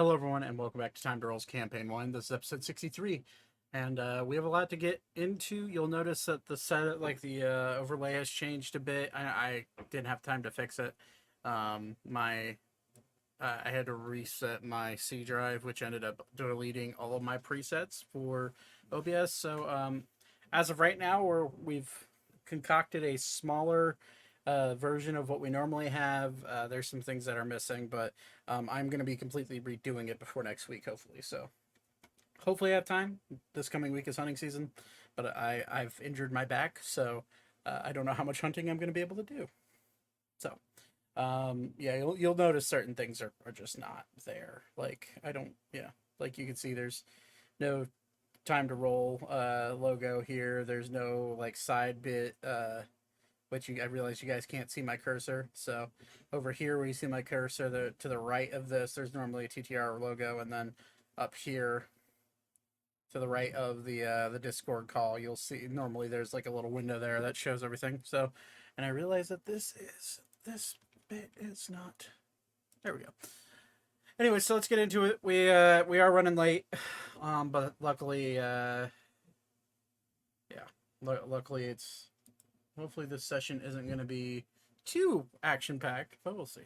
Hello, everyone, and welcome back to Time to Roll's Campaign 1. This is episode 63, and we have a lot to get into. You'll notice that the set, overlay has changed a bit. I didn't have time to fix it. I had to reset my C drive, which ended up deleting all of my presets for OBS. So, as of right now, we've concocted a smaller version of what we normally have. There's some things that are missing, but I'm going to be completely redoing it before next week, hopefully. So hopefully I have time. This coming week is hunting season, but I've injured my back, so I don't know how much hunting I'm going to be able to do. So yeah, you'll notice certain things are just not there. Like like you can see there's no time to roll logo here. There's no like side bit which I realize you guys can't see my cursor. So over here where you see my cursor, to the right of this, there's normally a TTR logo, and then up here to the right of the Discord call, you'll see normally there's like a little window there that shows everything. So, and I realize that this bit is not. There we go. Anyway, so let's get into it. We are running late, but luckily, luckily it's. Hopefully this session isn't going to be too action-packed, but we'll see.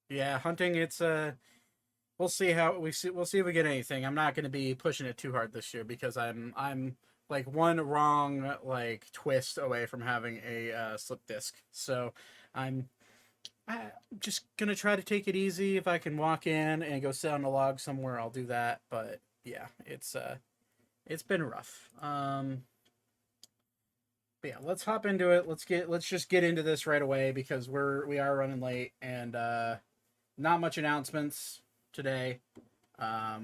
Yeah, hunting, it's we'll see how we'll see if we get anything. I'm not going to be pushing it too hard this year because I'm like one wrong like twist away from having a slip disc. So I'm just going to try to take it easy. If I can walk in and go sit on a log somewhere, I'll do that, but yeah, it's been rough. But yeah, let's hop into it. Let's just get into this right away because we are running late and not much announcements today. I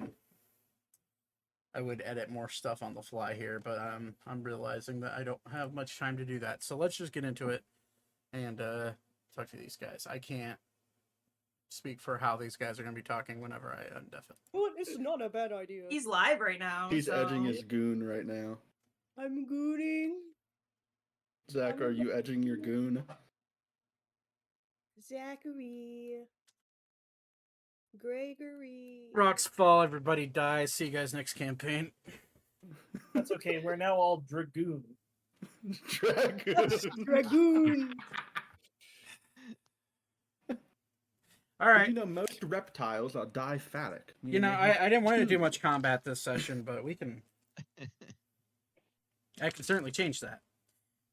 would edit more stuff on the fly here, but I'm realizing that I don't have much time to do that. So let's just get into it and talk to these guys. I can't speak for how these guys are going to be talking whenever I undef it. Well, it's not a bad idea. He's live right now. He's edging his goon right now. I'm gooning. Zach, are you edging your goon? Zachary. Gregory. Rocks fall, everybody dies. See you guys next campaign. That's okay. We're now all dragoon. Dragoon. All right. You know, most reptiles are diphatic. You know, I didn't want to do much combat this session, but we can. I can certainly change that.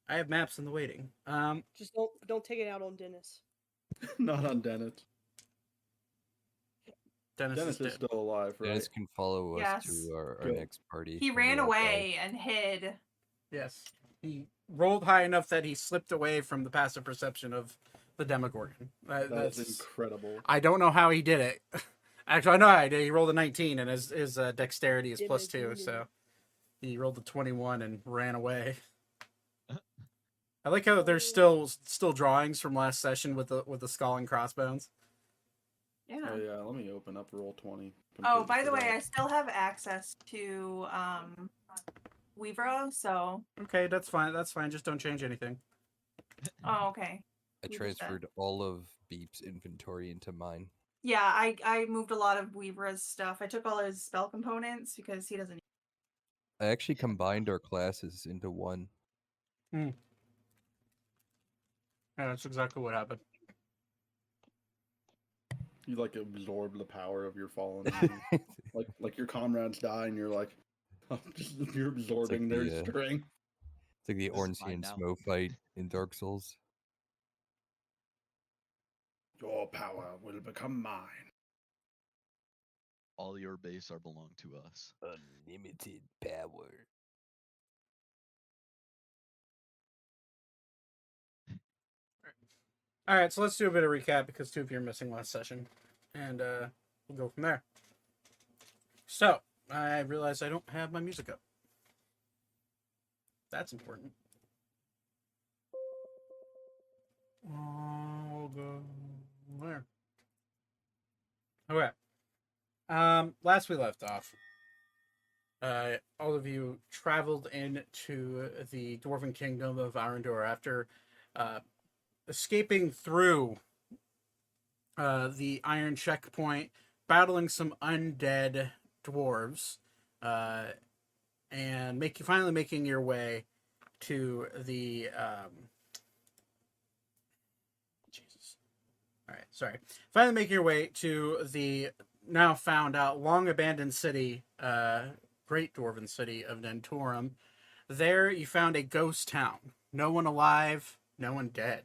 I have maps in the waiting. Just don't take it out on Dennis. Not on Dennis. Dennis is still alive, right? Dennis can follow us Yes. to our Good. next party. He when ran we're outside. away and hid. Yes. He rolled high enough that he slipped away from the passive perception of the Demogorgon. That's incredible. I don't know how he did it. Actually, I know how he did. He rolled a 19, and his dexterity is +2, so he rolled a 21 and ran away. I like how there's still drawings from last session with the skull and crossbones. Yeah. Oh yeah, let me open up Roll20. Oh, by the way, I still have access to Weavro, so. Okay, that's fine. That's fine. Just don't change anything. Oh, okay. I Who did that? transferred all of Beep's inventory into mine. Yeah, I moved a lot of Weavra's stuff. I took all his spell components because he doesn't. I actually combined our classes into one. Yeah, that's exactly what happened. You like absorb the power of your fallen enemy. like your comrades die, and you're like, you're absorbing their the, strength. It's like the This is Ornstein mine and now. Smo fight in Dark Souls. Your power will become mine. All your base are belong to us. Unlimited power. All right, so let's do a bit of recap because two of you are missing last session, and we'll go from there. So I realize I don't have my music up. That's important. I'll go there. Okay. Last we left off, all of you traveled into the Dwarven Kingdom of Arendor after escaping through the iron checkpoint, battling some undead dwarves, and finally making your way to the Jesus. All right, sorry. Finally making your way to the now found out long abandoned city, great dwarven city of Dentorum. There you found a ghost town. No one alive, no one dead.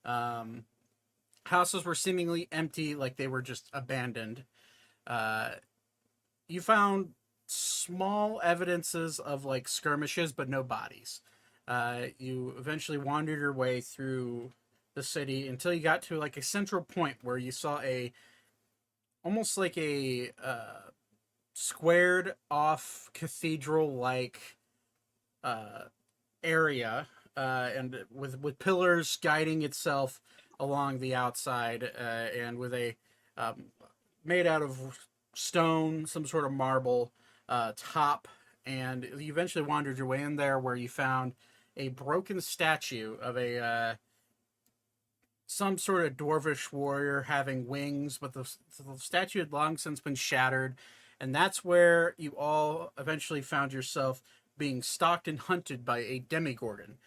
Houses were seemingly empty, like they were just abandoned. You found small evidences of like skirmishes, but no bodies. You eventually wandered your way through the city until you got to like a central point where you saw almost like a squared off cathedral like area, and with pillars guiding itself along the outside, and with a made out of stone, some sort of marble top. And you eventually wandered your way in there, where you found a broken statue of a some sort of dwarvish warrior having wings, but the statue had long since been shattered. And that's where you all eventually found yourself being stalked and hunted by a demigorgon.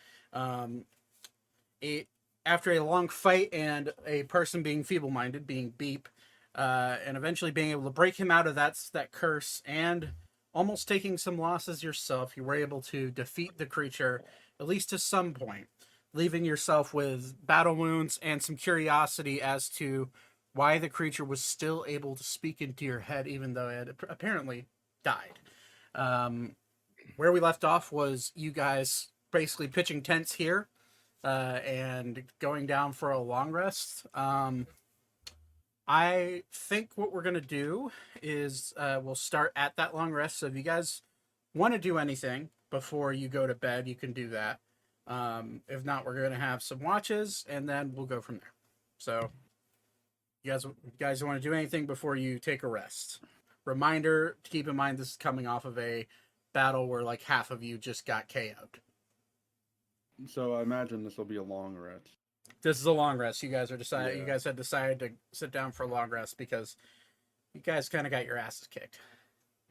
After a long fight and a person being feeble-minded, being Beep, and eventually being able to break him out of that curse, and almost taking some losses yourself, you were able to defeat the creature, at least to some point, leaving yourself with battle wounds and some curiosity as to why the creature was still able to speak into your head, even though it had apparently died. Where we left off was you guys basically pitching tents here, and going down for a long rest. I think what we're going to do is we'll start at that long rest. So if you guys want to do anything before you go to bed, you can do that. If not, we're going to have some watches, and then we'll go from there. So you guys want to do anything before you take a rest? Reminder to keep in mind, this is coming off of a battle where like half of you just got KO'd. So I imagine this will be a long rest. This is a long rest. You guys are decided. Yeah. You guys had decided to sit down for a long rest because you guys kind of got your asses kicked.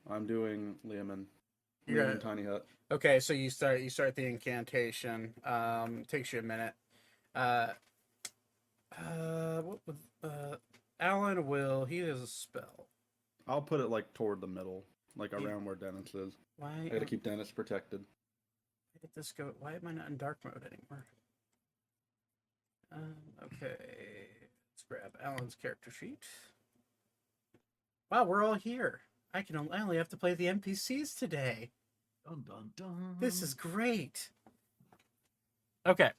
I'm doing Leomund. You're Leomund gonna- Tiny Hut. Okay, so you start the incantation. Takes you a minute. Alan will. He has a spell. I'll put it like toward the middle, like Yeah. around where Dennis is. Why? I gotta keep Dennis protected. Why did this go? Why am I not in dark mode anymore? Okay, let's grab Alan's character sheet. Wow, we're all here. I only have to play the NPCs today. Dun, dun, dun. This is great. Okay.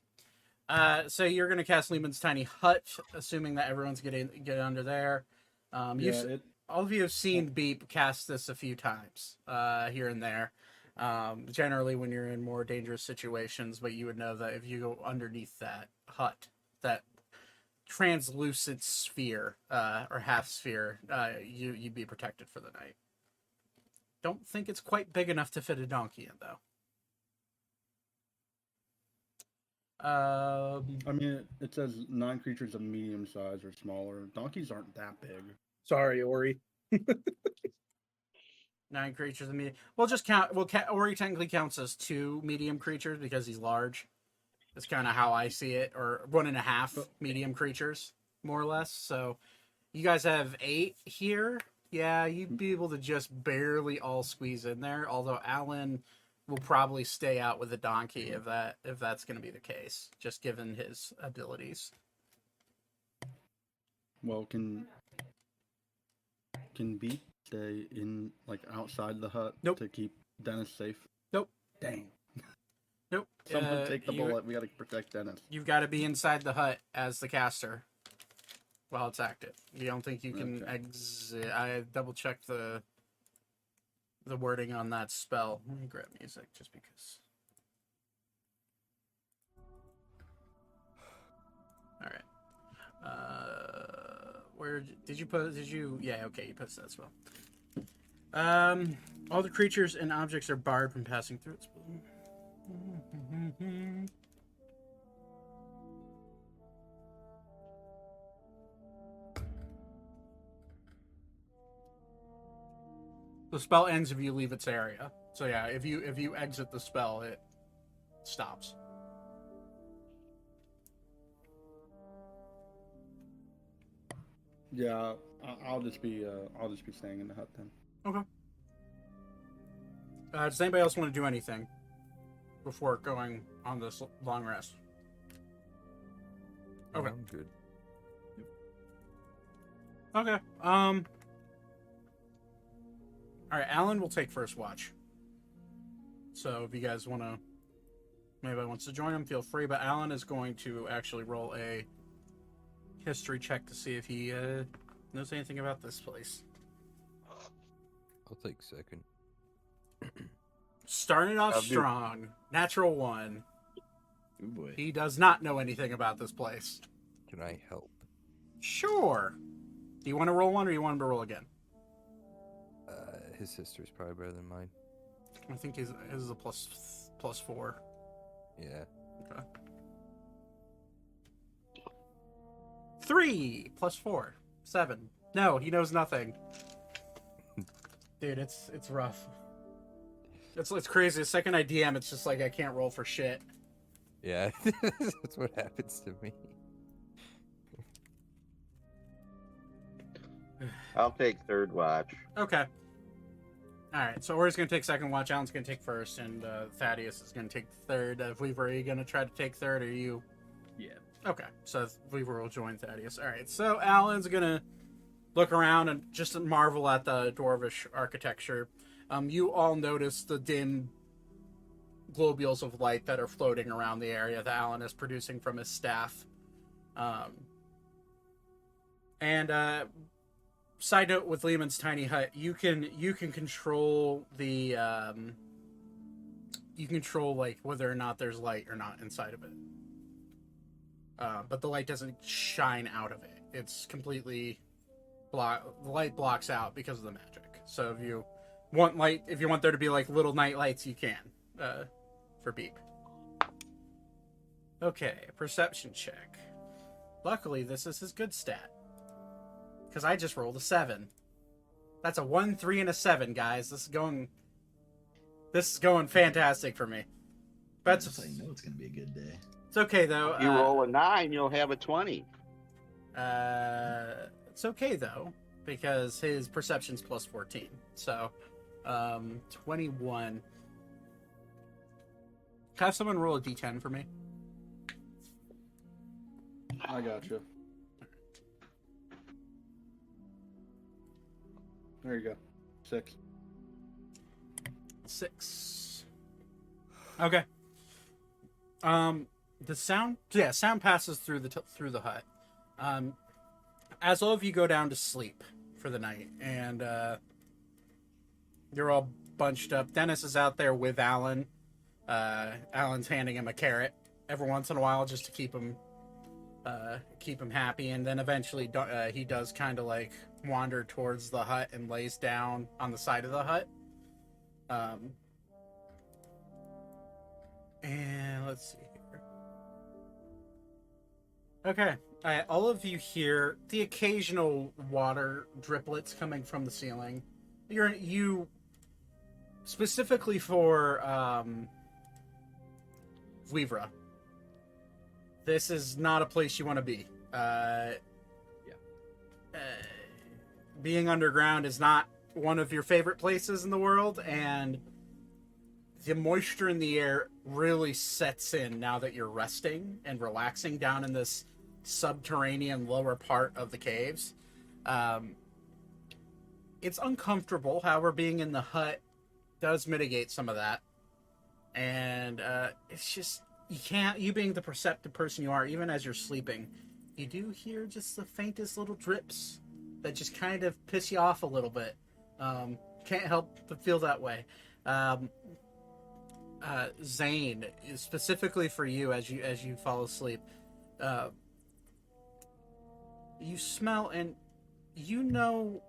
So you're gonna cast Lehman's Tiny Hut, assuming that everyone's get under there. Yeah, All of you have seen Beep cast this a few times, here and there. Generally when you're in more dangerous situations, but you would know that if you go underneath that hut, that translucent sphere, or half sphere, you'd be protected for the night. Don't think it's quite big enough to fit a donkey in, though. I mean, it says 9 creatures of medium size or smaller. Donkeys aren't that big. Sorry, Ori. 9 creatures of medium. We'll just count. Ori technically counts as 2 medium creatures because he's large. That's kind of how I see it, or 1.5 medium creatures, more or less. So, you guys have 8 here. Yeah, you'd be able to just barely all squeeze in there. Although Alan will probably stay out with the donkey if that's going to be the case, just given his abilities. Well, can Beat stay in, like, outside the hut Nope. to keep Dennis safe? Nope. Dang. Nope. Someone take the bullet. We gotta protect Dennis. You've got to be inside the hut as the caster while it's active. You don't think you can Okay. exit. I double checked the wording on that spell. Let me grab music just because. All right. Where did you put? Did you? Yeah. Okay. You posted that spell. All the creatures and objects are barred from passing through its. The spell ends if you leave its area. So yeah, if you exit the spell, it stops. Yeah, I'll just be staying in the hut then. Okay. Does anybody else want to do anything before going on this long rest? Okay. I'm good. Okay. All right, Alan will take first watch. So if you guys want to, anybody wants to join him, feel free. But Alan is going to actually roll a history check to see if he knows anything about this place. I'll take second. Starting off I'll do- strong, natural one. Oh boy. He does not know anything about this place. Can I help? Sure. Do you want to roll one, or you want him to roll again? His history's probably better than mine. I think his is a plus 4. Yeah. Okay. 3 plus 4, 7. No, he knows nothing. Dude, it's rough. It's crazy. The second I DM, it's just like I can't roll for shit. Yeah, that's what happens to me. I'll take third watch. Okay. All right. So Ori's gonna take second watch. Alan's gonna take first, and Thaddeus is gonna take third. Weaver, are you gonna try to take third, or are you? Yeah. Okay. So Weaver will join Thaddeus. All right. So Alan's gonna look around and just marvel at the dwarvish architecture. You all notice the dim globules of light that are floating around the area that Alan is producing from his staff. Side note with Lehman's tiny hut, you can control the you control like whether or not there's light or not inside of it. But the light doesn't shine out of it. It's completely the light blocks out because of the magic. So if you want light, if you want there to be like little night lights, you can for Beep. Okay, perception check. Luckily, this is his good stat. Because I just rolled a 7. That's a 1, 3, and a 7, guys. This is going fantastic for me. But That's how you know it's gonna be a good day. it's okay though. You roll a 9, you'll have a 20. It's okay though because his perception's plus 14. So, 21. Can I have someone roll a d10 for me? I got you. There you go. 6. 6. Okay. The sound passes through the hut. As all of you go down to sleep for the night, and you're all bunched up. Dennis is out there with Alan. Alan's handing him a carrot every once in a while just to keep him happy, and then eventually he does kind of like wander towards the hut and lays down on the side of the hut. And let's see here. Okay, all of you hear the occasional water driplets coming from the ceiling. You specifically for Vivra. This is not a place you want to be. Being underground is not one of your favorite places in the world, and the moisture in the air really sets in now that you're resting and relaxing down in this subterranean lower part of the caves. It's uncomfortable. However, being in the hut does mitigate some of that. And it's just, you being the perceptive person you are, even as you're sleeping, you do hear just the faintest little drips that just kind of piss you off a little bit. Can't help but feel that way. Zane, specifically for you as you fall asleep, you smell and you know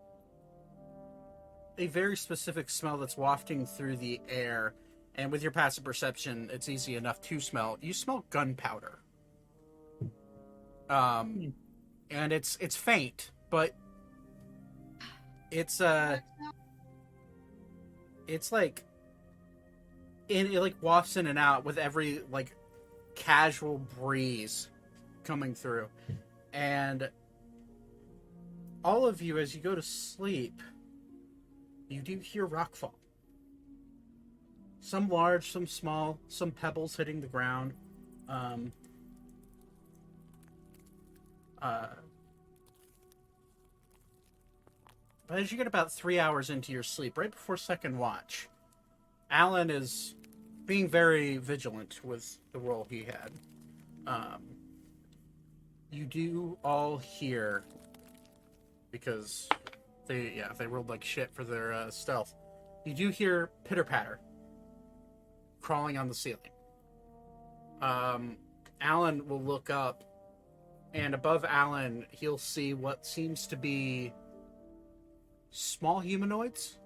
a very specific smell that's wafting through the air, and with your passive perception, it's easy enough to smell. You smell gunpowder. And it's faint, but it's it's like it like wafts in and out with every like casual breeze coming through. And all of you, as you go to sleep, you do hear rockfall. Some large, some small, some pebbles hitting the ground. But as you get about 3 hours into your sleep, right before second watch, Alan is being very vigilant with the role he had. You do all hear, because they rolled like shit for their stealth. You do hear pitter patter crawling on the ceiling. Alan will look up, and above Alan, he'll see what seems to be small humanoids.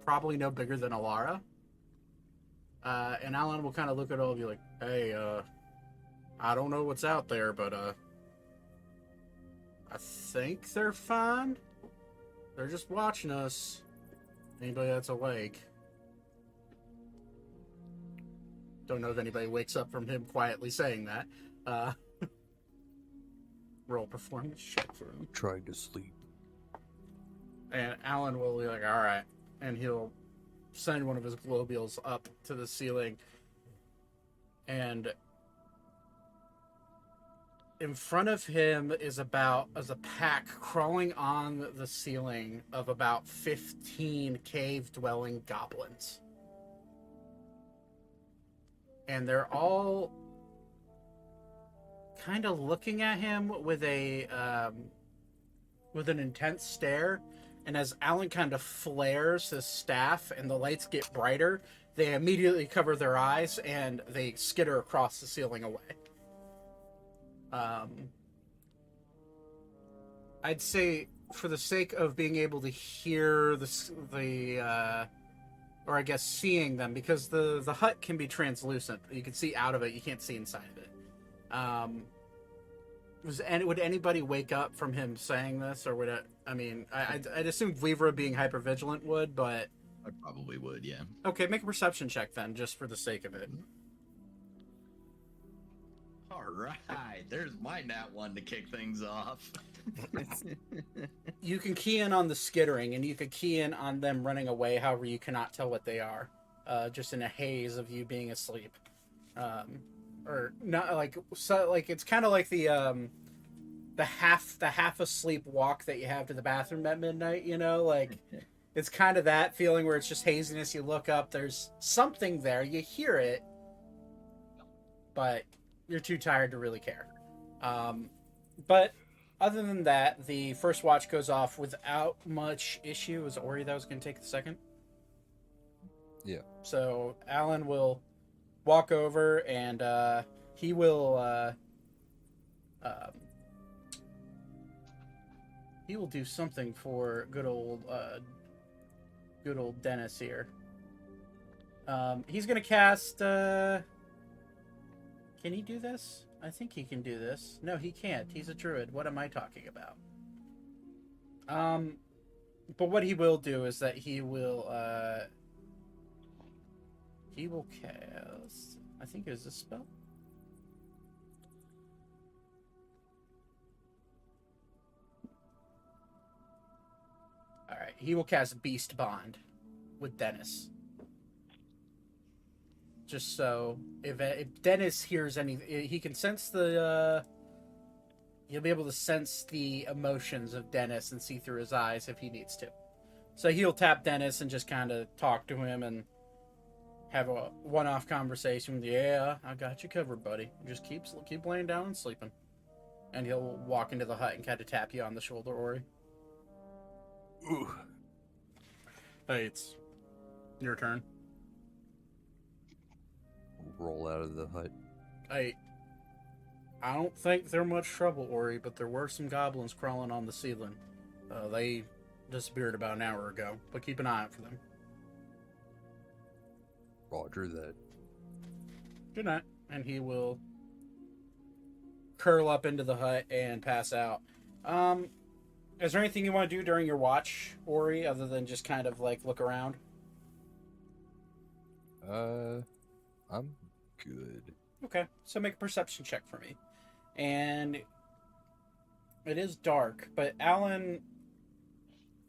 Probably no bigger than Alara. And Alan will kind of look at all of you like, hey, I don't know what's out there, but I think they're fine. They're just watching us. Anybody that's awake. Don't know if anybody wakes up from him quietly saying that. Roll performance check for him. Trying to sleep. And Alan will be like, all right. And he'll send one of his globules up to the ceiling. And in front of him is a pack crawling on the ceiling of about 15 cave-dwelling goblins. And they're all kind of looking at him with an intense stare. And as Alan kind of flares his staff and the lights get brighter, they immediately cover their eyes and they skitter across the ceiling away. I'd say, for the sake of being able to hear or I guess seeing them, because the hut can be translucent. You can see out of it, you can't see inside of it. Would anybody wake up from him saying this, or would it? I mean, I'd assume Vlivra being hypervigilant would, but I probably would, yeah. okay, make a perception check then, just for the sake of it. All right, there's my nat one to kick things off. You can key in on the skittering, and you could key in on them running away. However, you cannot tell what they are, just in a haze of you being asleep, or not like so. Like it's kind of like the half asleep walk that you have to the bathroom at midnight. You know, like it's kind of that feeling where it's just haziness. You look up, there's something there. You hear it, but you're too tired to really care. But other than that, the first watch goes off without much issue. It was Ori that was going to take the second? Yeah. So Alan will walk over and he will do something for good old Dennis here. He's going to cast... Can he do this? I think he can do this. No, he can't. He's a druid. What am I talking about? But what he will do is that he will cast... I think it was a spell. Alright, he will cast Beast Bond with Dennis. Just so if Dennis hears any, he can sense he'll be able to sense the emotions of Dennis and see through his eyes if he needs to. So he'll tap Dennis and just kind of talk to him and have a one-off conversation with, yeah, I got you covered, buddy. Just keep laying down and sleeping. And he'll walk into the hut and kind of tap you on the shoulder, Ori. Ooh. Hey, it's your turn. Roll out of the hut. I don't think they're much trouble, Ori, but there were some goblins crawling on the ceiling. They disappeared about an hour ago, but keep an eye out for them. Roger that. Good night. And he will curl up into the hut and pass out. Is there anything you want to do during your watch, Ori, other than just kind of like look around? I'm good. Okay, so make a perception check for me. And it is dark, but Alan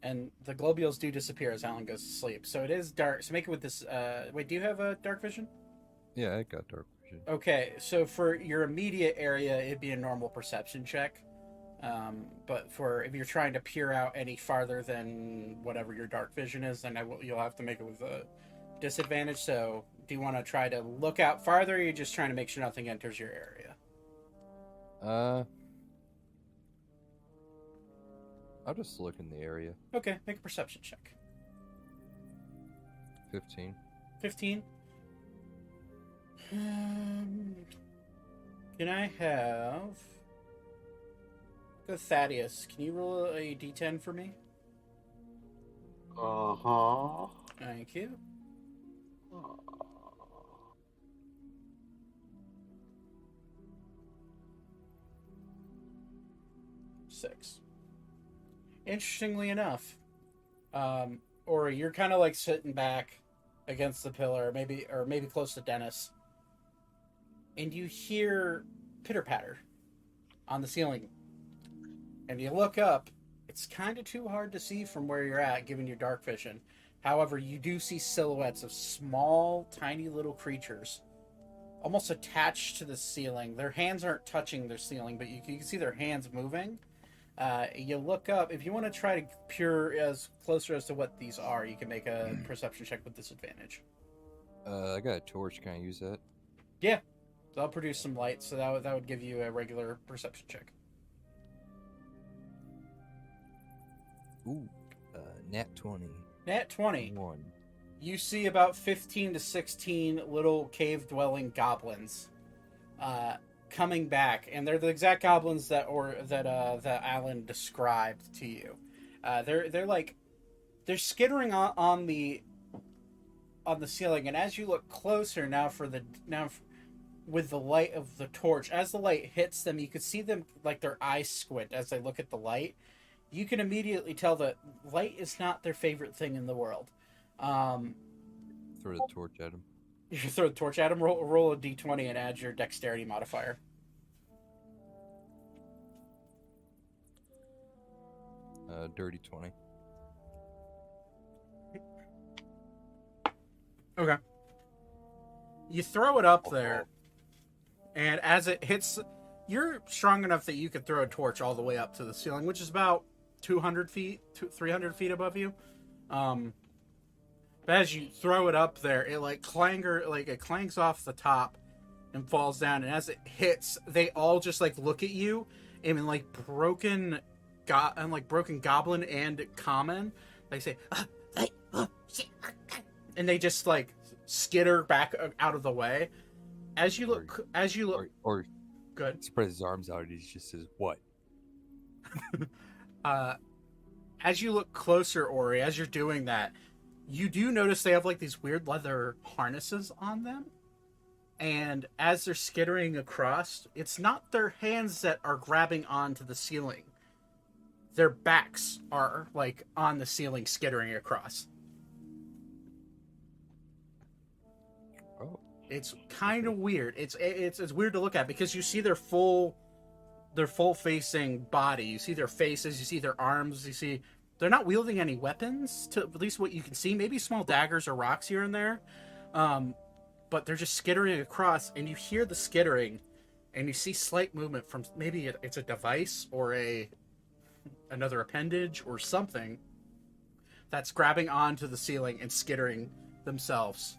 and the globules do disappear as Alan goes to sleep. So it is dark. So make it with this. Wait, do you have a dark vision? Yeah, I got dark vision. Okay, so for your immediate area, it'd be a normal perception check. But for if you're trying to peer out any farther than whatever your dark vision is, then you'll have to make it with a disadvantage. So do you want to try to look out farther, or are you just trying to make sure nothing enters your area? I'll just look in the area. Okay, make a perception check. 15. 15. Can I have... Go Thaddeus. Can you roll a d10 for me? Uh-huh. Thank you. Six. Interestingly enough, Ori, you're kind of like sitting back against the pillar, maybe close to Dennis, and you hear pitter patter on the ceiling. And you look up. It's kind of too hard to see from where you're at, given your dark vision. However, you do see silhouettes of small, tiny little creatures, almost attached to the ceiling. Their hands aren't touching their ceiling, but you can see their hands moving. You look up. If you want to try to peer as closer as to what these are, you can make a perception check with disadvantage. I got a torch. Can I use that? Yeah, they'll produce some light, so that would give you a regular perception check. Ooh, nat 20. Nat 20. 1. You see about 15 to 16 little cave-dwelling goblins coming back, and they're the exact goblins that Alan described to you. They're skittering on the ceiling, and as you look closer with the light of the torch, as the light hits them, you can see them like their eyes squint as they look at the light. You can immediately tell that light is not their favorite thing in the world. Throw the torch at him. You throw the torch at him. Roll a d20 and add your dexterity modifier. Dirty 20. Okay. You throw it up there, and as it hits, you're strong enough that you could throw a torch all the way up to the ceiling, which is about 200 feet, 300 feet above you. But as you throw it up there, it clangs off the top and falls down. And as it hits, they all just look at you, and in broken goblin and common, they say, and they just skitter back out of the way. As you look, Or good. spread his arms out and he just says, "What?" As you look closer, Ori, as you're doing that, you do notice they have these weird leather harnesses on them. And as they're skittering across, it's not their hands that are grabbing onto the ceiling. Their backs are on the ceiling skittering across. Oh. It's kind of weird. It's weird to look at because you see their full facing body. You see their faces, you see their arms, you see they're not wielding any weapons, to at least what you can see. Maybe small daggers or rocks here and there. But they're just skittering across, and you hear the skittering, and you see slight movement from maybe it's a device or another appendage or something that's grabbing onto the ceiling and skittering themselves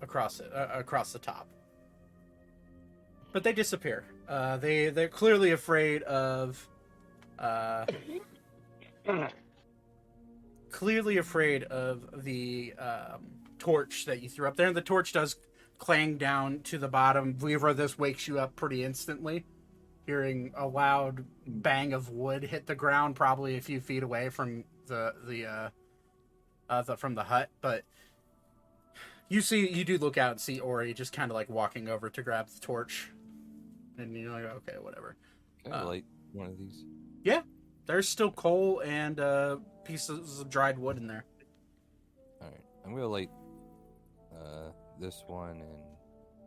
across the top. But they disappear. They're clearly afraid of the torch that you threw up there. And the torch does clang down to the bottom. Weaver, this wakes you up pretty instantly, hearing a loud bang of wood hit the ground, probably a few feet away from the hut. But you do look out and see Ori just kind of walking over to grab the torch. And you're like, okay, whatever. Can I light one of these? Yeah. There's still coal and pieces of dried wood in there. All right, I'm gonna light this one and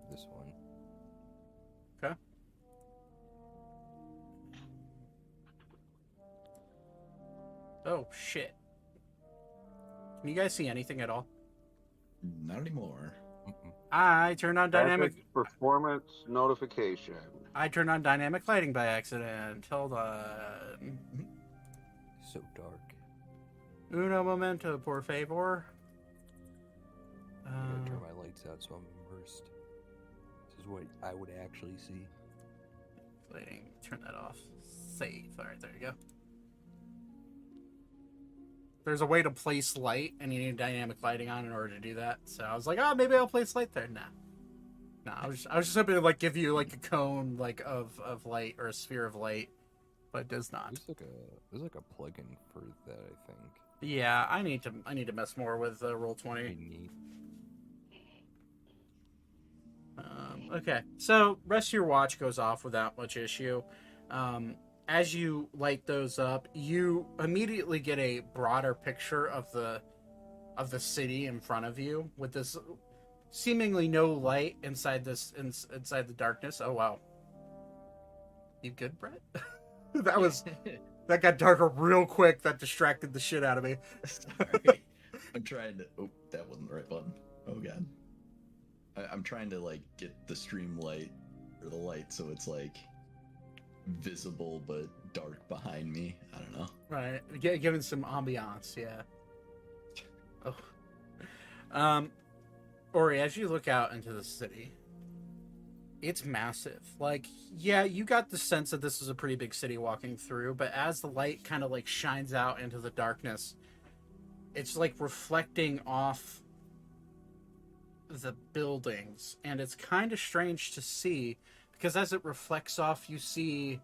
this one. Okay. Oh shit! Can you guys see anything at all? Not anymore. Mm-mm. I turned on dynamic. Traffic performance notification. I turned on dynamic lighting by accident. Hold on. So dark. Uno momento, por favor. I'm gonna turn my lights out so I'm immersed. This is what I would actually see. Lighting. Turn that off. Save. All right, there you go. There's a way to place light, and you need dynamic lighting on in order to do that. So I was like, oh, maybe I'll place light there. Nah, I was just hoping to like give you like a cone like of light or a sphere of light, but it does not. There's like a plugin for that, I think. Yeah, I need to mess more with Roll20. Pretty neat. Okay, so rest of your watch goes off without much issue. As you light those up, you immediately get a broader picture of the city in front of you, with this seemingly no light inside the darkness. Oh wow, you good, Brett? that got darker real quick. That distracted the shit out of me. Sorry. I'm trying to. Oh, that wasn't the right button. Oh god. I'm trying to like get the stream light or the light so it's like visible but dark behind me. I don't know. Right, giving some ambiance, yeah. Oh, Ori, as you look out into the city, it's massive. Like, yeah, you got the sense that this is a pretty big city walking through, but as the light kind of like shines out into the darkness, it's like reflecting off the buildings, and it's kind of strange to see because as it reflects off, you see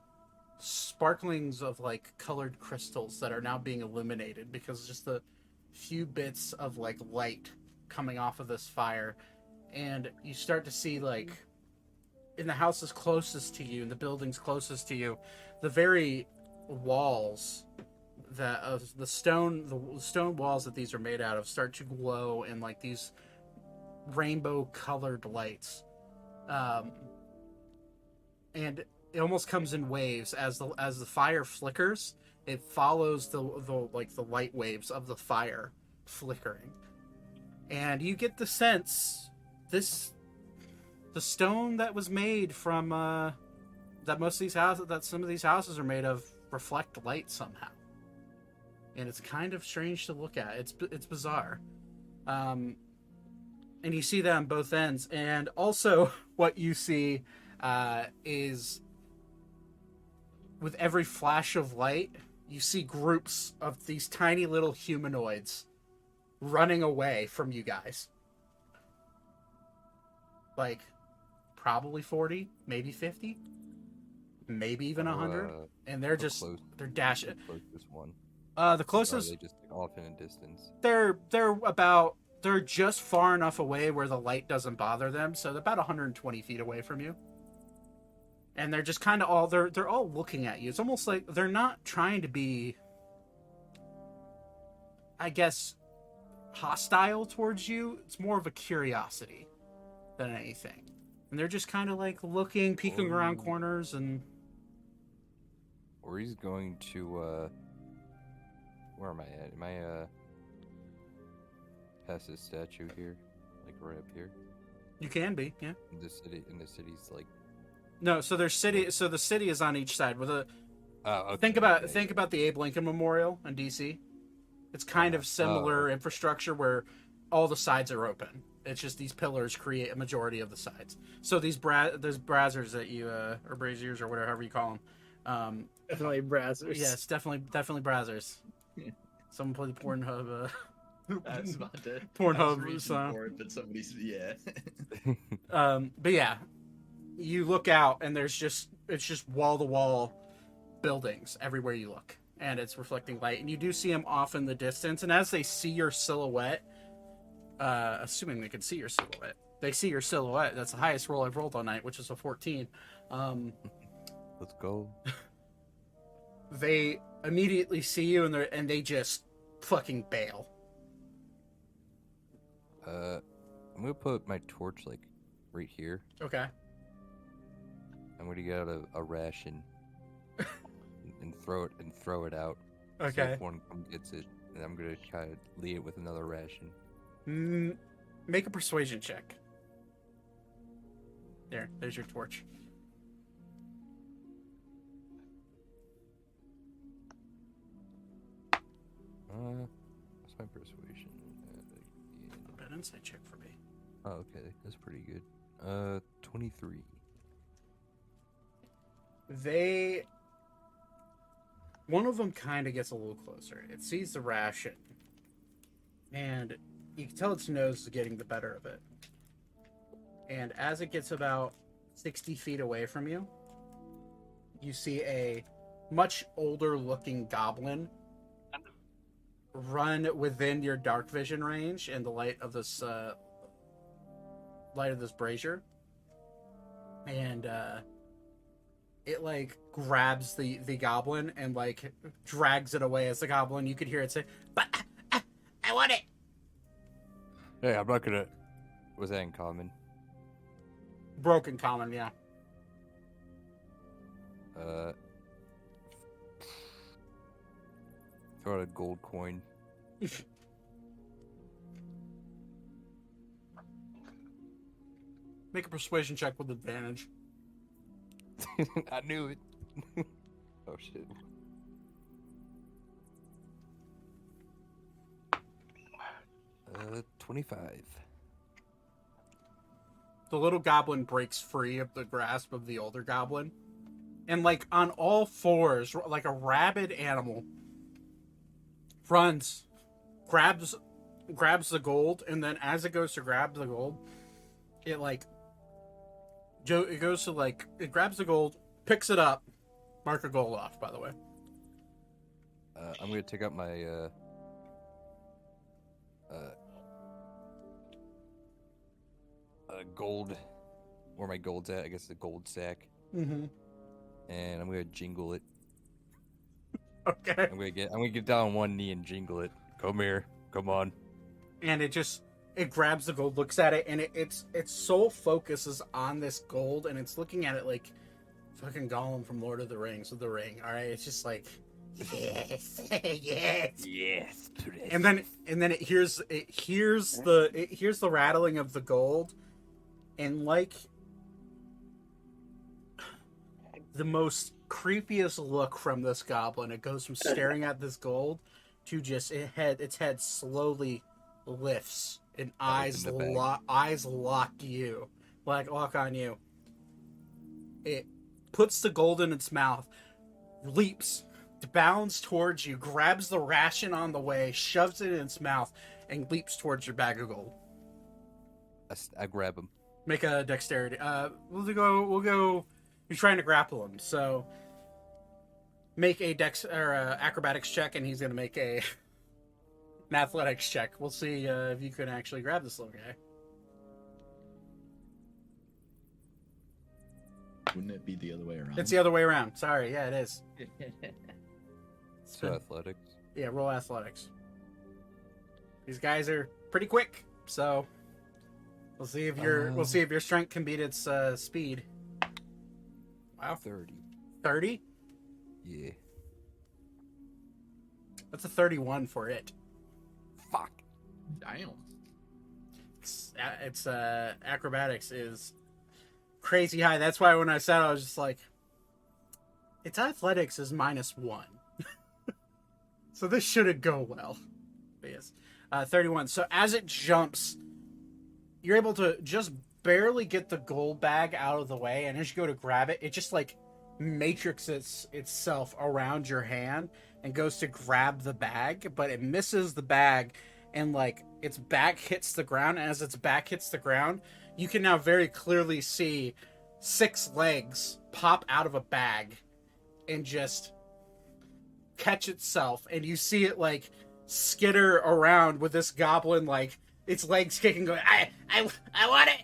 sparklings of like colored crystals that are now being illuminated because just the few bits of like light coming off of this fire. And you start to see like in the houses closest to you, in the buildings closest to you, the very walls that of the stone walls that these are made out of start to glow in like these rainbow colored lights. And it almost comes in waves as the fire flickers. It follows the light waves of the fire flickering, and you get the sense the stone that was made from that some of these houses are made of reflect light somehow, and it's kind of strange to look at. It's bizarre, and you see that on both ends. And also, what you see is with every flash of light, you see groups of these tiny little humanoids running away from you guys. Like, probably 40, maybe 50, maybe even 100. And they're they're dashing. The closest one. The closest. Or are they just like, off in a distance? They're just far enough away where the light doesn't bother them, so they're about 120 feet away from you. And they're just kind of all they're all looking at you. It's almost like they're not trying to be, I guess, hostile towards you. It's more of a curiosity than anything. And they're just kind of like looking, peeking around corners, and Or he's going to where am I at? Am I past this statue here? Like right up here? you can be, yeah. In the city's like No, so there's city. So the city is on each side with a. okay, Think about the Abe Lincoln Memorial in DC. It's kind of similar infrastructure where all the sides are open. It's just these pillars create a majority of the sides. So there's brazzers that you or braziers or whatever you call them. Definitely brazzers. Yes, definitely brazzers. Yeah. Someone play the Pornhub. I was about to. Pornhub I was reaching song. for it, but somebody's yeah. But yeah, you look out and it's just wall to wall buildings everywhere you look, and it's reflecting light, and you do see them off in the distance. And as they see your silhouette, assuming they can see your silhouette, they see your silhouette. That's the highest roll I've rolled all night, which is a 14. let's go. they immediately see you and they just fucking bail. I'm gonna put my torch like right here. Okay. I'm gonna get out a ration and throw it out. So Okay. if one gets it, and I'm gonna try to lead it with another ration. Make a persuasion check. There's your torch. What's my persuasion? An insight check for me. Oh, okay, that's pretty good. 23. One of them kind of gets a little closer. It sees the ration, and you can tell its nose is getting the better of it. And as it gets about 60 feet away from you, you see a much older looking goblin run within your dark vision range and the light of this brazier, and it like grabs the goblin and like drags it away. As the goblin, you could hear it say, "But I want it." Hey, I'm not gonna. Was that in common? Broken common, yeah. Throw out a gold coin. Make a persuasion check with advantage. I knew it. Oh shit. Uh, 25. The little goblin breaks free of the grasp of the older goblin, and like on all fours, like a rabid animal, runs, grabs the gold, and then as it goes to grab the gold, it grabs the gold, picks it up. Mark a gold off, by the way. I'm gonna take out my gold, where my gold's at. I guess the gold sack. Mm-hmm. And I'm gonna jingle it. Okay. I'm gonna get down on one knee and jingle it. Come here, come on. And it grabs the gold, looks at it, and its sole focus is on this gold, and it's looking at it like fucking Gollum from Lord of the Rings with the ring. All right, it's just like, yes, yes. And then it hears the rattling of the gold, and like the most creepiest look from this goblin, it goes from staring at this gold to just its head slowly lifts and eyes lock on you. It puts the gold in its mouth, leaps, bounds towards you, grabs the ration on the way, shoves it in its mouth, and leaps towards your bag of gold. I grab him. Make a dexterity. We'll go. You're trying to grapple him, so make a acrobatics check, and he's gonna make an athletics check. We'll see if you can actually grab this little guy. Wouldn't it be the other way around? It's the other way around. Sorry, yeah, it is. So athletics. Yeah, roll athletics. These guys are pretty quick, so we'll see if your strength can beat its speed. Wow, 30. 30? Yeah. That's a 31 for it. Fuck. Damn. It's acrobatics is crazy high. That's why when I said it, I was just like, its athletics is -1. So this shouldn't go well. But yes. 31. So as it jumps, you're able to just barely get the gold bag out of the way, and as you go to grab it, it just like matrixes itself around your hand and goes to grab the bag, but it misses the bag, and like its back hits the ground, and as its back hits the ground, you can now very clearly see 6 legs pop out of a bag and just catch itself, and you see it like skitter around with this goblin, like its legs kicking, going, I want it,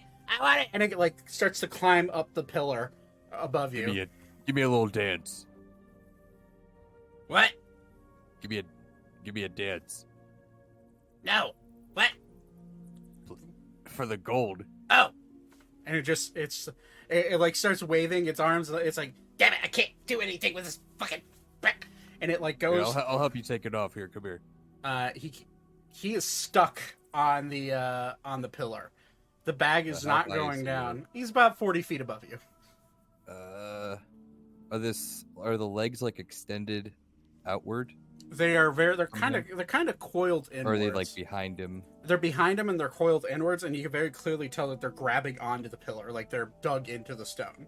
and it like starts to climb up the pillar above you. Give me a little dance. What? Give me a dance No. What? for the gold. Oh. And it like starts waving its arms. It's like, damn it, I can't do anything with this fucking brick. And it like Here, goes. I'll help you take it off. Here, come here. He is stuck on the pillar. The bag is How not high going is he? down. He's about 40 feet above you. Are the legs like extended outward, They're kind of coiled inwards. or are they like behind him? They're behind him and they're coiled inwards, and you can very clearly tell that they're grabbing onto the pillar, like they're dug into the stone.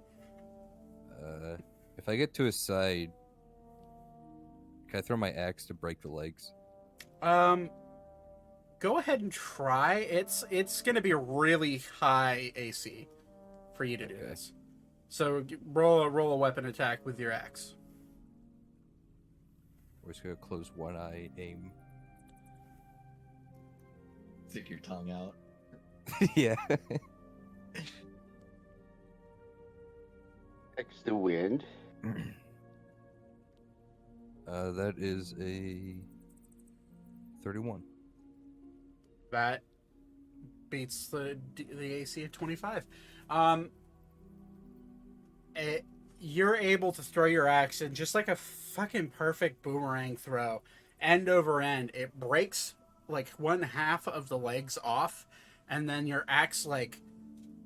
If I get to his side, can I throw my axe to break the legs? Go ahead and try. It's going to be a really high AC for you to do Okay. this. So roll a weapon attack with your axe. We're just gonna close one eye, aim. Stick your tongue out. Yeah. Next the wind. That is a 31. That beats the AC of 25. You're able to throw your axe in just like a fucking perfect boomerang throw, end over end. It breaks like one half of the legs off, and then your axe like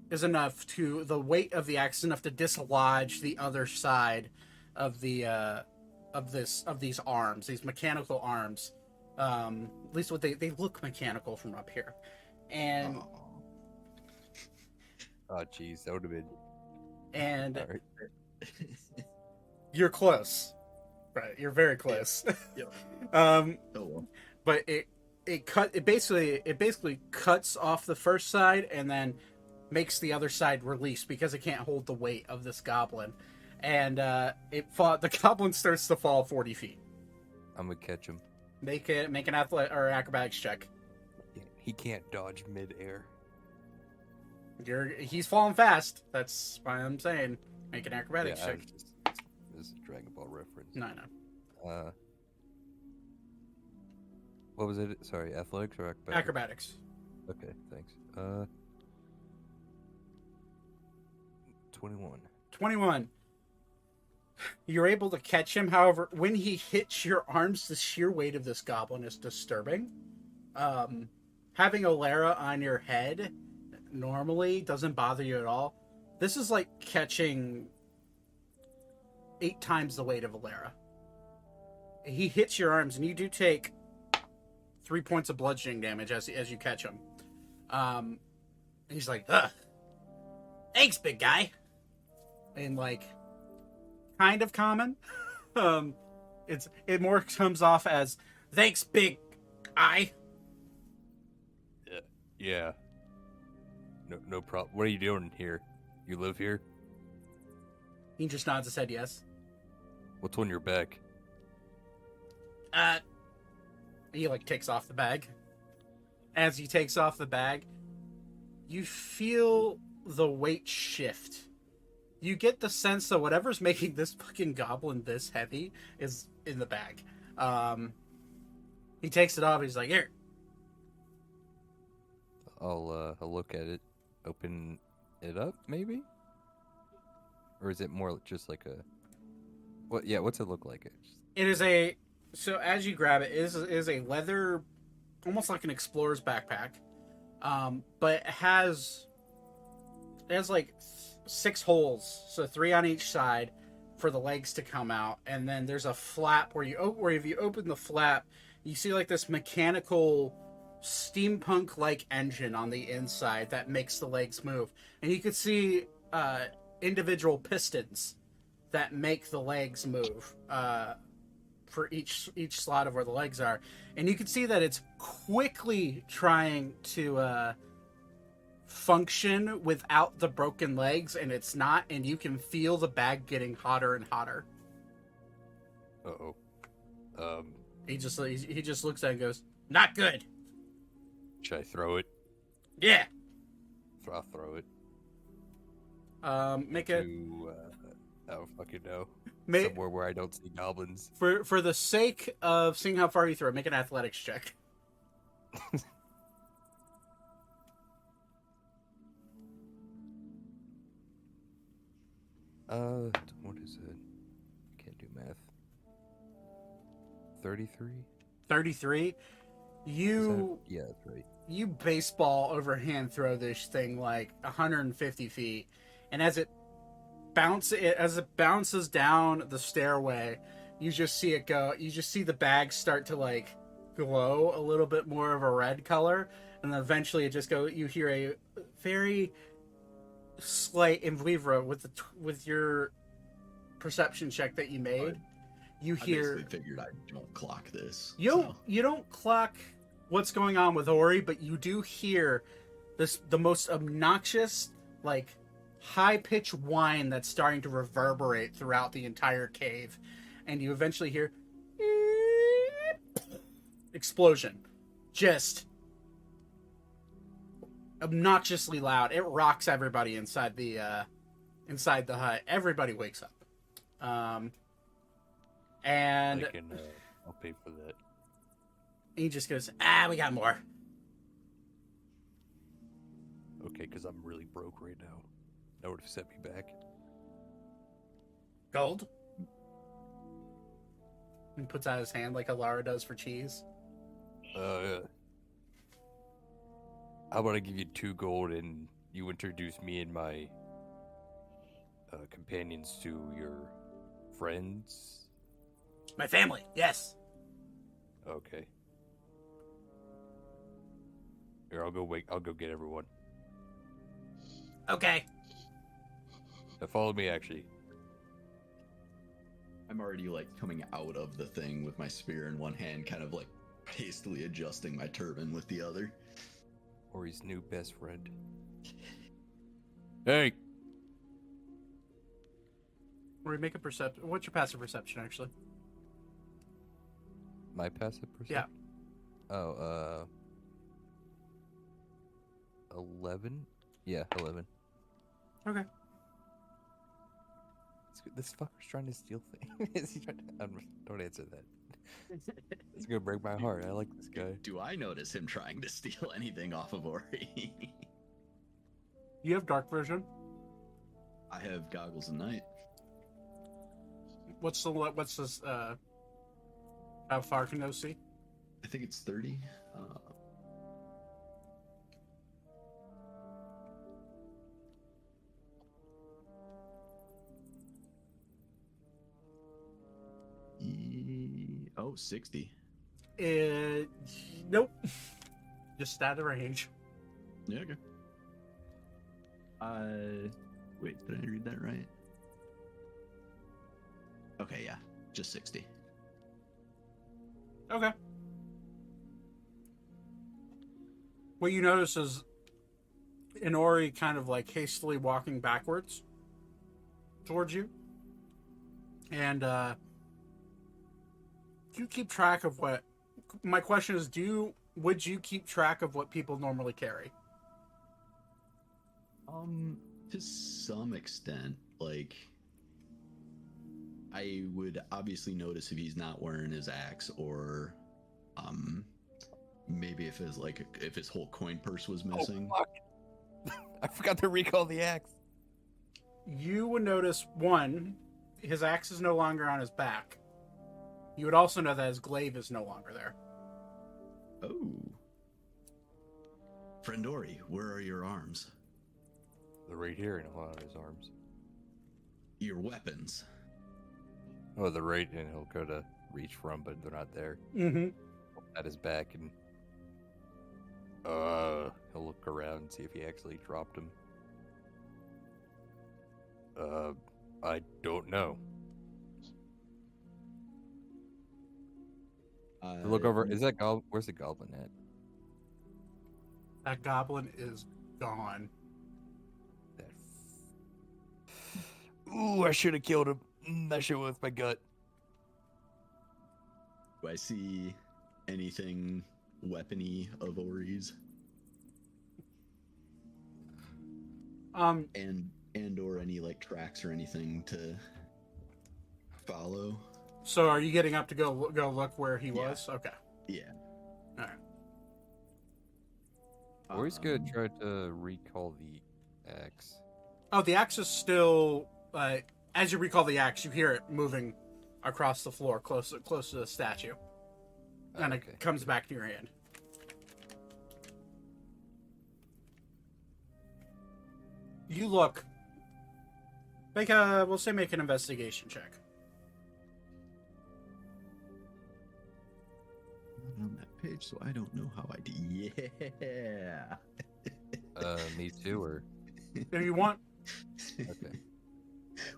is enough to the weight of the axe is enough to dislodge the other side of the of these arms, these mechanical arms. At least what they look mechanical from up here, and Oh, jeez, that would have been. and All right. you're close, right? You're very close. Yep. Um, Oh well. but it basically cuts off the first side and then makes the other side release because it can't hold the weight of this goblin, and the goblin starts to fall 40 feet. I'm gonna catch him. Make an athletic or acrobatics check. He can't dodge mid-air. He's falling fast. That's why I'm saying make an acrobatics Yeah, check. this is a Dragon Ball reference. No. What was it? Sorry, athletics or acrobatics? Acrobatics. Okay, thanks. 21. 21. You're able to catch him. However, when he hits your arms, the sheer weight of this goblin is disturbing. Having Olara on your head normally doesn't bother you at all. This is like catching 8 times the weight of Olara. He hits your arms, and you do take 3 points of bludgeoning damage as you catch him. He's like, ugh. Thanks, big guy. And like, kind of common. It more comes off as thanks, big eye. Yeah. No problem. What are you doing here? You live here? He just nods his head yes. What's on your back? He like takes off the bag. As he takes off the bag, you feel the weight shift. You get the sense that whatever's making this fucking goblin this heavy is in the bag. He takes it off. He's like, here. I'll look at it. Open it up, maybe? Or is it more just like a... What? Yeah, what's it look like? It is a... So as you grab it, it is a leather, almost like an explorer's backpack. But it has like 6 holes, so 3 on each side for the legs to come out, and then there's a flap where if you open the flap, you see like this mechanical steampunk-like engine on the inside that makes the legs move, and you could see individual pistons that make the legs move for each slot of where the legs are, and you can see that it's quickly trying to function without the broken legs, and it's not, and you can feel the bag getting hotter and hotter. Uh-oh. He just looks at it and goes, not good. Should I throw it? Yeah. I'll throw it. Make a I don't fucking know. somewhere where I don't see goblins. For the sake of seeing how far you throw, make an athletics check. What is it? Can't do math. 33? 33. Yeah, that's right. You baseball overhand throw this thing like 150 feet, and as it bounces down the stairway, you just see it go. You just see the bag start to like glow a little bit more of a red color, and then eventually it just go. You hear a very slight in Vivra with your perception check that you made. You I hear. basically figured I don't clock this. You don't clock what's going on with Ori, but you do hear the most obnoxious, like, high-pitched whine that's starting to reverberate throughout the entire cave. And you eventually hear explosion. Just obnoxiously loud. It rocks everybody inside the hut. Everybody wakes up. And I'll pay for that. he just goes, we got more. Okay, because I'm really broke right now. That would have set me back. Gold? He puts out his hand like Alara does for cheese. How about I give you 2 gold and you introduce me and my companions to your friends? My family, yes. Okay. Here, I'll go get everyone. Okay. Now follow me, actually. I'm already like coming out of the thing with my spear in one hand, kind of like hastily adjusting my turban with the other. Or his new best friend. Hey! Or make a perception. What's your passive perception, actually? My passive perception? Yeah. Oh, 11? Yeah, 11. Okay. This fucker's trying to steal things. Is he trying to... Don't answer that. It's gonna break my heart. I like this guy. Do I notice him trying to steal anything off of Ori? You have dark vision. I have goggles of night. What's this, how far can those see? I think it's 30. Oh, 60. Nope. Just out of range. Yeah, okay. Wait, did I read that right? Okay, yeah, just 60. Okay. What you notice is Inori kind of like hastily walking backwards towards you. And do you keep track of what... My question is, would you keep track of what people normally carry? To some extent, like, I would obviously notice if he's not wearing his axe, or, maybe if his whole coin purse was missing. Oh, fuck. I forgot to recall the axe. You would notice, one, his axe is no longer on his back. You would also know that his glaive is no longer there. Oh. Friend Ori, where are your arms? They're right here in a lot of his arms. Your weapons. Oh, they're right, and he'll go to reach from, but they're not there. Mm-hmm. At his back, and he'll look around and see if he actually dropped them. I don't know. Look over. Is that where's the goblin at? That goblin is gone. Ooh, I should have killed him. I should have with my gut. Do I see anything weapony of Ori's? And or any like tracks or anything to Follow. So are you getting up to go look where he Yeah. was? Okay. Yeah. All right. Or he's gonna try to recall the axe. Oh, the axe is still. As you recall the axe, you hear it moving across the floor, close to the statue, and Okay. it comes back to your hand. You look. Make an investigation check. Not on that page, so I don't know how I do. Yeah. Me too, or If you want. okay.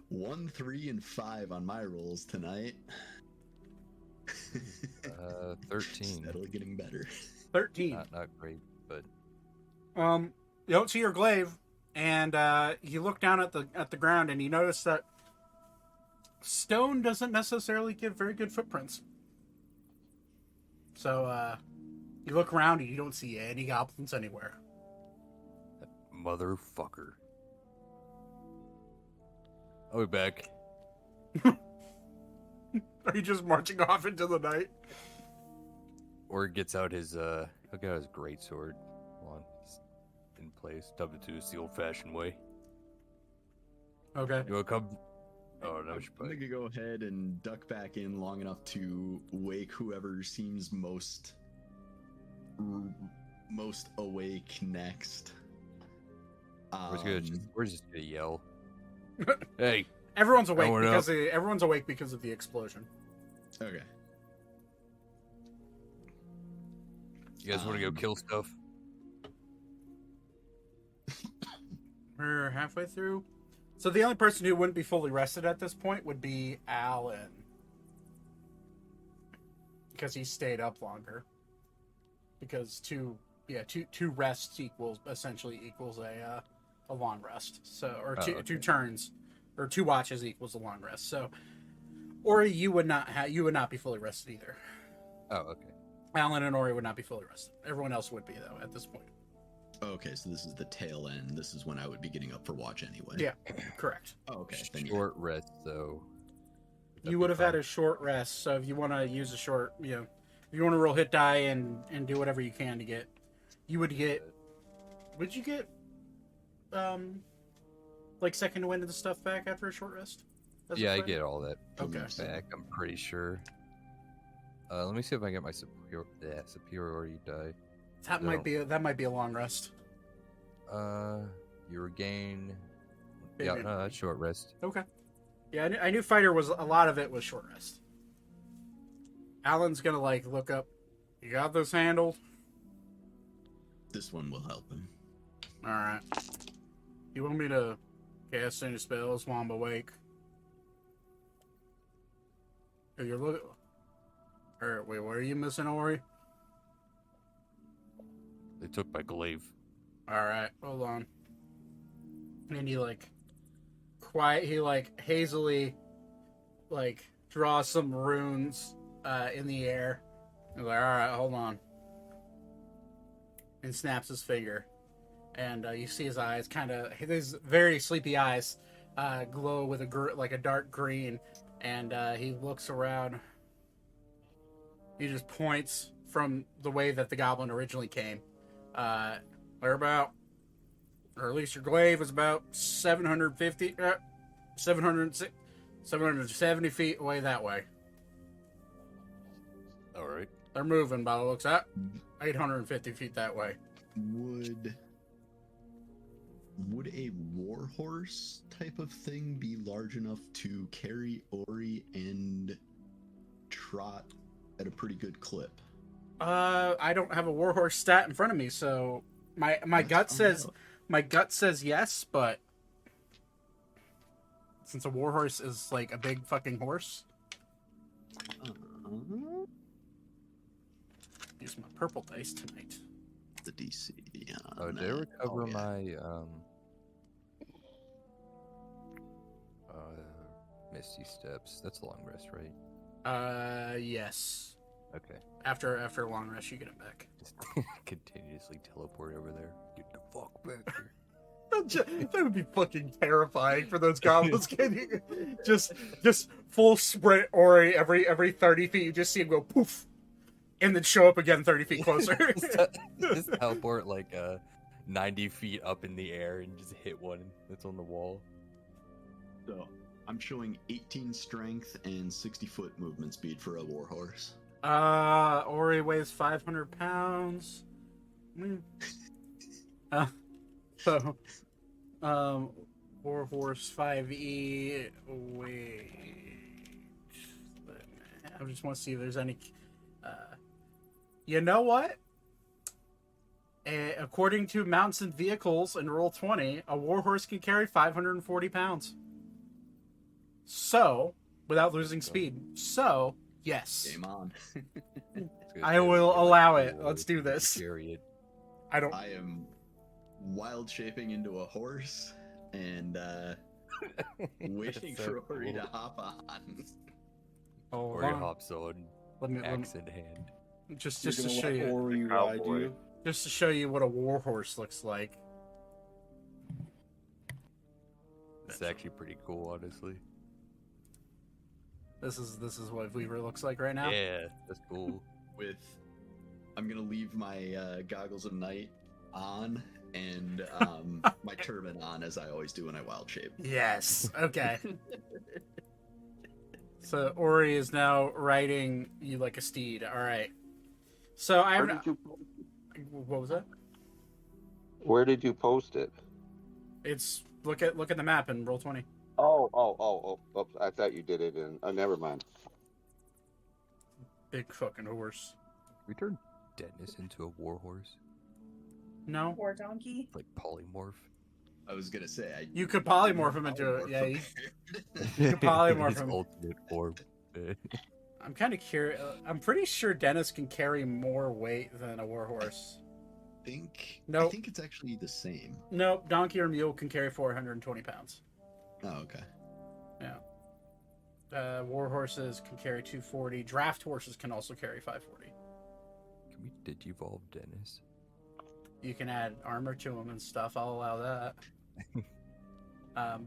1, 3, and 5 on my rolls tonight. 13. Steadily getting better. 13. Not great, but You don't see your glaive, and you look down at the ground, and you notice that stone doesn't necessarily give very good footprints. So you look around, and you don't see any goblins anywhere. motherfucker. I'll be back. Are you just marching off into the night? Or gets out his he'll get out his greatsword. Hold on, it's in place. Dub it to us the old-fashioned way. Okay. You wanna come? Oh no, I'm she gonna go ahead and duck back in long enough to wake whoever seems most awake next. We're just gonna yell. Hey, Everyone's awake Going because everyone's awake because of the explosion. Okay. you guys want to go kill stuff? We're halfway through. So the only person who wouldn't be fully rested at this point would be Alan. Because he stayed up longer. Because two rests essentially equals a long rest. So two turns or 2 watches equals a long rest. So Ori, you would not be fully rested either. Oh, okay. Alan and Ori would not be fully rested. Everyone else would be though at this point. Okay, so this is the tail end. This is when I would be getting up for watch anyway. Yeah, correct. Oh, okay. Then yeah. Short rest though. You would have had a short rest, so if you want to use a short, if you want to roll hit die and do whatever you can to get, you would get. Would you get, like second wind of the stuff back after a short rest? As a Yeah, I fighter? get all that Okay. back. I'm pretty sure. Let me see if I get my superiority die. That might be a long rest. You regain. Big Yeah, man. no, that's short rest. Okay. Yeah, I knew fighter was a lot of it was short rest. Alan's gonna look up. You got this handled? This one will help him. All right. You want me to cast any spells while I'm awake? Oh, you're looking. All right, wait. What are you missing, Ori? They took my glaive. All right, hold on. And he hazily draws some runes in the air. He's like, all right, hold on. And snaps his finger. And you see his eyes his very sleepy eyes glow with a dark green. And he looks around. He just points from the way that the goblin originally came. They're about, or at least your glaive is about 770 feet away that way. All right. They're moving by the looks of it. 850 feet that way. Would a warhorse type of thing be large enough to carry Ori and trot at a pretty good clip? I don't have a warhorse stat in front of me, so my gut says yes, but since a warhorse is like a big fucking horse, use my purple dice tonight. The DC. Oh, did I recover my Misty Steps? That's a long rest, right? Yes. Okay. After a long rest, you get it back. Just continuously teleport over there. Get the fuck back here. That would be fucking terrifying for those goblins. Getting just full sprint Ori every 30 feet. You just see him go poof, and then show up again 30 feet closer. Just teleport like 90 feet up in the air and just hit one that's on the wall. So I'm showing 18 strength and 60-foot movement speed for a warhorse. Ori weighs 500 pounds. So, Warhorse 5e. Wait. I just want to see if there's any. You know what? According to Mounts and Vehicles in Roll20, a warhorse can carry 540 pounds. So, without losing speed. So, yes. Game on. I will allow it. Let's do this. Chariot. I don't. I am wild shaping into a horse and waiting That's so for Ori to cool. hop on. Or he hops on, Let me axe in hand. just You're to gonna show let you, Ori ride Cowboy. you. just to show you what a warhorse looks like. It's actually pretty cool, honestly. This is what Weaver looks like right now. Yeah, that's cool. I'm gonna leave my goggles of night on and my turban on as I always do when I wild shape. Yes. Okay. So Ori is now riding you like a steed. All right. So Where I'm. did you What was that? Where did you post it? It's look at the map and roll 20. Oh! Oops, I thought you did it in. Never mind. Big fucking horse. We turned Dennis into a warhorse, No. War donkey. like polymorph. I was gonna say You could polymorph him into it. Yeah. You could polymorph His him. ultimate form. I'm kind of curious. I'm pretty sure Dennis can carry more weight than a warhorse. I Nope. think it's actually the same. Nope. Donkey or mule can carry 420 pounds. Oh, okay. War horses can carry 240. Draft horses can also carry 540. Can we digivolve Dennis? You can add armor to them and stuff. I'll allow that.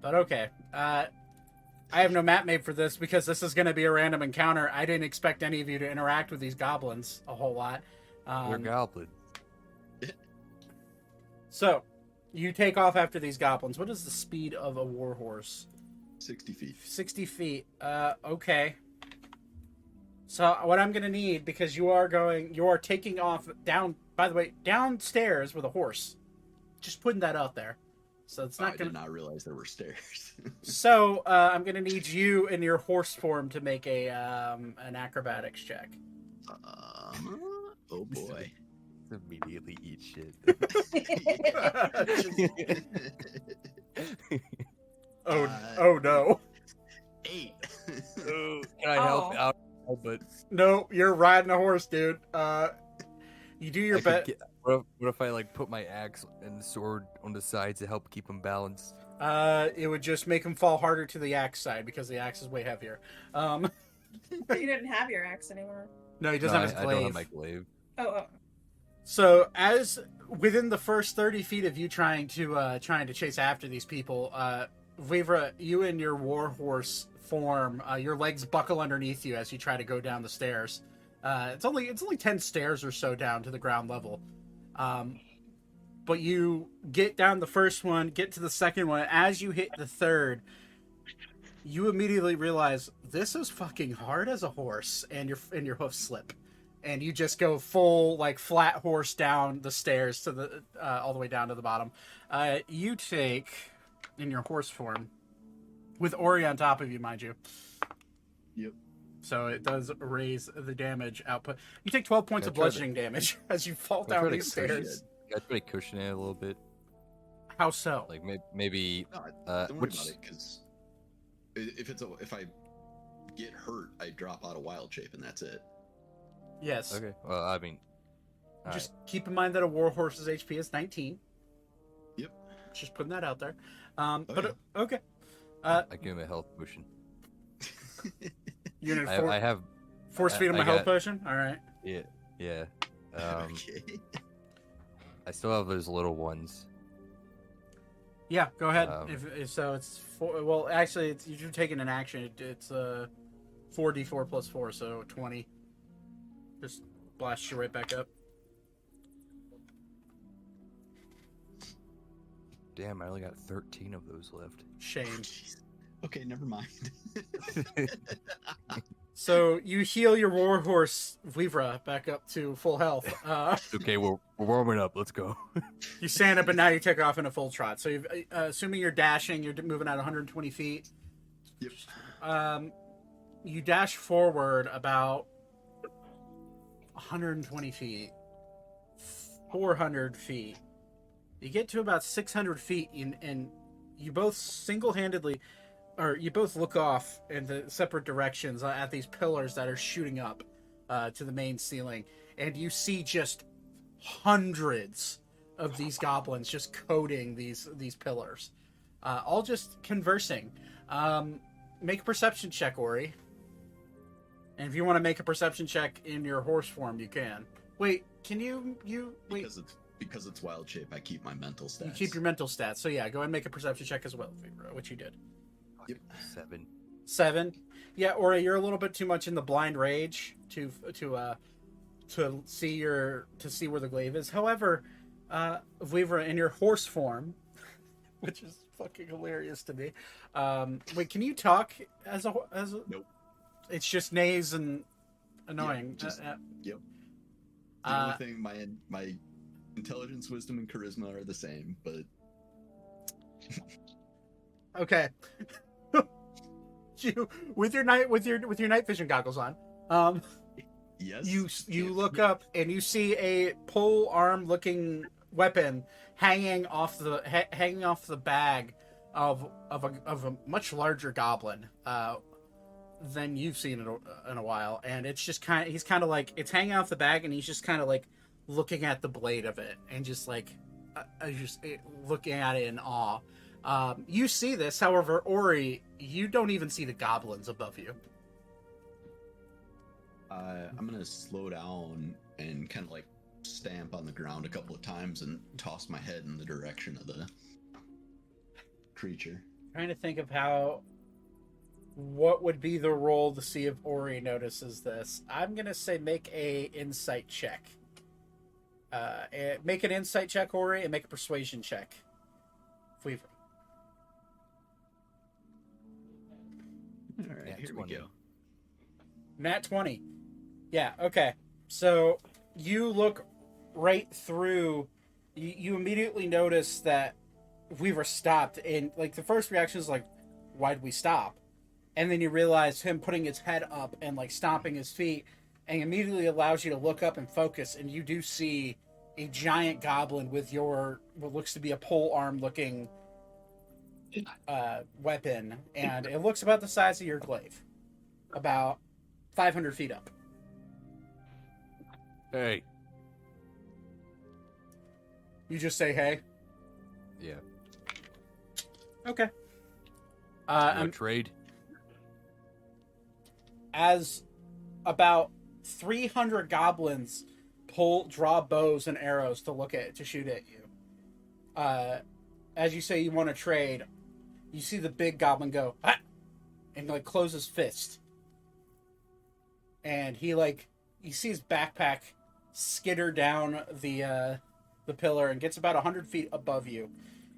But okay. I have no map made for this because this is going to be a random encounter. I didn't expect any of you to interact with these goblins a whole lot. We're goblins. So, you take off after these goblins. What is the speed of a war horse? 60 feet. 60 feet. Okay. So what I'm going to need, because you are taking off down, by the way, downstairs with a horse. Just putting that out there. So it's I not going did to... not realize there were stairs. So I'm going to need you in your horse form to make an acrobatics check. Oh boy. Immediately eat shit. Oh no. 8. Can I help Oh. out? But No, you're riding a horse, dude. You do your I could best. what if I like put my axe and sword on the sides to help keep them balanced? It would just make him fall harder to the axe side because the axe is way heavier. You didn't have your axe anymore. No, he doesn't have his I don't have glaive. my glaive. Oh. So, as within the first 30 feet of you trying to chase after these people, Vivra, you in your warhorse form, your legs buckle underneath you as you try to go down the stairs. It's only 10 stairs or so down to the ground level. But you get down the first one, get to the second one. As you hit the third, you immediately realize this is fucking hard as a horse, and your hoofs slip, and you just go full like flat horse down the stairs to the all the way down to the bottom. You take in your horse form with Ori on top of you, mind you. Yep. So it does raise the damage output. You take 12 points Yeah, of try to- bludgeoning damage as you fall Try down to these cushion stairs. I try to cushion it a little bit. How so? Like maybe No, don't worry which about it, because if I get hurt, I drop out of wild shape, and that's it. Yes. okay. Well, I mean, all Just keep in mind that a warhorse's HP is 19. Yep. Just putting that out there. Okay. I give him a health potion. Unit I have force feed him I a health got- potion. All right. yeah. Okay. I still have those little ones. Yeah, go ahead. Um, If so, it's four. Well, actually, it's you're taking an action. It's 4d4 plus 4, so 20. Just blast you right back up. Damn, I only got 13 of those left. Shame. Jeez. Okay, never mind. So you heal your warhorse Vivra back up to full health. Okay, we're warming up. Let's go. You stand up and now you take off in a full trot. So, assuming you're dashing, you're moving at 120 feet. Yep. You dash forward about 120 feet, 400 feet. You get to about 600 feet, and you both single-handedly, or you both look off in the separate directions at these pillars that are shooting up to the main ceiling, and you see just hundreds of these goblins just coating these pillars, all just conversing. Make a perception check, Ori. And if you want to make a perception check in your horse form, you can. Wait, can you wait? Because it's wild shape, I keep my mental stats. You keep your mental stats. So yeah, go ahead and make a perception check as well, which you did. Yep. 7. 7. Yeah, Ori, you're a little bit too much in the blind rage to see where the glaive is. However, Vivra, in your horse form, which is fucking hilarious to me. Wait, can you talk as a? Nope. It's just neighs and annoying. Yep. The only thing, my intelligence, wisdom, and charisma are the same, but Okay. You with your night vision goggles on. yes. You look up and you see a pole arm looking weapon hanging off the bag of a much larger goblin than you've seen in a while, and it's just he's kind of like, it's hanging off the bag, and he's just kind of like looking at the blade of it and just like looking at it in awe. You see this, however, Ori, you don't even see the goblins above you. I'm gonna slow down and kind of like stamp on the ground a couple of times and toss my head in the direction of the creature. Trying to think of what would be the roll to see if Ori notices this. I'm gonna say make a insight check. Make an insight check, Ori, and make a persuasion check. Weaver. All right, Yeah, here 20. we go. Nat 20. Yeah, okay. So you look right through. You immediately notice that Weaver stopped, and like the first reaction is like, why'd we stop? And then you realize him putting his head up and like stomping his feet, and immediately allows you to look up and focus, and you do see a giant goblin with what looks to be a pole arm looking weapon, and it looks about the size of your glaive, about 500 feet up. Hey. You just say hey. Yeah. Okay. No trade. As about 300 goblins draw bows and arrows to shoot at you. As you say you want to trade, you see the big goblin go, ah! And like close his fist. And he you see his backpack skitter down the pillar and gets about 100 feet above you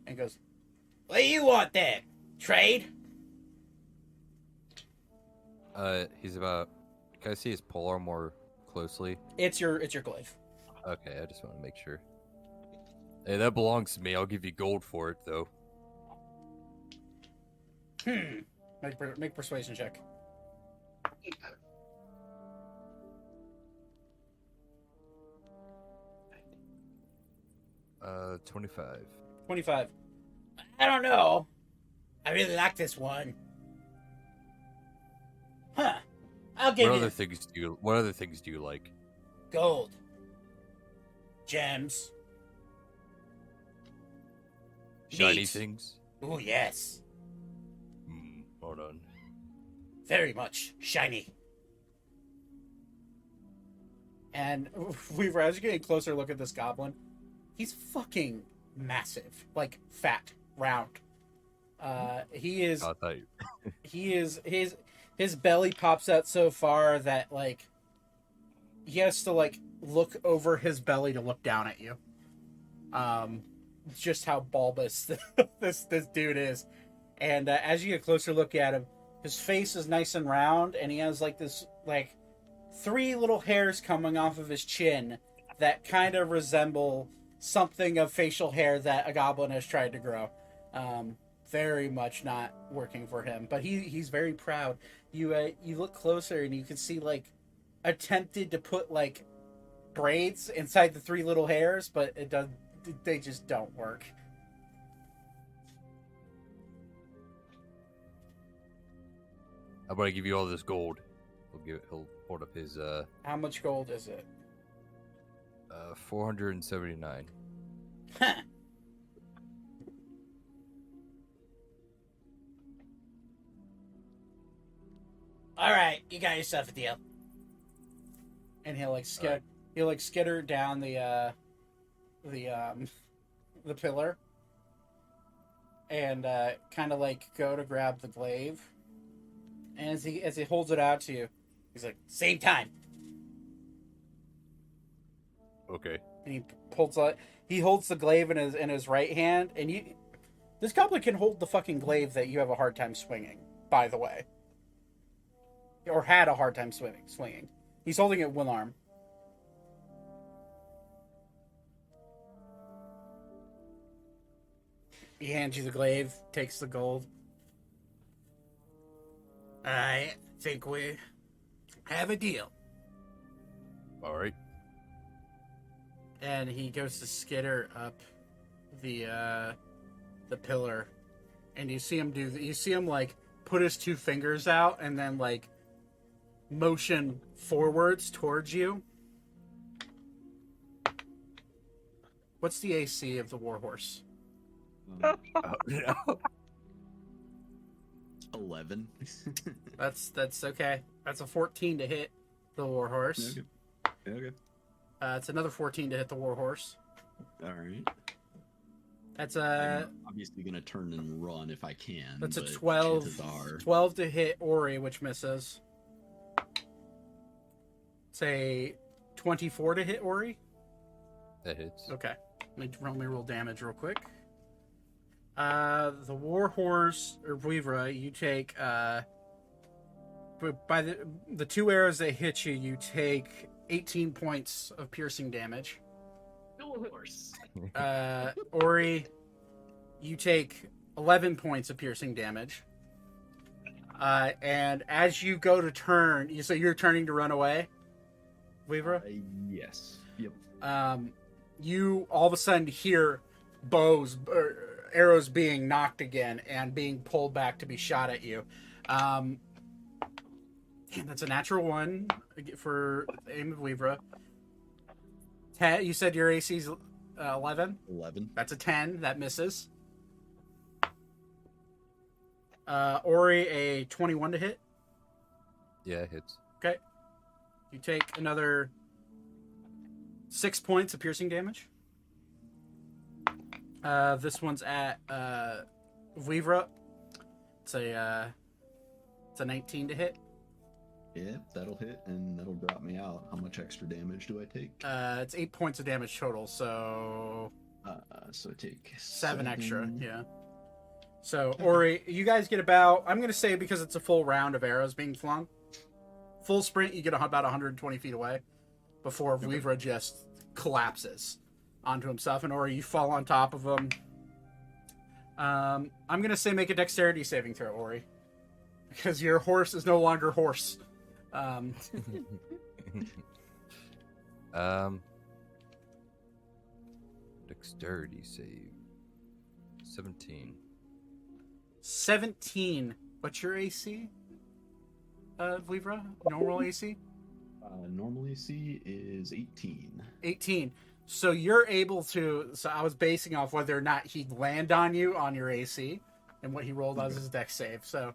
and goes, what do you want then? Trade? He's about. Can I see his polearm more closely? It's your glaive. Okay, I just want to make sure. Hey, that belongs to me. I'll give you gold for it, though. Make persuasion check. Uh, 25. 25. I don't know. I really like this one. Huh. I'll give What you other things do you like? gold. Gems. Shiny Neat. things? Oh, yes. Hold on. Very much shiny. And as you're getting closer look at this goblin, he's fucking massive. Like, fat. round. He is I thought you... he is his belly pops out so far that like he has to like look over his belly to look down at you. Just how bulbous this dude is, and as you get a closer look at him, his face is nice and round, and he has like this like 3 little hairs coming off of his chin that kind of resemble something of facial hair that a goblin has tried to grow. Very much not working for him, but he's very proud. You look closer and you can see like attempted to put like braids inside the 3 little hairs, but they just don't work. How about I give you all this gold? He'll hold up his How much gold is it? 479. All right, you got yourself a deal. And he'll skitter down the pillar and kind of like go to grab the glaive. And as he holds it out to you, he's like, "Same time." Okay. And he holds the glaive in his right hand, and this goblin can hold the fucking glaive that you have a hard time swinging, by the way. Or had a hard time swinging. He's holding it with one arm. He hands you the glaive, takes the gold. I think we have a deal. All right. And he goes to skitter up the pillar, and you see him like put his 2 fingers out and then like motion forwards towards you. What's the AC of the warhorse? Oh, no. 11. That's okay. That's a 14 to hit the warhorse. Okay. It's another 14 to hit the warhorse. All right. That's I'm obviously gonna turn and run if I can. that's a but 12. chances are- 12 to hit Ori, which misses. Say 24 to hit Ori. That hits. Okay. Let me roll damage real quick. The warhorse or Vuivra, you take by the 2 arrows that hit you, you take 18 points of piercing damage. Horse. Ori, you take 11 points of piercing damage. And as you go to turn, you're turning to run away, Vuivra? Yes. Yep. You all of a sudden hear arrows being knocked again and being pulled back to be shot at you. Damn, that's a natural 1 for aim of Weavra. You said your AC's 11? 11. That's a 10. That misses. Ori, a 21 to hit. Yeah, it hits. Okay. You take another 6 points of piercing damage. This one's at Vuivra. It's a 19 to hit. Yep, that'll hit and that'll drop me out. How much extra damage do I take? It's 8 points of damage total, so So take 7 extra. Yeah. So Ori, you guys get about, I'm gonna say because it's a full round of arrows being flung, full sprint, you get about 120 feet away before Vuivra just collapses onto himself, and Ori, you fall on top of him. I'm gonna say make a dexterity saving throw, Ori, because your horse is no longer horse. Dexterity save. 17. 17. What's your AC? Vuivra? Normal AC? Normal AC is 18. 18. So you're able to. So I was basing off whether or not he'd land on you on your AC and what he rolled as his dex save. So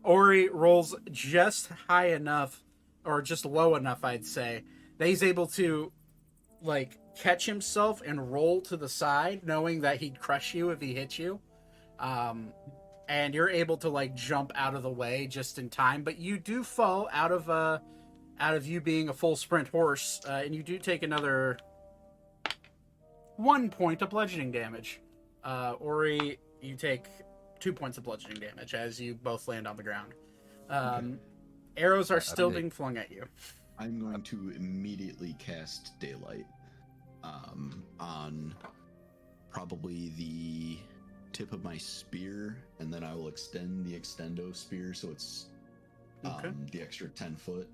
Ori rolls just high enough, or just low enough, I'd say, that he's able to like catch himself and roll to the side, knowing that he'd crush you if he hit you. And you're able to like jump out of the way just in time, but you do fall out of you being a full sprint horse, and you do take another 1 point of bludgeoning damage. Ori, you take 2 points of bludgeoning damage as you both land on the ground. Arrows are still being flung at you. I'm going to immediately cast Daylight on probably the tip of my spear, and then I will extend the extendo spear so it's the extra 10 foot.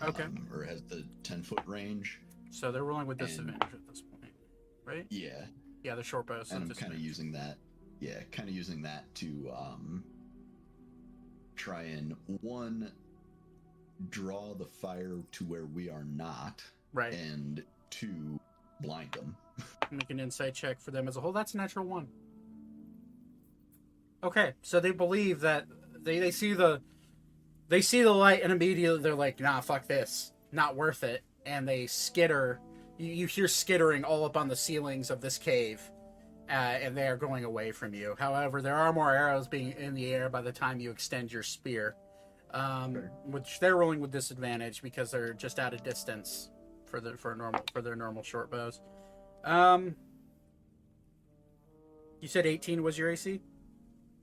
Okay. Or has the 10-foot range. So they're rolling with disadvantage at this point, right? Yeah. Yeah, the short bow. And I'm kind of using that. Yeah, kind of using that to try and draw the fire to where we are not, right, and 2, blind them. Make an insight check for them as a whole. That's a natural 1. Okay, so they believe that they see the light, and immediately they're like, nah, fuck this, not worth it, and they skitter. You hear skittering all up on the ceilings of this cave, and they are going away from you. However, there are more arrows being in the air by the time you extend your spear, which they're rolling with disadvantage because they're just out of distance for their normal short bows. You said 18 was your AC?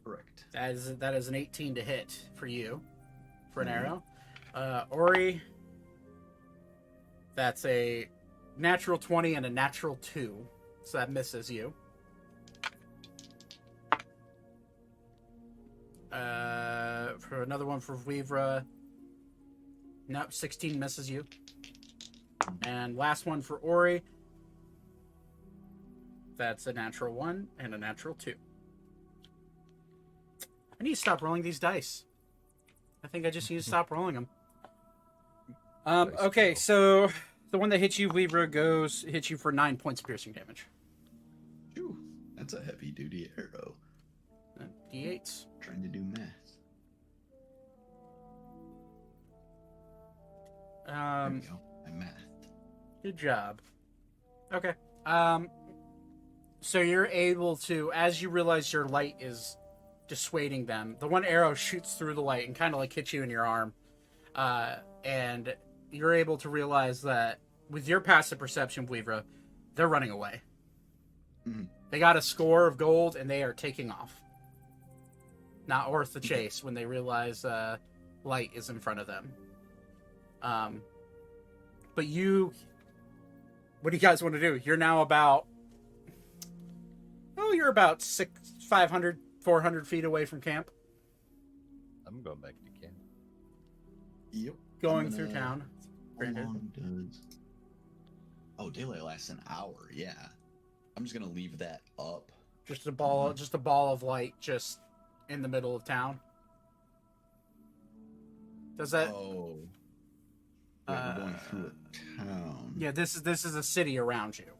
Correct. That is an 18 to hit for you, for an arrow. Ori, that's a natural 20 and a natural 2, so that misses you. For another one for Vivra, no, 16 misses you. And last one for Ori, that's a natural 1 and a natural 2. I need to stop rolling these dice. I think I just need to stop rolling them. Okay, so the one that hits you, Vivra, hits you for 9 points of piercing damage. Phew, that's a heavy duty arrow. D8s. Trying to do math. There we go. I mathed. Good job. Okay. So you're able to, as you realize your light is dissuading them, the one arrow shoots through the light and kind of like hits you in your arm. And you're able to realize that with your passive perception, Vivra, they're running away. Mm-hmm. They got a score of gold and they are taking off. Not worth the chase when they realize light is in front of them. But what do you guys want to do? You're now about, you're about 500, 400 feet away from camp. I'm going back to camp. Yep. Going through town. How long does... Oh, daylight lasts an hour. Yeah. I'm just gonna leave that up. Just a ball of light just in the middle of town. Does that? Oh. Wait, we're going through a town. Yeah, this is a city around you.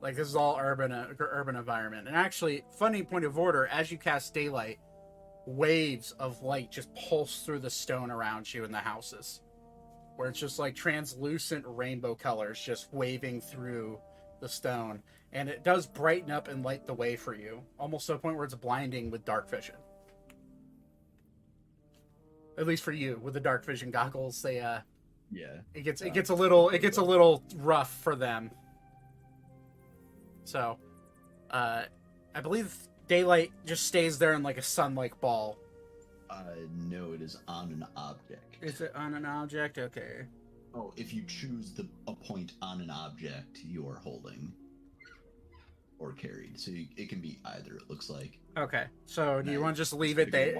Like, this is all urban environment. And actually, funny point of order, as you cast daylight, waves of light just pulse through the stone around you in the houses, where it's just like translucent rainbow colors just waving through the stone, and it does brighten up and light the way for you, almost to a point where it's blinding with dark vision. At least for you, with the dark vision goggles, it gets a little rough for them. So, I believe daylight just stays there in like a sun-like ball. No, it is on an object. Is it on an object? Okay. Oh, if you choose a point on an object you are holding or carried, so it can be either. It looks like. Okay. So do you want to just leave it there?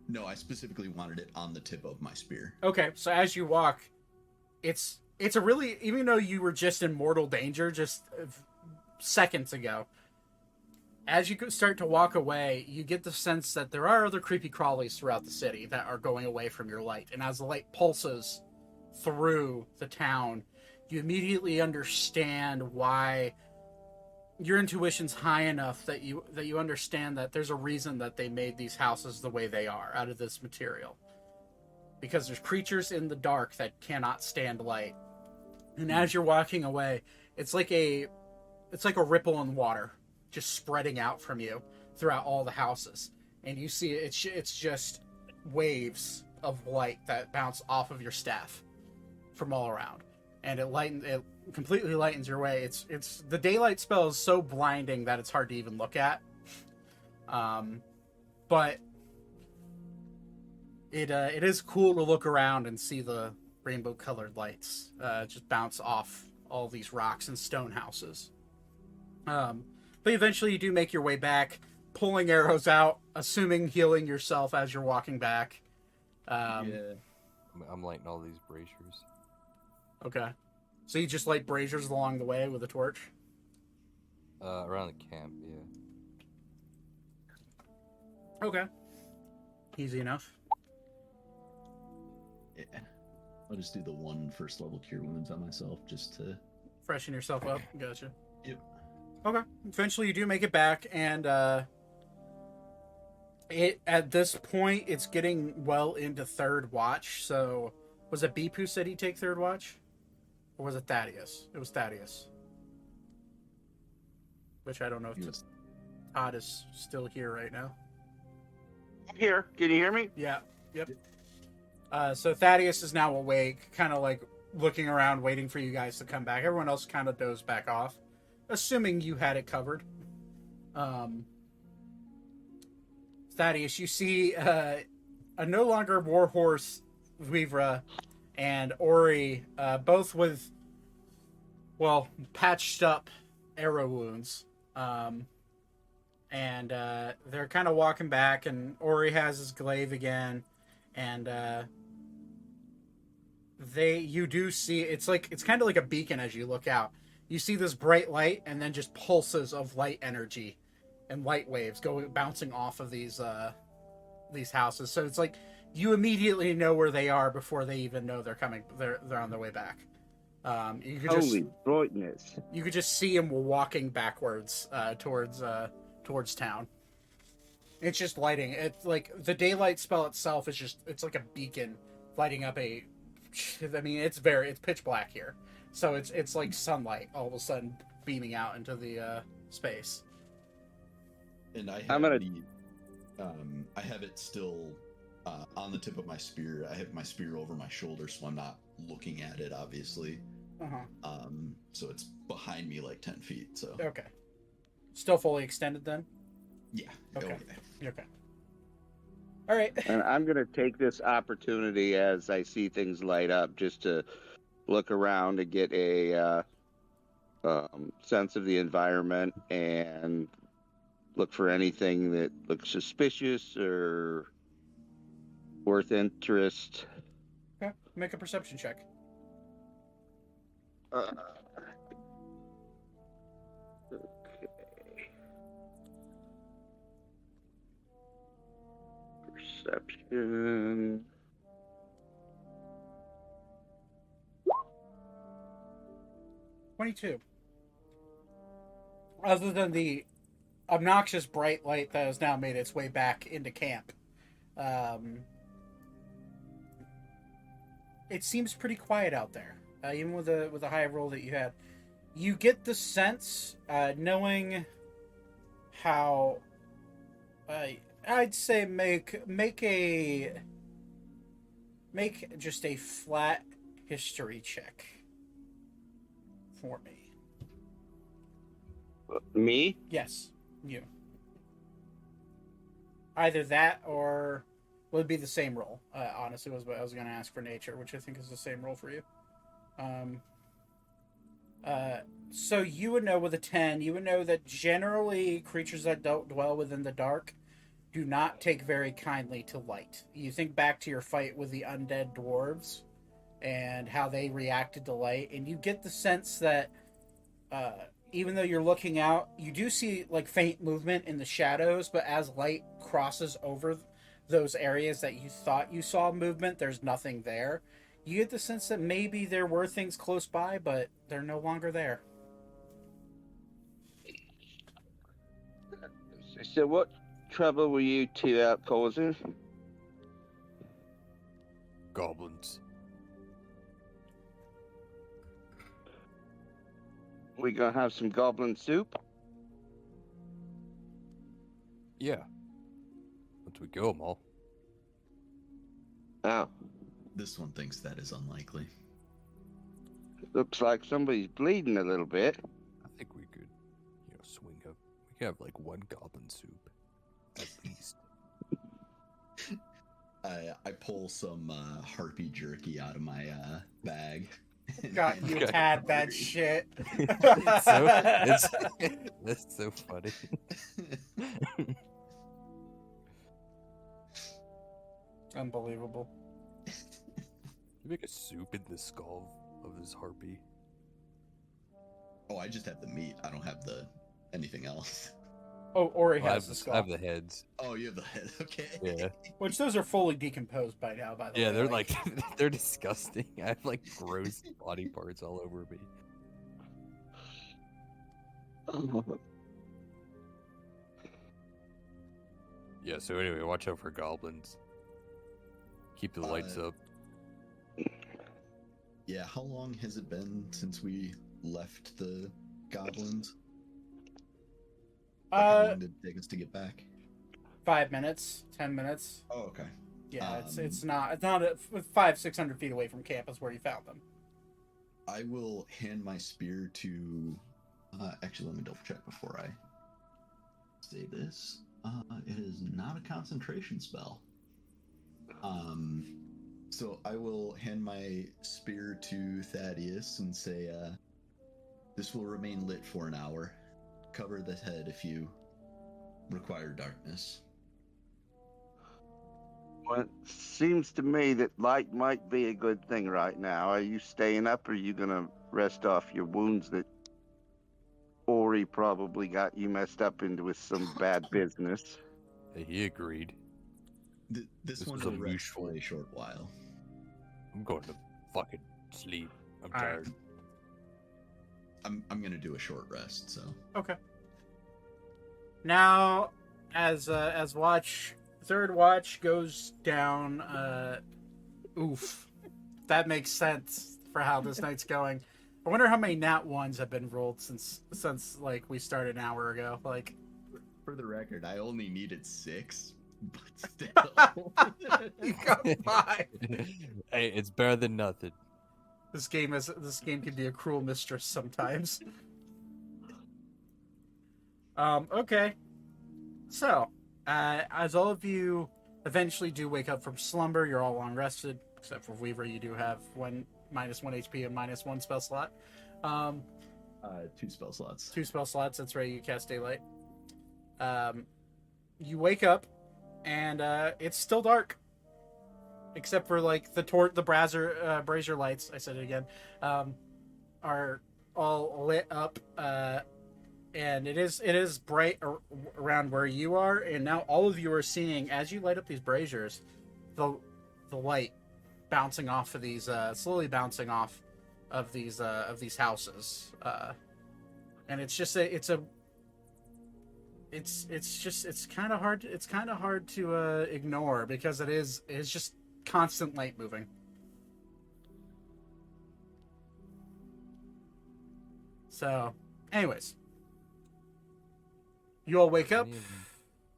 No, I specifically wanted it on the tip of my spear. Okay. So as you walk, it's a really, even though you were just in mortal danger just seconds ago, as you start to walk away, you get the sense that there are other creepy crawlies throughout the city that are going away from your light. And as the light pulses through the town, you immediately understand why your intuition's high enough that you understand that there's a reason that they made these houses the way they are out of this material. Because there's creatures in the dark that cannot stand light. And as you're walking away, it's like a ripple in water, just spreading out from you throughout all the houses, and you see it's just waves of light that bounce off of your staff from all around, and it completely lightens your way. It's the daylight spell is so blinding that it's hard to even look at, but it is cool to look around and see the rainbow colored lights just bounce off all these rocks and stone houses. But eventually you do make your way back, pulling arrows out, assuming healing yourself as you're walking back. Yeah. I'm lighting all these braziers. Okay. So you just light braziers along the way with a torch? Around the camp, yeah. Okay. Easy enough. Yeah. I'll just do the one first level cure wounds on myself just to. Freshen yourself up. Gotcha. Yep. Okay. Eventually you do make it back, and at this point it's getting well into third watch. So was it Beep who said he'd take third watch? Or was it Thaddeus? It was Thaddeus. Which I don't know if Yes. Todd is still here right now. I'm here. Can you hear me? Yeah. Yep. So Thaddeus is now awake, kind of like looking around, waiting for you guys to come back. Everyone else kind of dozed back off, assuming you had it covered. Thaddeus, you see a no longer warhorse Vivra and Ori, both with, well, patched up arrow wounds. And they're kind of walking back, and Ori has his glaive again, and you do see it's kind of like a beacon as you look out. You see this bright light, and then just pulses of light energy and light waves bouncing off of these houses. So it's like you immediately know where they are before they even know they're coming. They're on their way back. You could Holy brightness. you could just see him walking backwards towards town. It's just lighting. It's like the daylight spell itself is it's like a beacon lighting up I mean, it's pitch black here. So it's like sunlight all of a sudden beaming out into the space. And I have I'm gonna- I have it still on the tip of my spear. I have my spear over my shoulder, so I'm not looking at it, obviously. Uh-huh. So it's behind me like 10 feet. So Okay. Still fully extended then? yeah. Okay. Okay. All right. And I'm going to take this opportunity as I see things light up just to look around and get a sense of the environment and look for anything that looks suspicious or worth interest. Okay. Make a perception check. Okay. Perception. 22. Other than the obnoxious bright light that has now made its way back into camp, it seems pretty quiet out there. Even with the high roll that you had, you get the sense, knowing how, I'd say make just a flat history check for me. Me? Yes, you. Either that or would be the same roll. Honestly, was what I was going to ask for nature, which I think is the same roll for you. So you would know with a 10, you would know that generally creatures that don't dwell within the dark do not take very kindly to light. You think back to your fight with the undead dwarves and how they reacted to light, and you get the sense that even though you're looking out, you do see like faint movement in the shadows, but as light crosses over those areas that you thought you saw movement, there's nothing there. You get the sense that maybe there were things close by, but they're no longer there. So what trouble were you two out causing? Goblins. We gonna have some goblin soup? Yeah. Once we kill them all. Oh, This one thinks that is unlikely. looks like somebody's bleeding a little bit. I think we could, swing up. We could have like one goblin soup, at least. I pull some harpy jerky out of my bag. God, you had that shit. That's so funny. Unbelievable. You make a soup in the skull of this harpy. Oh, I just have the meat. I don't have the anything else. Oh, Ori Well, has the I skull. have the heads. Oh, you have the head. Okay. Yeah. Which those are fully decomposed by now, by the way. Yeah, they're like they're disgusting. I have like gross body parts all over me. Yeah, so anyway, watch out for goblins. Keep the lights up. Yeah, how long has it been since we left the goblins? Like, how long did it take us to get back? 5 minutes, 10 minutes. Oh, okay. Yeah, it's not 500-600 feet away from camp is where you found them. I will hand my spear to. Actually, let me double check before I say this. It is not a concentration spell. So I will hand my spear to Thaddeus and say, "This will remain lit for an hour. Cover the head if you require darkness." Well, it seems to me that light might be a good thing right now. Are you staying up, or are you gonna rest off your wounds that Ori probably got you messed up into with some bad business? He agreed. This one was will a rest mutual. for a short while. I'm going to fucking sleep. I'm All right. tired. I'm gonna do a short rest, so. Okay. Now, as third watch goes down, oof, that makes sense for how this night's going. I wonder how many nat ones have been rolled since like we started an hour ago. Like, For the record, I only needed 6, but still. you got 5. Hey, it's better than nothing. This game can be a cruel mistress sometimes. Okay. So, as all of you eventually do wake up from slumber, you're all long rested, except for Weaver. You do have -1 HP and -1 spell slot. 2 spell slots. 2 spell slots. That's right. You cast daylight. You wake up, and it's still dark, except for like the brazier lights. I said it again. Are all lit up. And it is bright around where you are, and now all of you are seeing, as you light up these braziers, the light bouncing off of these, slowly bouncing off of these houses, and it's kind of hard to ignore because it's just constant light moving. So, anyways. You all wake up.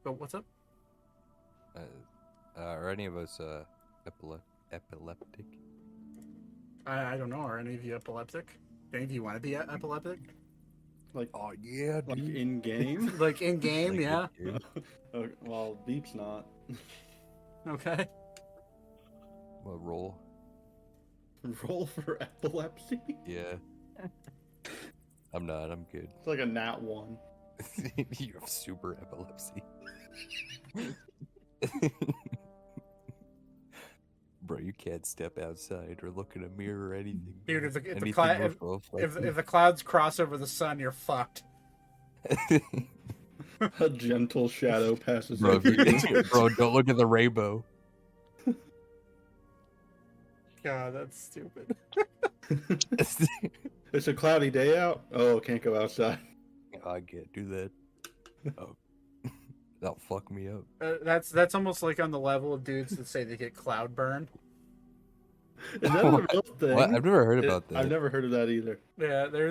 Oh, what's up? Are any of us epileptic? I don't know. Are any of you epileptic? Do any of you want to be epileptic? Like, Oh yeah, like dude. in game? Like in game, Like, yeah. dude. Well, Beep's not. Okay. What roll? Roll for epilepsy? Yeah. I'm not. I'm good. It's like a nat 1. You have super epilepsy. Bro, you can't step outside or look in a mirror or anything. Dude, man. if the Anything cloud will go off like if the clouds cross over the sun, you're fucked. A gentle shadow passes Bro, over you. bro, don't look at the rainbow. God, that's stupid. It's a cloudy day out. Oh, can't go outside. I can't do that. Oh. That'll fuck me up. That's almost like on the level of dudes that say they get cloud burn. Is that a real thing? What? I've never heard about that. I've never heard of that either. Yeah, there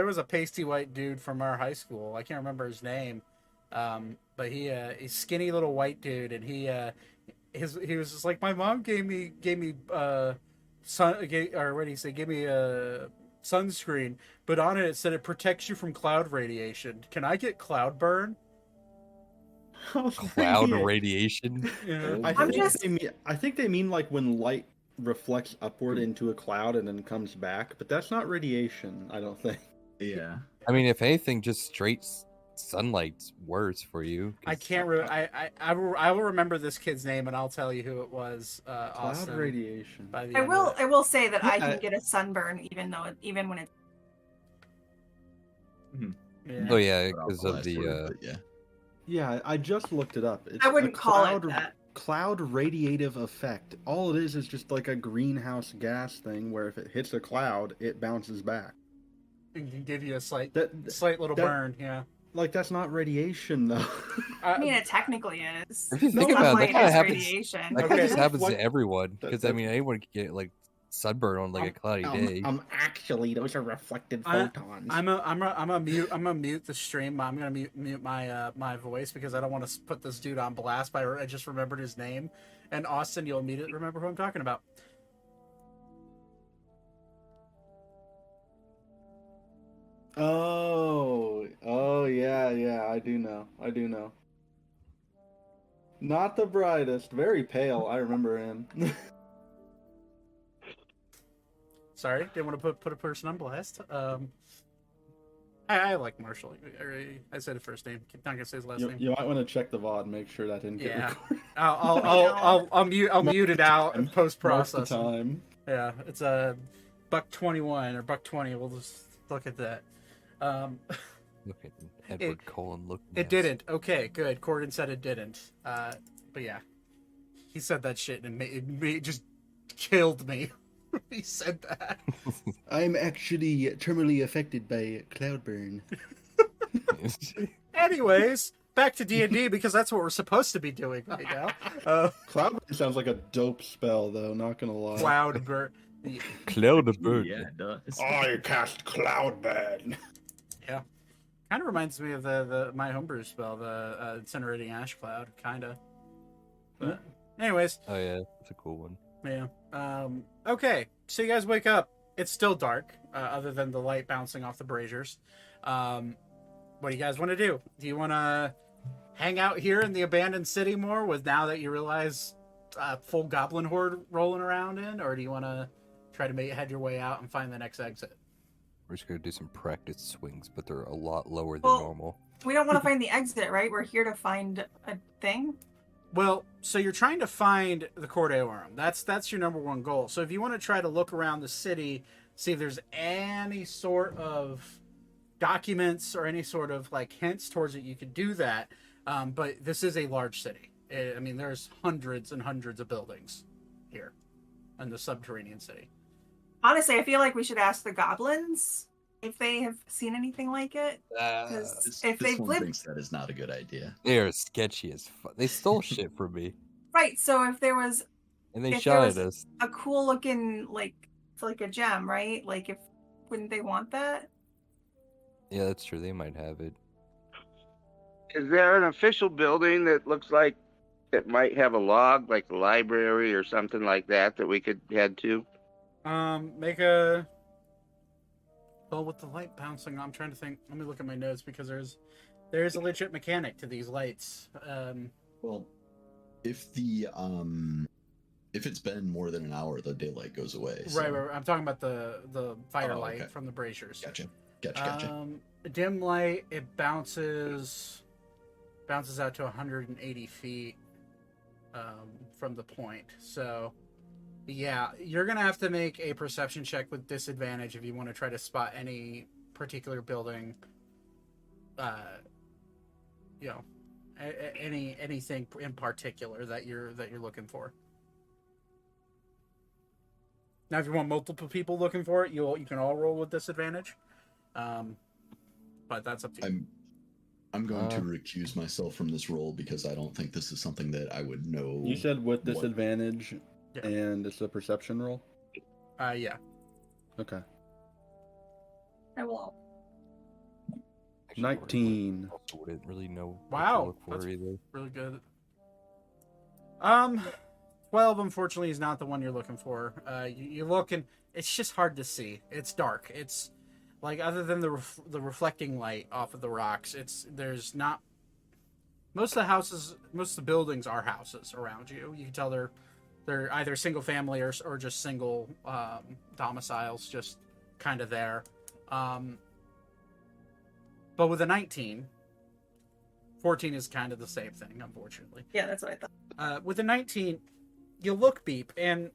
was a pasty white dude from our high school. I can't remember his name, but he's skinny little white dude, and he was just like, my mom gave me sunscreen, but on it said it protects you from cloud radiation. Can I get cloud burn? Cloud radiation. Yeah. I think they mean like when light reflects upward into a cloud and then comes back, but that's not radiation, I don't think. Yeah. I mean, if anything, just straight sunlight's worse for you. I 'cause- can't. I will remember this kid's name, and I'll tell you who it was. Cloud Austin, radiation. by the I end will. of I will say that I Yeah. can get a sunburn even when it's. it. Yeah. Oh yeah, But I'll because of blast the for it, but yeah. Yeah, I just looked it up. It's I wouldn't a call cloud, it that. cloud radiative effect. All it is just like a greenhouse gas thing where if it hits a cloud, it bounces back. It can give you a slight That little that- burn. Yeah. like that's not radiation though. I mean, it technically is. If you think No, about it, that Sunlight kind of is happens. radiation. That Okay. kind of happens Like- to everyone. that- Because I that- mean, anyone can get like sunburn on like a cloudy day. Actually, those are reflected I- photons. I'm a mute the stream. I'm gonna mute my my voice because I don't want to put this dude on blast. But I just remembered his name, and Austin, you'll immediately remember who I'm talking about. Oh yeah, I do know. Not the brightest, very pale. I remember him. Sorry, didn't want to put a person on blast. I like Marshall. I said his first name. Not gonna say his last name. You might want to check the VOD, make sure that didn't get Yeah. recorded. I'll mute it out and post Most of the processing. time. Yeah, it's a $1.21 or $1.20. We'll just look at that. Look at Edward Cullen. Look. It didn't. Okay, good. Corgan said it didn't. But yeah, he said that shit and it just killed me. He said that. I'm actually terminally affected by cloud burn. Anyways, back to D&D because that's what we're supposed to be doing right now. Cloud burn sounds like a dope spell, though. Not gonna lie. Cloud burn. Cloud of bird. Yeah, it does. I cast cloud burn. Kind of reminds me of the my homebrew spell, the incinerating ash cloud, kind of. But anyways, Oh yeah, it's a cool one. yeah. Okay, so you guys wake up. It's still dark, other than the light bouncing off the braziers. What do you guys want to do? Do you want to hang out here in the abandoned city more, with now that you realize full goblin horde rolling around in, or do you want to try to head your way out and find the next exit? We're just gonna do some practice swings, but they're a lot lower than Well- normal. We don't want to find the exit, right? We're here to find a thing. Well, so you're trying to find the Cordeorum. That's your number one goal. So if you want to try to look around the city, see if there's any sort of documents or any sort of like hints towards it, you could do that. But this is a large city. I mean, there's hundreds and hundreds of buildings here in the subterranean city. Honestly, I feel like we should ask the goblins if they have seen anything like it. Because This, if this they've one lived thinks that is not a good idea. They're sketchy as fuck. They stole shit from me, right, so if there was and they If shot there at was- us. a cool looking like a gem, right? Like if wouldn't they want that? Yeah, that's true. They might have it. Is there an official building that looks like it might have a log, like the library or something like that, that we could head to? Make a. Well, with the light bouncing, I'm trying to think. Let me look at my notes because there's a legit mechanic to these lights. Well, if it's been more than an hour, the daylight goes away. So. Right. I'm talking about the firelight okay. from the braziers. Gotcha. Gotcha. Dim light, it bounces out to 180 feet from the point. So, yeah, you're gonna have to make a perception check with disadvantage if you want to try to spot any particular building. Anything in particular that you're looking for. Now, if you want multiple people looking for it, you can all roll with disadvantage. But that's up to you. I'm going to recuse myself from this role because I don't think this is something that I would know. You said with what- disadvantage. Yeah. And it's a perception roll. Yeah. Okay. I will. Actually, 19. Also wouldn't really know what to Wow, look for that's either. really good. 12 unfortunately is not the one you're looking for. You look and it's just hard to see. It's dark. It's like other than the reflecting light off of the rocks, there's not. Most of the houses, most of the buildings are houses around you. You can tell they're either single family or just single domiciles, just kind of there. But with a 19, 14 is kind of the same thing, unfortunately. Yeah, that's what I thought. With a 19, you look Beep, and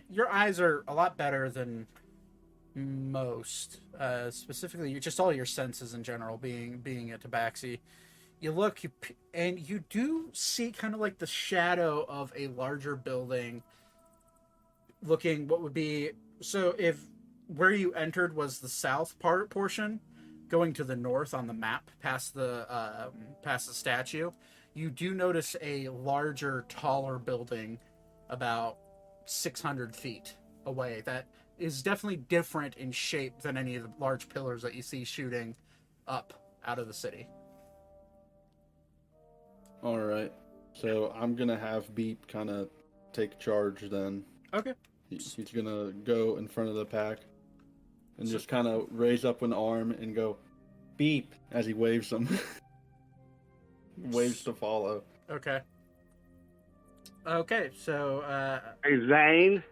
your eyes are a lot better than most. Specifically, just all your senses in general, being a tabaxi. You look, and you do see kind of like the shadow of a larger building. Looking what would be if where you entered was the south portion, going to the north on the map past the statue, you do notice a larger, taller building about 600 feet away that is definitely different in shape than any of the large pillars that you see shooting up out of the city. All right. So I'm gonna have Beep kind of take charge then. Okay. He's gonna go in front of the pack and just kind of raise up an arm and go, Beep, as he waves them. Waves to follow. Okay. Okay, so Hey, Zane?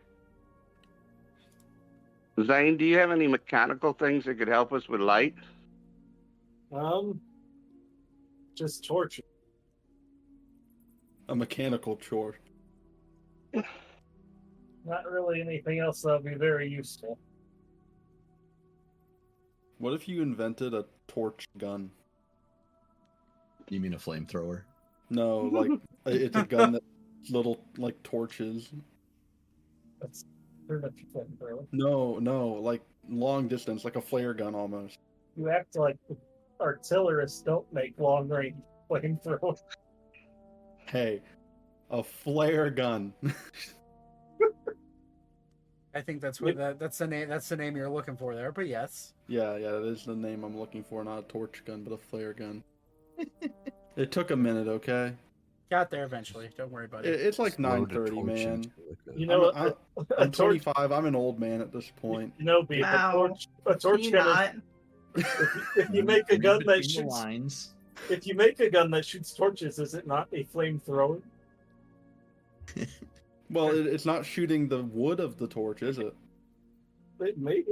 Zane, do you have any mechanical things that could help us with light? Just torture. A mechanical chore. Not really anything else that'll be very useful. What if you invented a torch gun? You mean a flamethrower? No, like it's a gun that little like torches. That's pretty much a flamethrower. No, like long distance, like a flare gun almost. You act like artillerists don't make long range flamethrowers. Hey, a flare gun. I think that's what that's the name. That's the name you're looking for there. But yes. Yeah, that is the name I'm looking for. Not a torch gun, but a flare gun. It took a minute, okay? Got there eventually. Don't worry about it. It's like Explode a 9:30, torch man. into like a- You know, I'm torch. 25. I'm an old man at this point. You know, be Wow. a Can torch you gun. not? If you make a gun that Between the shoots, lines. if you make a gun that shoots torches, is it not a flamethrower? Well, it's not shooting the wood of the torch, is it? It maybe.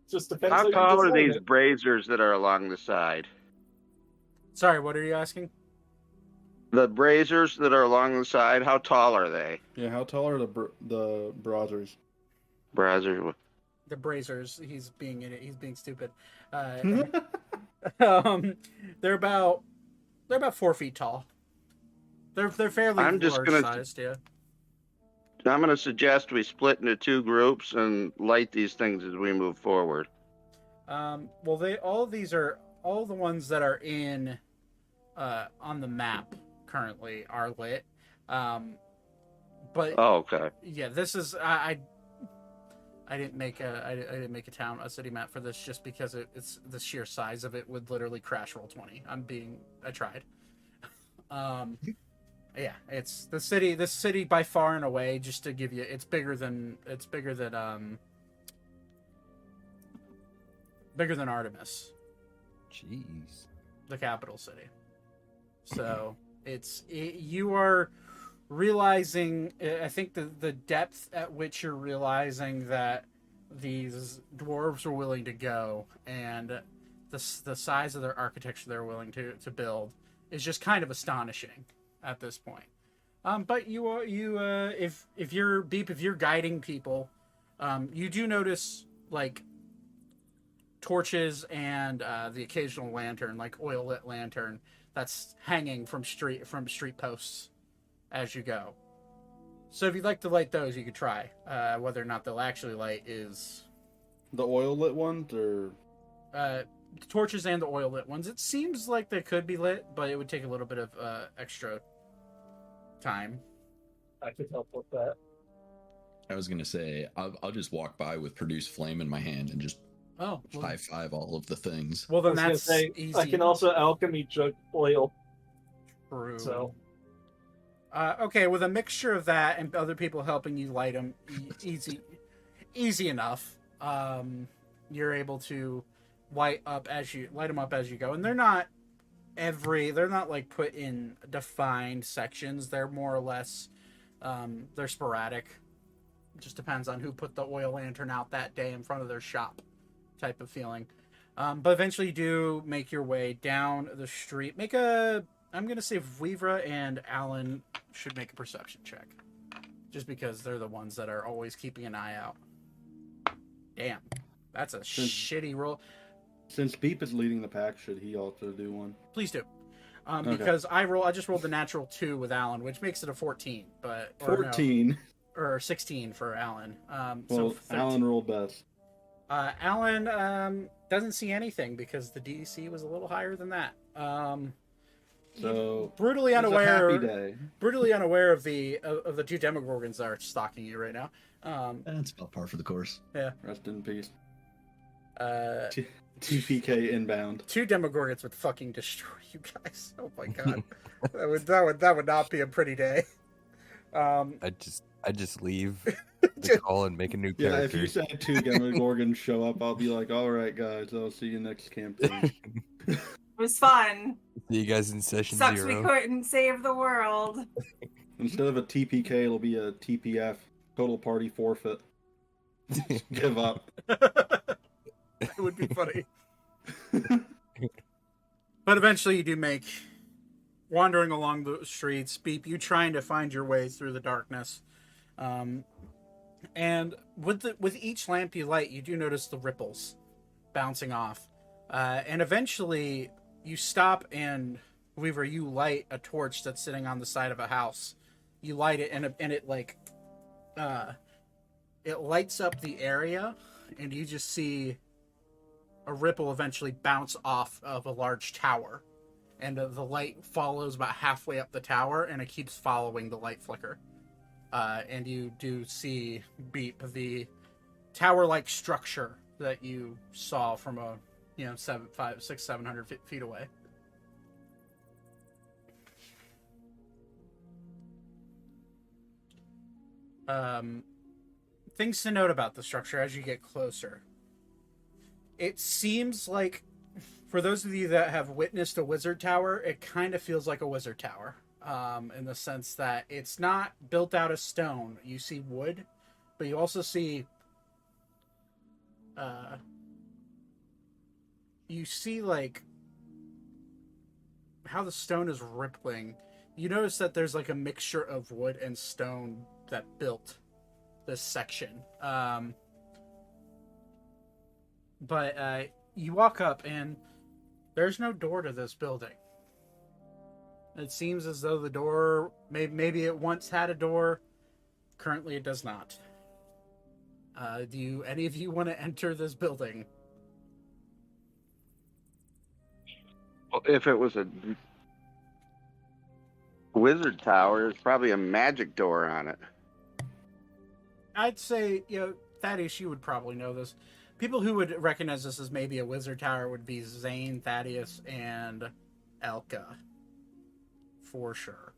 Just depends. How you tall are design these it. braziers that are along the side? Sorry, what are you asking? The braziers that are along the side, how tall are they? Yeah. How tall are the browsers? Braziers. The Brazers. He's being stupid. They're about 4 feet tall. They're fairly I'm just large gonna- sized. Yeah. I'm going to suggest we split into two groups and light these things as we move forward. Well, all the ones that are in on the map currently are lit. But Oh, okay. yeah, this is I didn't make a city map for this just because it's the sheer size of it would literally crash roll 20. I tried. Yeah, it's the city. This city by far and away, just to give you, it's bigger than Artemis, Jeez. the capital city. So you are realizing, I think the depth at which you're realizing that these dwarves are willing to go and the size of their architecture they're willing to build is just kind of astonishing at this point. But if you're guiding people, you do notice like torches and the occasional lantern, like oil lit lantern, that's hanging from street posts as you go. So if you'd like to light those, you could try. Whether or not they'll actually light is The oil lit ones, or the torches and the oil lit ones. It seems like they could be lit, but it would take a little bit of extra time. I could help with that. I was gonna say I'll just walk by with produce flame in my hand and just Oh, well, high five all of the things. well I then was gonna that's say, easy. I can also alchemy jug oil. True. So Okay, with a mixture of that and other people helping you light them, easy enough. You're able to light them up as you go, and they're not like put in defined sections. They're more or less, they're sporadic. It just depends on who put the oil lantern out that day in front of their shop, type of feeling. But eventually, you do make your way down the street. I'm gonna say Vivra and Alan should make a perception check, just because they're the ones that are always keeping an eye out. Damn, that's a shitty roll. Since Beep is leading the pack, should he also do one? Please do, Okay. because I just rolled the natural 2 with Alan, which makes it a 14, or 14. or 16 for Alan. Well, so 13. Alan rolled best. Alan doesn't see anything because the DC was a little higher than that. So brutally it's a unaware happy day. of the 2 Demogorgons that are stalking you right now. That's about par for the course. Rest in peace. Uh, TPK inbound. 2 Demogorgons would fucking destroy you guys. Oh my god, that would not be a pretty day. I just leave the call and make a new Yeah, if character. you said 2 Demogorgons show up, I'll be like, all right, guys, I'll see you next campaign. It was fun. See you guys in session Sucks 0. we couldn't save the world. Instead of a TPK, it'll be a TPF. Total party forfeit. Give up. It would be funny. But eventually you do make wandering along the streets, Beep, you trying to find your way through the darkness. And with each lamp you light, you do notice the ripples bouncing off. And eventually you stop and Weaver, you light a torch that's sitting on the side of a house. You light it and it like it lights up the area, and you just see a ripple eventually bounce off of a large tower, and the light follows about halfway up the tower, and it keeps following the light flicker. And you do see Beep, the tower-like structure that you saw from a 700 feet away. Things to note about the structure as you get closer. It seems like, for those of you that have witnessed a wizard tower, it kind of feels like a wizard tower. In the sense that it's not built out of stone. You see wood, but you also see like how the stone is rippling. You notice that there's like a mixture of wood and stone that built this section. But you walk up and there's no door to this building. It seems as though the door, maybe it once had a door. Currently it does not. Do any of you want to enter this building? Well, if it was a wizard tower, there's probably a magic door on it. I'd say, Thaddeus, you would probably know this. People who would recognize this as maybe a wizard tower would be Zane, Thaddeus, and Elka. For sure.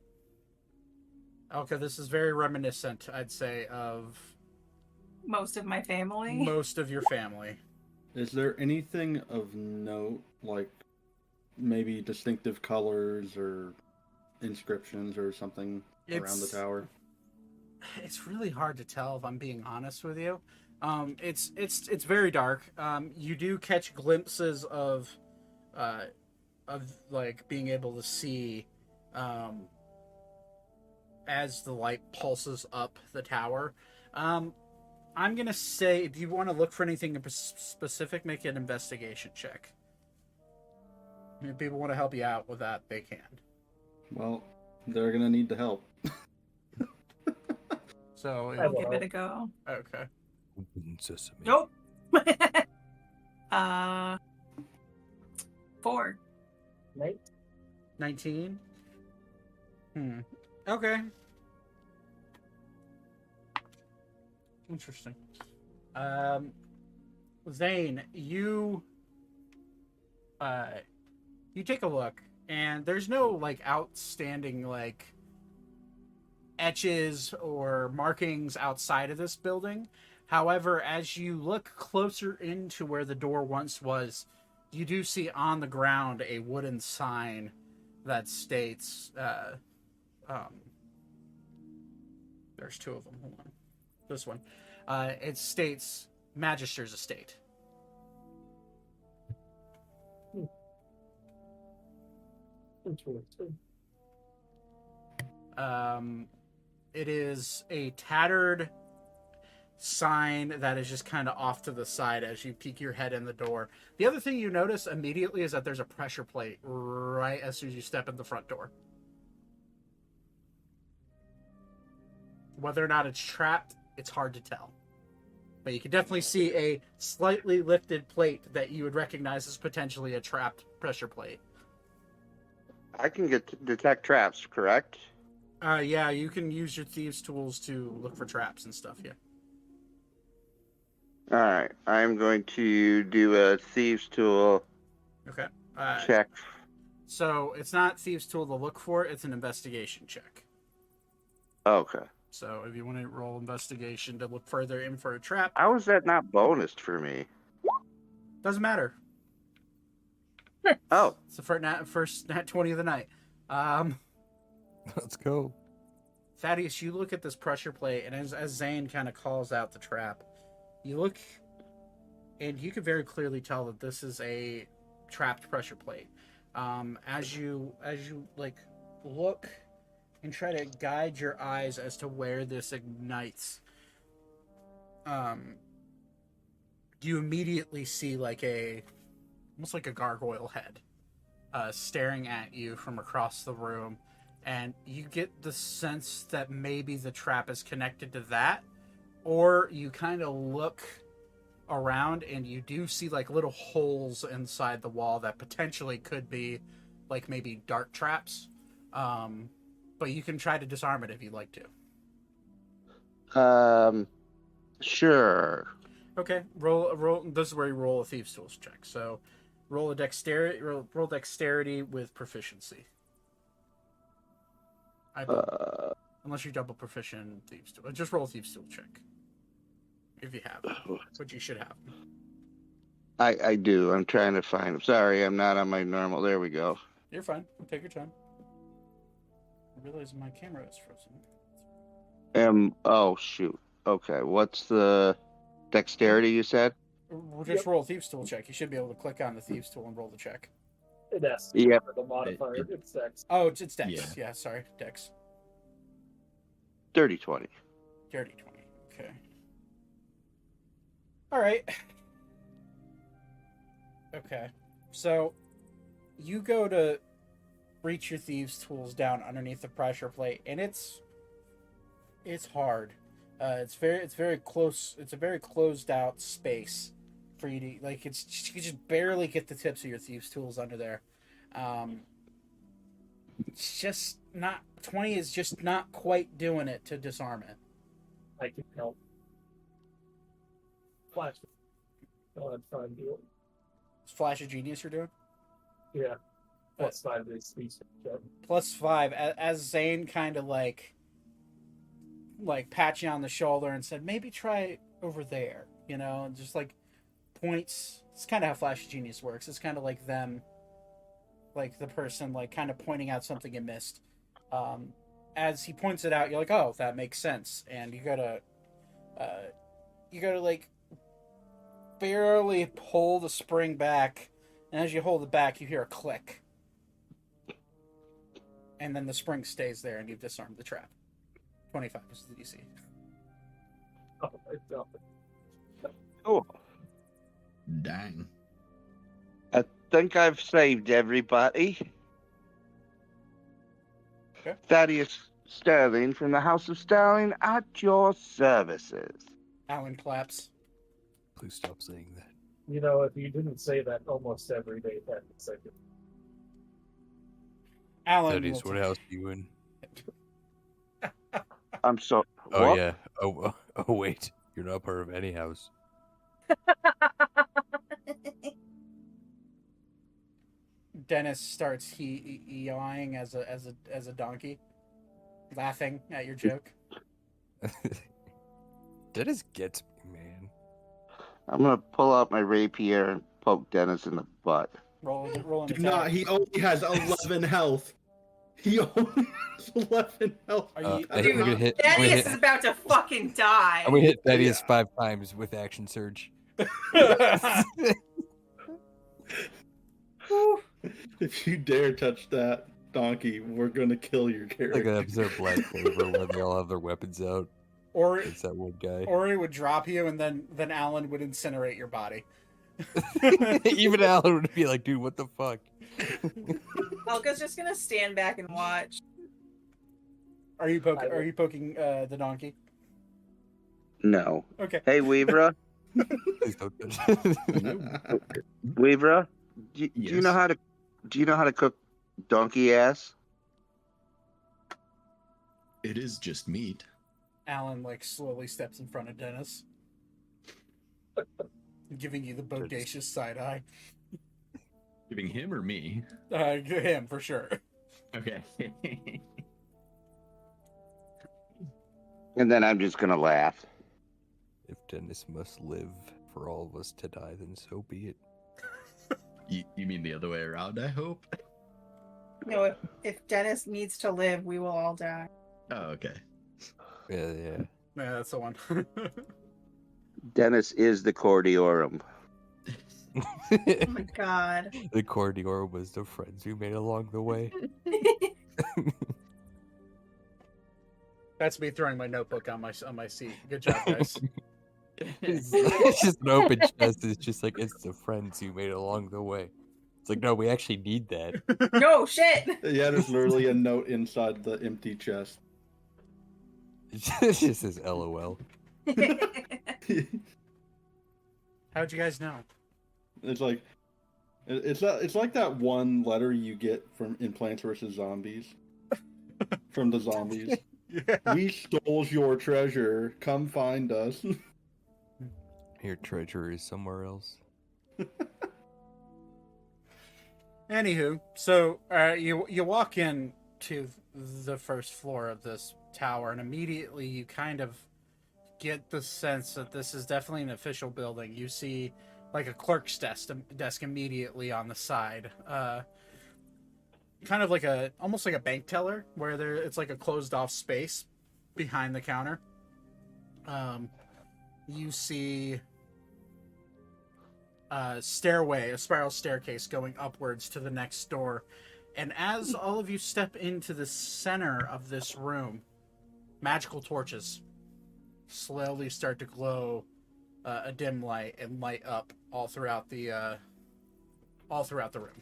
Elka, this is very reminiscent, I'd say, of Most of my family. most of your family. Is there anything of note, like maybe distinctive colors or inscriptions or something around the tower? It's really hard to tell, if I'm being honest with you. It's very dark. You do catch glimpses of like being able to see as the light pulses up the tower. I'm gonna say, if you want to look for anything specific, make an investigation check. If people want to help you out with that, they can. Well, they're gonna need the help. So, I I'll will give it help. a go. okay. Open sesame. Nope. 4. Right? 19? Okay. Interesting. Zane, you take a look, and there's no like outstanding like etches or markings outside of this building. However, as you look closer into where the door once was, you do see on the ground a wooden sign that states, there's two of them. Hold on. This one. It states Magister's Estate. Interesting. It is a tattered sign that is just kind of off to the side as you peek your head in the door. The other thing you notice immediately is that there's a pressure plate right as soon as you step in the front door. Whether or not it's trapped, it's hard to tell. But you can definitely see a slightly lifted plate that you would recognize as potentially a trapped pressure plate. I can detect traps, correct? Yeah, you can use your thieves' tools to look for traps and stuff, yeah. All right, I'm going to do a thieves tool Okay. check. So it's not thieves' tool to look for, it's an investigation check. Okay. So if you want to roll investigation to look further in for a trap, How is that not bonused for me? doesn't matter. Oh, It's the first nat 20 of the night. Let's go. Thaddeus, you look at this pressure plate, and as Zane kind of calls out the trap, you look, and you can very clearly tell that this is a trapped pressure plate. As you like look and try to guide your eyes as to where this ignites, you immediately see like almost like a gargoyle head staring at you from across the room, and you get the sense that maybe the trap is connected to that, or you kind of look around and you do see like little holes inside the wall that potentially could be like maybe dart traps, but you can try to disarm it if you'd like to. Sure. Okay, roll. This is where you roll a thieves' tools check. So, roll a dexterity. Roll dexterity with proficiency. Unless you're double proficient in thieves' tool, just roll a thieves' tool check. If you have, which you should have. I do. I'm trying to find. I'm sorry, I'm not on my normal. There we go. You're fine. Take your time. I realize my camera is frozen. Oh shoot. Okay, what's the dexterity you said? We'll just roll a thieves' tool check. You should be able to click on the thieves' tool and roll the check. It has to Yep. the modifier. It's sex. Oh, it's dex. Yeah. Yeah, sorry, dex. Dirty 20. Dirty 20. Okay. All right. Okay. So you go to reach your thieves' tools down underneath the pressure plate, and it's hard. It's very close. It's a very closed out space for you to like. You just barely get the tips of your thieves' tools under there. It's just not 20 is just not quite doing it to disarm it. I can help. Flash. Go ahead, try and do it. It's Flash of Genius you're doing? Yeah. Plus 5 is speech check. Plus 5 as Zane kind of like pat you on the shoulder and said maybe try over there, you know, and just like points. It's kind of how Flash of Genius works. It's kind of like them, like the person like kind of pointing out something you missed. As he points it out, you're like, oh, that makes sense, and you gotta like barely pull the spring back, and as you hold it back, you hear a click. And then the spring stays there, and you've disarmed the trap. 25 is the DC. Oh, it's up. Cool. Dang. I think I've saved everybody. Okay. Thaddeus Sterling from the House of Sterling at your services. Alan claps. Please stop saying that. You know, if you didn't say that almost every day, that would say it. Alan. Thaddeus, will what house are you in? I'm so. Oh what? yeah. Oh wait. You're not part of any house. Dennis starts yawing as a donkey, laughing at your joke. Dennis gets me, man. I'm gonna pull out my rapier and poke Dennis in the butt. Roll an Do attack. not. He only has 11 health. He only has 11 health. Are you, I'm Dude, gonna hit. I'm gonna Thaddeus hit, is about to fucking die. I'm gonna hit Thaddeus Yeah. 5 times with action surge. If you dare touch that donkey, we're gonna kill your Like character. an episode of Black Clover where they all have their weapons out. or It's that one guy. it would drop you, and then Alan would incinerate your body. Even Alan would be like, "Dude, what the fuck?" Elka's just gonna stand back and watch. Are you poking the donkey? No. Okay. Hey, Weaver. Please don't touch it. Weaver, do you Yes. know how to cook donkey ass? It is just meat. Alan like slowly steps in front of Dennis, giving you the bodacious side eye. Giving him or me? Him for sure. Okay. And then I'm just gonna laugh. If Dennis must live for all of us to die, then so be it. You mean the other way around, I hope? No, if Dennis needs to live, we will all die. Oh, okay. Yeah. Yeah, that's the one. Dennis is the Cordiorum. Oh my god. The Cordior was the friends we made along the way. That's me throwing my notebook on my seat. Good job, guys. It's just an open chest. It's just like, it's the friends you made along the way. It's like, no, we actually need that. No shit. Yeah, there's literally a note inside the empty chest. It just says LOL. How'd you guys know? It's like it's like that one letter you get from in Plants vs Zombies. From the zombies. Yeah. We stole your treasure. Come find us. Your treasure is somewhere else. Anywho, so you walk in to the first floor of this tower, and immediately you kind of get the sense that this is definitely an official building. You see like a clerk's desk immediately on the side, kind of like almost like a bank teller, where it's like a closed off space behind the counter. You see a spiral staircase going upwards to the next door. And as all of you step into the center of this room, magical torches slowly start to glow a dim light and light up all throughout the room.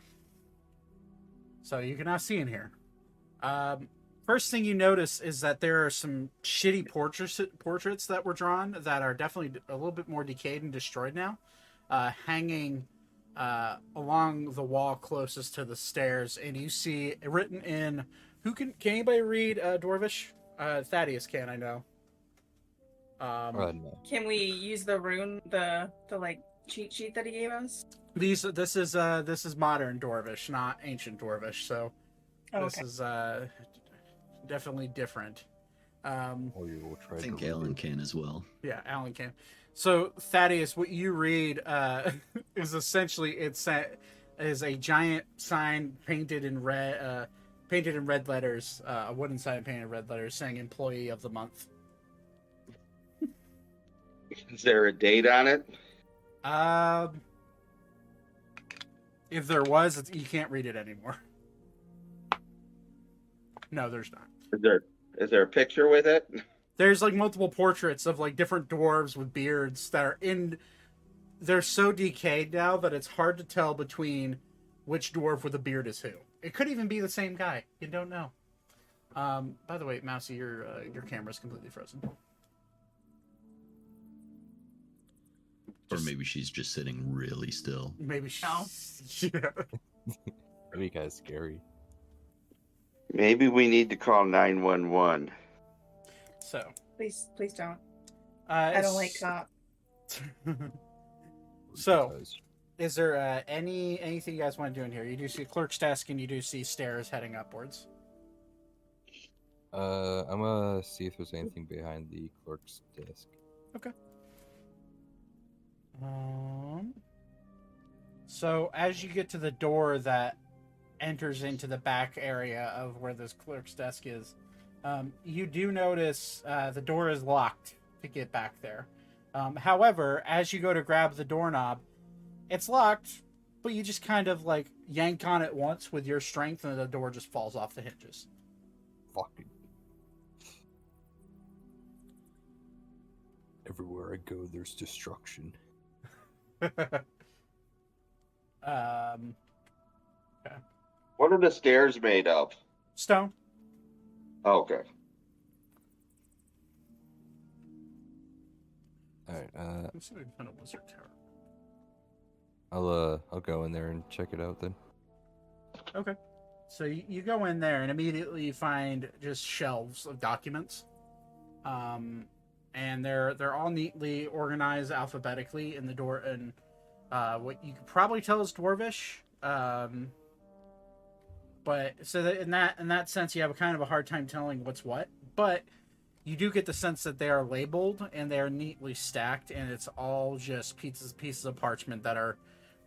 So you can now see in here. First thing you notice is that there are some shitty portraits that were drawn that are definitely a little bit more decayed and destroyed now, hanging along the wall closest to the stairs, and you see written in. Can anybody read Dwarvish? Thaddeus can, I know. No. Can we use the rune, the like cheat sheet that he gave us? This is modern Dwarvish, not ancient Dwarvish. So Oh, this okay. is definitely different. Or you will try I think to Alan read. can as well. Yeah, Alan can. So Thaddeus, what you read is essentially is a giant sign painted in red letters, a wooden sign painted in red letters saying "Employee of the Month." Is there a date on it? If there was, you can't read it anymore. No, there's not. Is there a picture with it? There's like multiple portraits of like different dwarves with beards that are they're so decayed now that it's hard to tell between which dwarf with a beard is who. It could even be the same guy. You don't know. By the way, Mousy, your camera's completely frozen. Or maybe she's just sitting really still. Maybe she. No. Yeah. That'd be kind of scary. Maybe we need to call 911. So, Please don't. I don't like cop. So, is there anything you guys want to do in here? You do see a clerk's desk, and you do see stairs heading upwards. I'm gonna see if there's anything behind the clerk's desk. So as you get to the door that enters into the back area of where this clerk's desk is, you do notice the door is locked to get back there. However, as you go to grab the doorknob, it's locked, but you just kind of like yank on it once with your strength, and the door just falls off the hinges. Fucking. Everywhere I go, there's destruction. What are the stairs made of? Stone. Okay. All right. Let's see if we can find a wizard tower. I'll go in there and check it out then. Okay. So you go in there and immediately you find just shelves of documents. And they're all neatly organized alphabetically in the door, and what you could probably tell is Dwarvish. But so that in that sense, you have a kind of a hard time telling what's what. But you do get the sense that they are labeled and they are neatly stacked, and it's all just pieces of parchment that are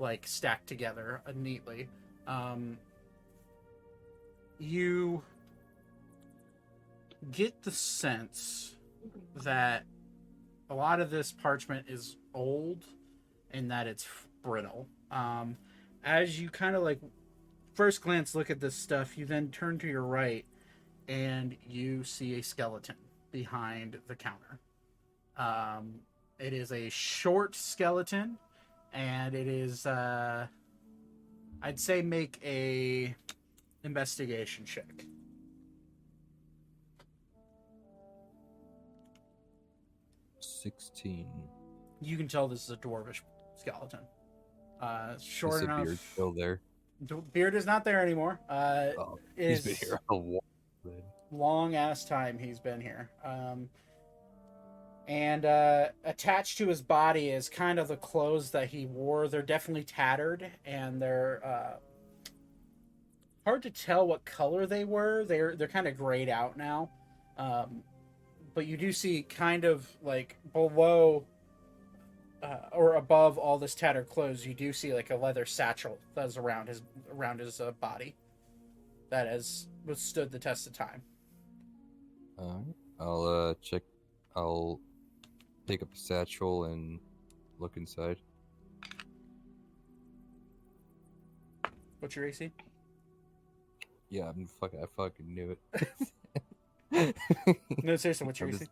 like stacked together neatly. You get the sense that a lot of this parchment is old and that it's brittle. As you kind of like first glance look at this stuff, you then turn to your right and you see a skeleton behind the counter. It is a short skeleton, and it is I'd say make a investigation check. You can tell this is a dwarvish skeleton. Short Is the enough. beard still there? Beard is not there anymore. He's been here a while. Long ass time he's been here. And attached to his body is kind of the clothes that he wore. They're definitely tattered, and they're hard to tell what color they were. They're kind of grayed out now. But you do see kind of like below or above all this tattered clothes, you do see like a leather satchel that's around his body that has withstood the test of time. I'll check. I'll pick up a satchel and look inside. What's your AC? Yeah, I fucking knew it. No, seriously, what's your AC?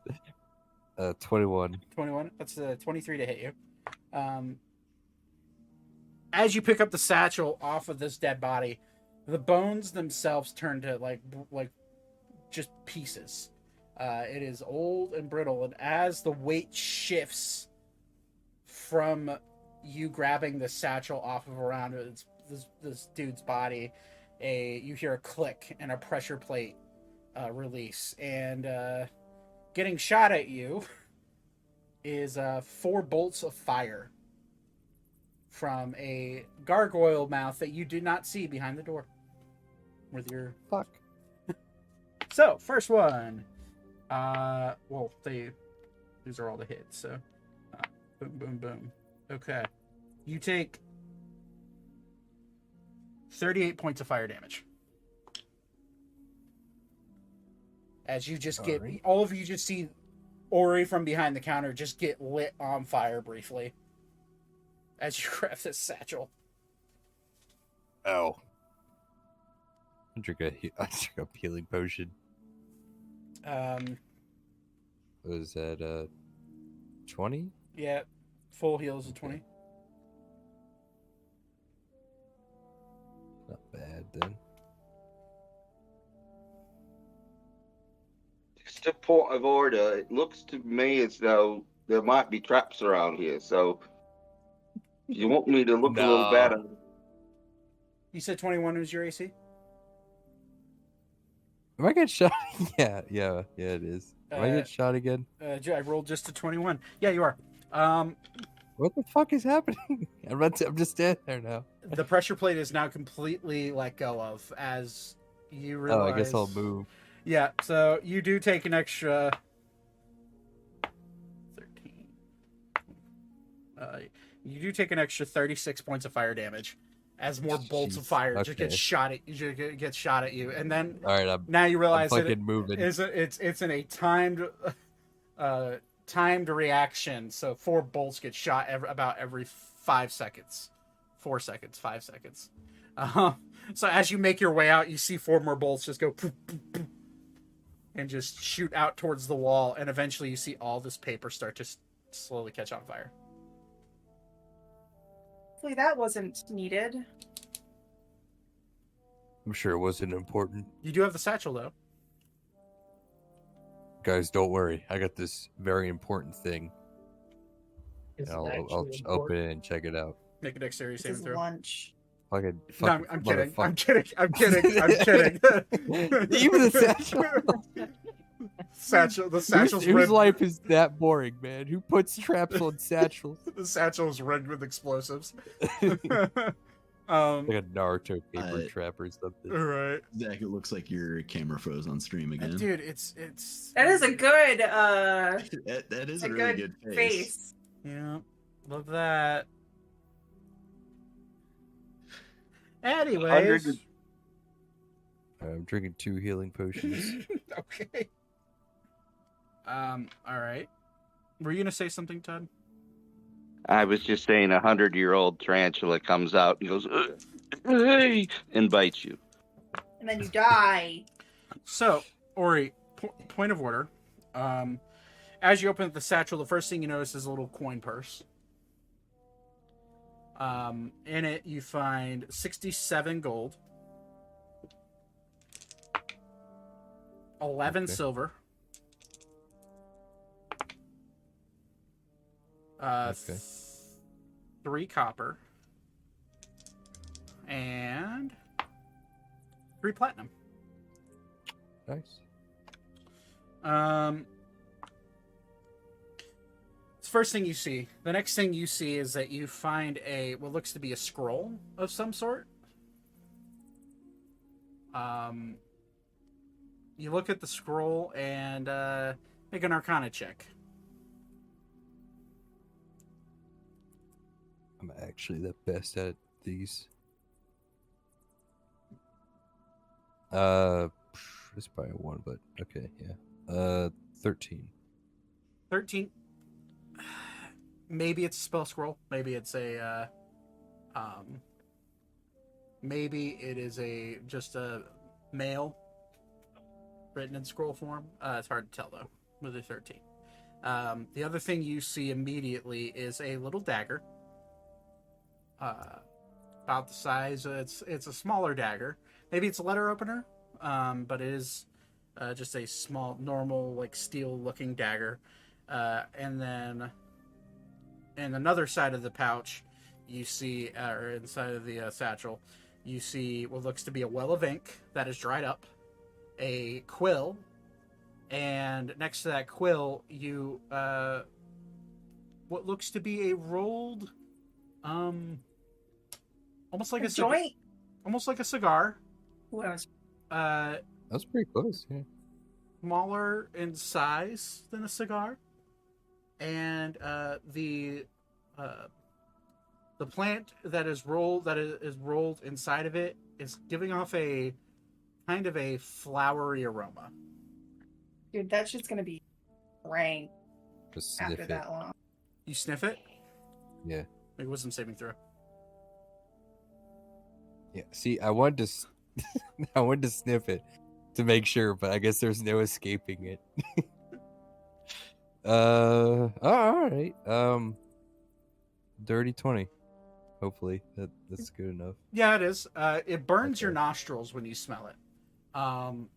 21. 21. That's 23 to hit you. As you pick up the satchel off of this dead body, the bones themselves turn to like just pieces. It is old and brittle, and as the weight shifts from you grabbing the satchel off of around this dude's body, you hear a click and a pressure plate release, and getting shot at you is 4 bolts of fire from a gargoyle mouth that you do not see behind the door with your Fuck. So first one, well, these are all the hits, so boom, boom, boom. Okay, you take 38 points of fire damage. As you just get, all of you just see Ori from behind the counter just get lit on fire briefly as you grab this satchel. Ow. I drink a healing potion. Was that 20? Yeah, full heals of 20. Not bad then. Just a point of order. It looks to me as though there might be traps around here. So, if you want me to look a little better, You said 21 was your AC? Am I getting shot? Yeah, it is. Am I get shot again? I rolled just a 21. Yeah, you are. What the fuck is happening? I'm just standing there now. The pressure plate is now completely let go of as you realize. Oh, I guess I'll move. Yeah, so you do take an extra 13. You do take an extra 36 points of fire damage as more bolts of Jeez, fire just okay. get shot at you, and then All right, I'm now you realize that fucking moving. it's in a timed reaction. So 4 bolts get shot about every 5 seconds. 4 seconds, 5 seconds. So as you make your way out, you see 4 more bolts just go poof, poof, poof, and just shoot out towards the wall, and eventually you see all this paper start to slowly catch on fire. Hopefully that wasn't needed. I'm sure it wasn't important. You do have the satchel though. Guys, don't worry. I got this very important thing. Is it I'll actually open important? it and check it out. Make a dexterity This saving is throw. lunch. Fucking, No, I'm kidding. motherfucker. I'm kidding. I'm kidding. I'm kidding. Even the satchel. The satchel's Whose rigged. life is that boring, man? Who puts traps on satchels? The satchel's rigged with explosives. Like a Naruto paper Uh, trap or something. Right, Zach, it looks like your camera froze on stream again. dude. It's That is a good That is a a really good good face. Yeah, love that. Anyways, I'm drinking 2 healing potions. okay. All right. Were you gonna say something, Todd? I was just saying, 100-year-old tarantula comes out and goes, hey, and bites you. And then you die. So, Ori, point of order. As you open the satchel, the first thing you notice is a little coin purse. In it, you find 67 gold, 11 Okay. silver, Okay. 3 copper, and 3 platinum. Nice. It's the first thing you see. The next thing you see is that you find what looks to be a scroll of some sort. You look at the scroll and make an Arcana check. I'm actually the best at these. It's probably a 1, but okay, yeah. 13. 13. Maybe it's a spell scroll. Maybe it's a maybe it is just a mail written in scroll form. It's hard to tell though with a 13. The other thing you see immediately is a little dagger. About the size. It's a smaller dagger. Maybe it's a letter opener. But it is just a small, normal, like steel-looking dagger. And then, in another side of the pouch, you see, or inside of the satchel, you see what looks to be a well of ink that is dried up, a quill, and next to that quill, you what looks to be a rolled, almost like A a joint. almost like a cigar. Ooh, I was That's pretty close, yeah. Smaller in size than a cigar, and the plant that is rolled inside of it is giving off a kind of a flowery aroma. dude, that's just gonna be rank Just sniff after it. that long. You sniff it. Yeah. Make a wisdom saving throw. Yeah. See, I wanted to I wanted to sniff it to make sure, but I guess there's no escaping it. All right. Dirty 20. Hopefully that's good enough. Yeah, it is. It burns your Okay. nostrils when you smell it.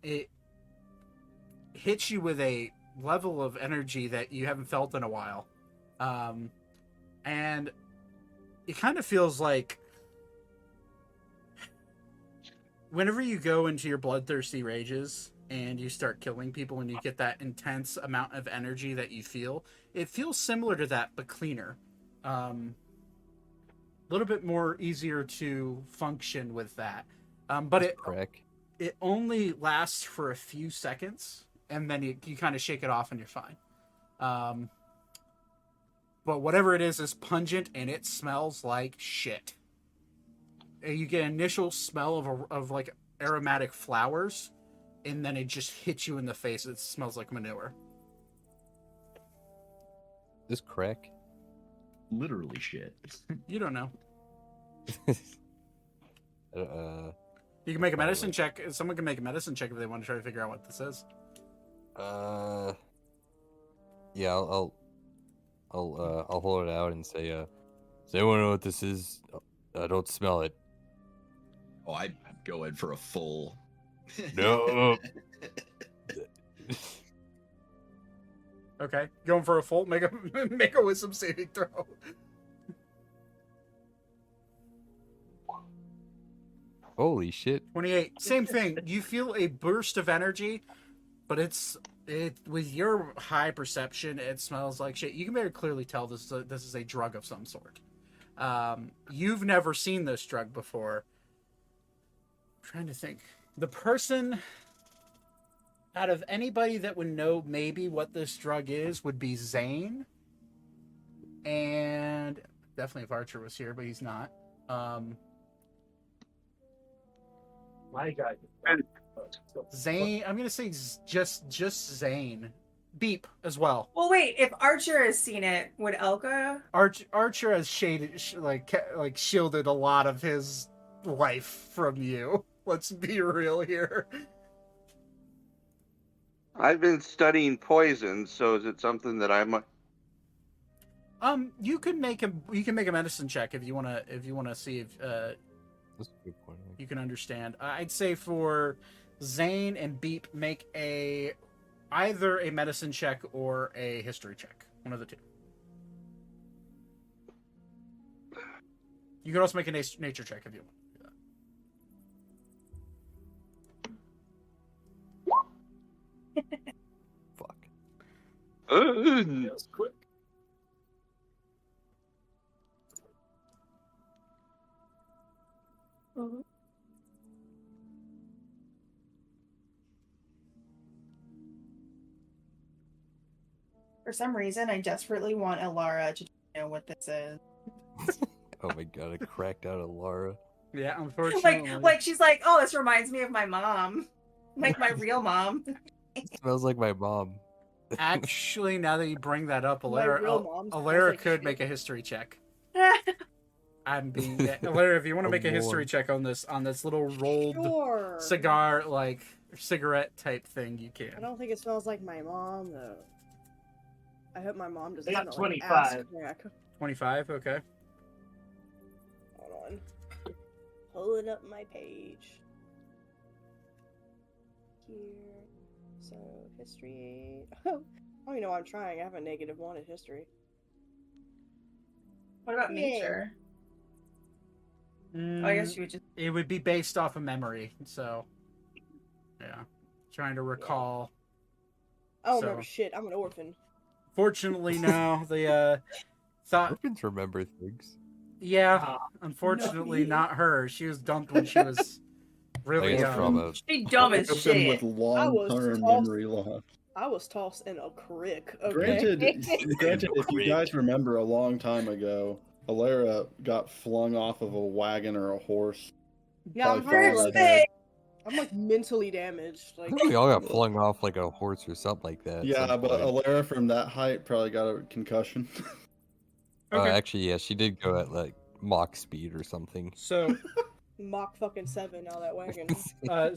It hits you with a level of energy that you haven't felt in a while. And it kind of feels like whenever you go into your bloodthirsty rages and you start killing people and you get that intense amount of energy that you feel. It feels similar to that, but cleaner. A little bit more easier to function with that. But it only lasts for a few seconds, and then you kind of shake it off and you're fine. But whatever it is pungent, and it smells like shit. You get an initial smell of like aromatic flowers, and then it just hits you in the face. It smells like manure. This crack? Literally shit. You don't know. Uh, You can make a medicine check. Someone can make a medicine check if they want to try to figure out what this is. yeah, I'll hold it out and say, does anyone know what this is? I don't smell it. Oh, I'd go in for a full. No. Okay, going for a full. Make a wisdom saving throw. Holy shit. 28. Same thing. You feel a burst of energy, but it with your high perception, it smells like shit. You can very clearly tell this is a drug of some sort. You've never seen this drug before. I'm trying to think. The person out of anybody that would know maybe what this drug is would be Zane. And definitely if Archer was here, but he's not. My guy. Zane, I'm gonna say just Zane. Beep as well. Well, wait. If Archer has seen it, would Elka? Archer has shielded a lot of his life from you. Let's be real here. I've been studying poison, so is it something that I might? You can make a medicine check if you wanna see if That's a good point. you can understand. I'd say for Zane and Beep, make either a medicine check or a history check. One of the two. You can also make a nature check if you want. Fuck. That's quick. For some reason, I desperately want Alara to know what this is. Oh my god, I cracked out a Lara. Yeah, unfortunately. Like she's like, oh, this reminds me of my mom, like my real mom. It smells like my mom. Actually, now that you bring that up, My real mom smells Alara like could shit. make a history check. I'm being Alara, if you want to Oh, make a history Lord. check on this little rolled Sure. cigar cigarette type thing, you I can. don't think it smells like my mom though. I hope my mom doesn't I got smell like 25. ass crack. 25, okay. Hold on. Pulling up my page. Here. So, history. Oh, I don't even know why I'm trying. I have a -1 in history. What about Yeah. nature? Oh, I guess you would just. It would be based off of memory, so yeah. Trying to recall. I don't So- remember shit. I'm an orphan. Fortunately, no. The thought, Orphans remember things. yeah. Unfortunately, No. not her. She was dumped when she was really I guess young. from a She dumb as Person shit. with long-term tossed- memory loss. I was tossed in a crick. Okay. Granted, if you guys remember a long time ago, Alara got flung off of a wagon or a horse. Yeah, I'm Probably hurt. fell right there. I'm like mentally damaged. Like, We all got flung off like a horse or something like that. at Yeah, some but point. Alara from that height probably got a concussion. Okay. Actually, yeah, she did go at like Mach speed or something. So, Mach fucking 7 out of that wagon.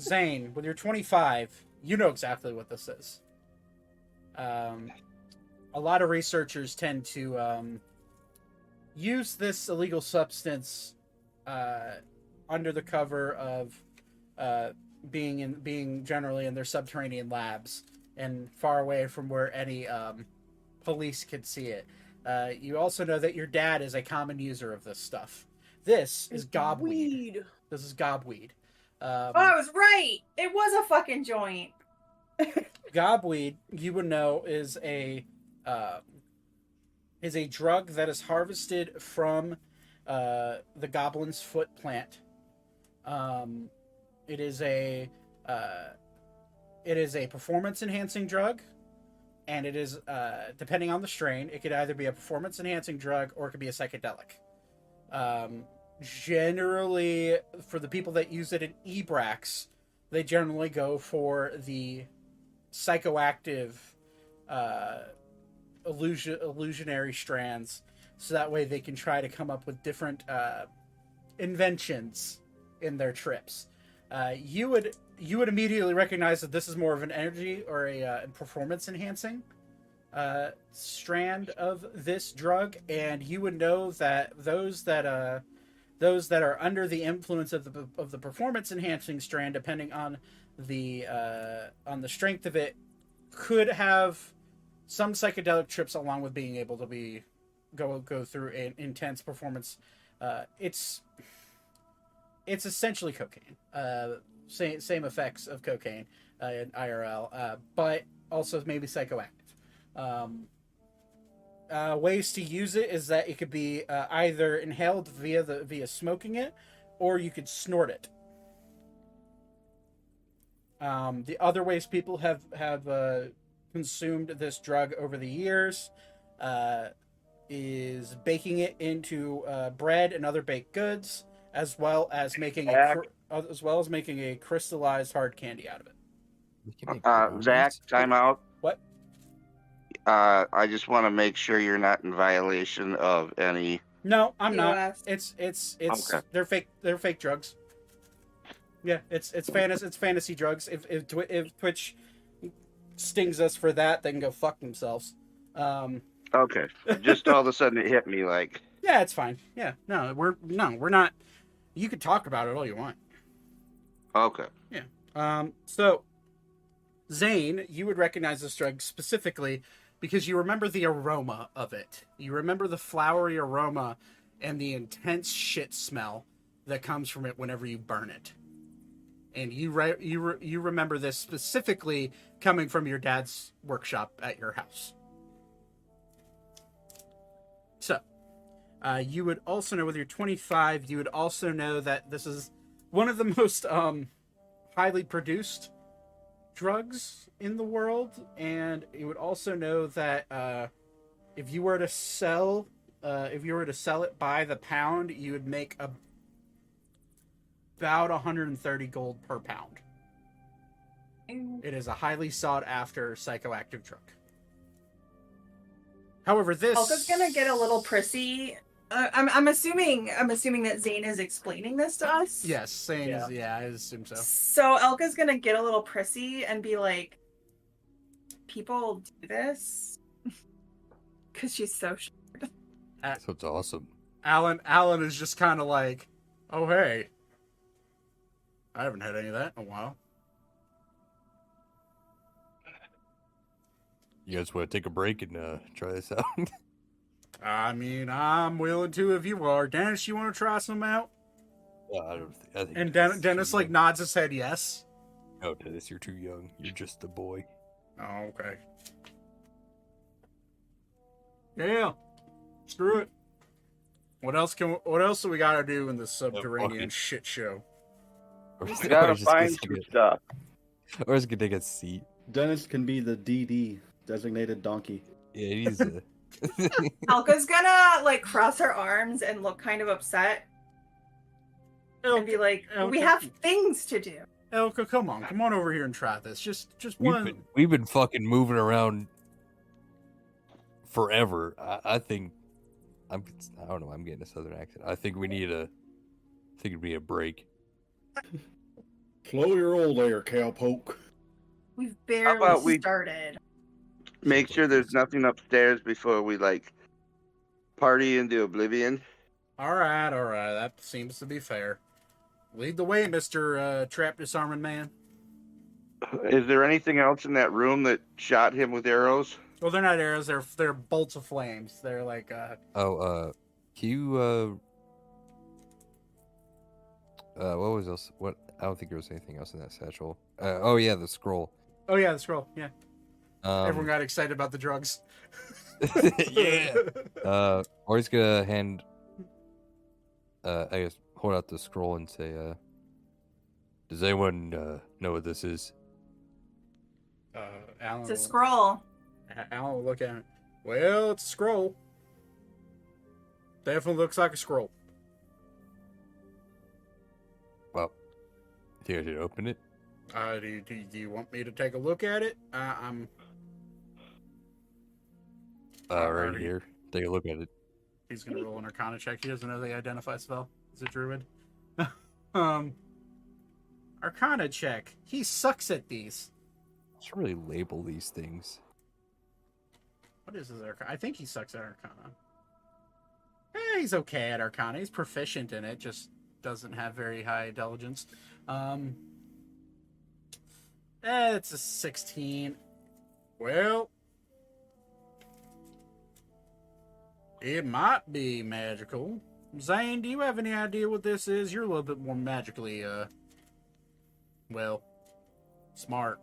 Zane, with your 25, you know exactly what this is. A lot of researchers tend to use this illegal substance under the cover of being generally in their subterranean labs and far away from where any police could see it. You also know that your dad is a common user of this stuff. This is gobweed. Weed. This is gobweed. Oh, I was right. It was a fucking joint. Gobweed, you would know, is a drug that is harvested from the goblin's foot plant. It is a performance enhancing drug, and it is depending on the strain, it could either be a performance enhancing drug or it could be a psychedelic. Generally, for the people that use it in Ebrax, they generally go for the psychoactive illusionary strands, so that way they can try to come up with different inventions in their trips. You would immediately recognize that this is more of an energy or a performance enhancing strand of this drug, and you would know that those that are under the influence of the performance enhancing strand, depending on the strength of it, could have some psychedelic trips along with being able to go through an intense performance. It's essentially cocaine. Same effects of cocaine in IRL, but also maybe psychoactive. Ways to use it is that it could be either inhaled via smoking it, or you could snort it. The other ways people have consumed this drug over the years is baking it into bread and other baked goods, as well as making a crystallized hard candy out of it. Zach, time out. What? I just want to make sure you're not in violation of any. No, I'm not. US. It's Okay. They're fake drugs. Yeah, it's fantasy drugs. If Twitch stings us for that, they can go fuck themselves. Okay, just all of a sudden it hit me like. Yeah, it's fine. Yeah, we're not. You could talk about it all you want. Okay. Yeah. So, Zane, you would recognize this drug specifically because you remember the aroma of it. You remember the flowery aroma and the intense shit smell that comes from it whenever you burn it. And you remember this specifically coming from your dad's workshop at your house. So, you would also know with your 25, you would also know that this is one of the most highly produced drugs in the world, and you would also know that if you were to sell it by the pound, you would make about 130 gold per pound. It is a highly sought after psychoactive drug. However, this Elka's gonna get a little prissy. I'm assuming that Zane is explaining this to us. Yes, Zane Yeah. is. Yeah, I assume so. So Elka's gonna get a little prissy and be like, "People do this," because she's so. So it's awesome. Alan is just kind of like, "Oh hey, I haven't had any of that in a while." You guys want to take a break and try this out? I mean, I'm willing to if you are. Dennis, you want to try some out? I think And Dennis is Dennis too like young. nods his head yes. No, Dennis, you're too young. You're just a boy. Oh, okay. Yeah. Screw it. What else do we gotta do in this subterranean fucking- shit show? Or We is- or gotta is just find gonna some get- stuff. Or is gonna take a seat. Dennis can be the DD, designated donkey. Yeah, he's a. Elka's gonna like cross her arms and look kind of upset and be like, "We Elka. have things to do." Elka, come on over here and try this. Just one. We've been fucking moving around forever. I think I don't know. I'm getting a southern accent. I think we need a break. Slow your roll there, cowpoke. We've about barely we- started. Make sure there's nothing upstairs before we like party into oblivion. All right. That seems to be fair. Lead the way, Mr. Trap Disarming Man. Is there anything else in that room that shot him with arrows? Well, they're not arrows. They're bolts of flames. They're like Can you what was else? What I don't think there was anything else in that satchel. Oh yeah, the scroll. Oh yeah, the scroll. Yeah, everyone Um, got excited about the drugs. yeah. Ori's gonna hand. I guess hold out the scroll and say, "Does anyone know what this is?" Alan. It's a scroll. Alan will look at it. Well, it's a scroll. Definitely looks like a scroll. Well, do you should open it? Do you want me to take a look at it? I'm. Right Alrighty. here. Take a look at it. He's gonna roll an Arcana check. He doesn't know the identify spell. He's a druid. Arcana check. He sucks at these. Let's really label these things. What is his Arcana? I think he sucks at Arcana. He's okay at Arcana. He's proficient in it. Just doesn't have very high intelligence. It's a 16. Well, it might be magical. Zane, do you have any idea what this is? You're a little bit more magically, well, smart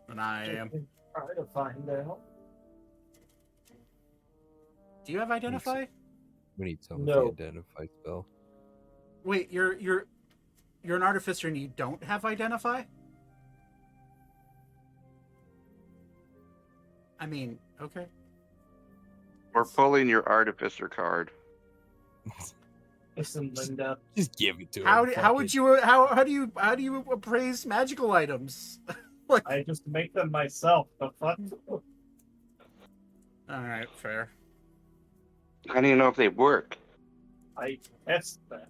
than I am. Try to find out. Do you have identify? We need some No. identify spell. Wait, you're an artificer and you don't have identify? I mean, okay. We're pulling your artificer card. Listen, Linda. Just give it to him. How would you how do you appraise magical items? I just make them myself. The fuck? All right, fair. How do you know if they work? I test them.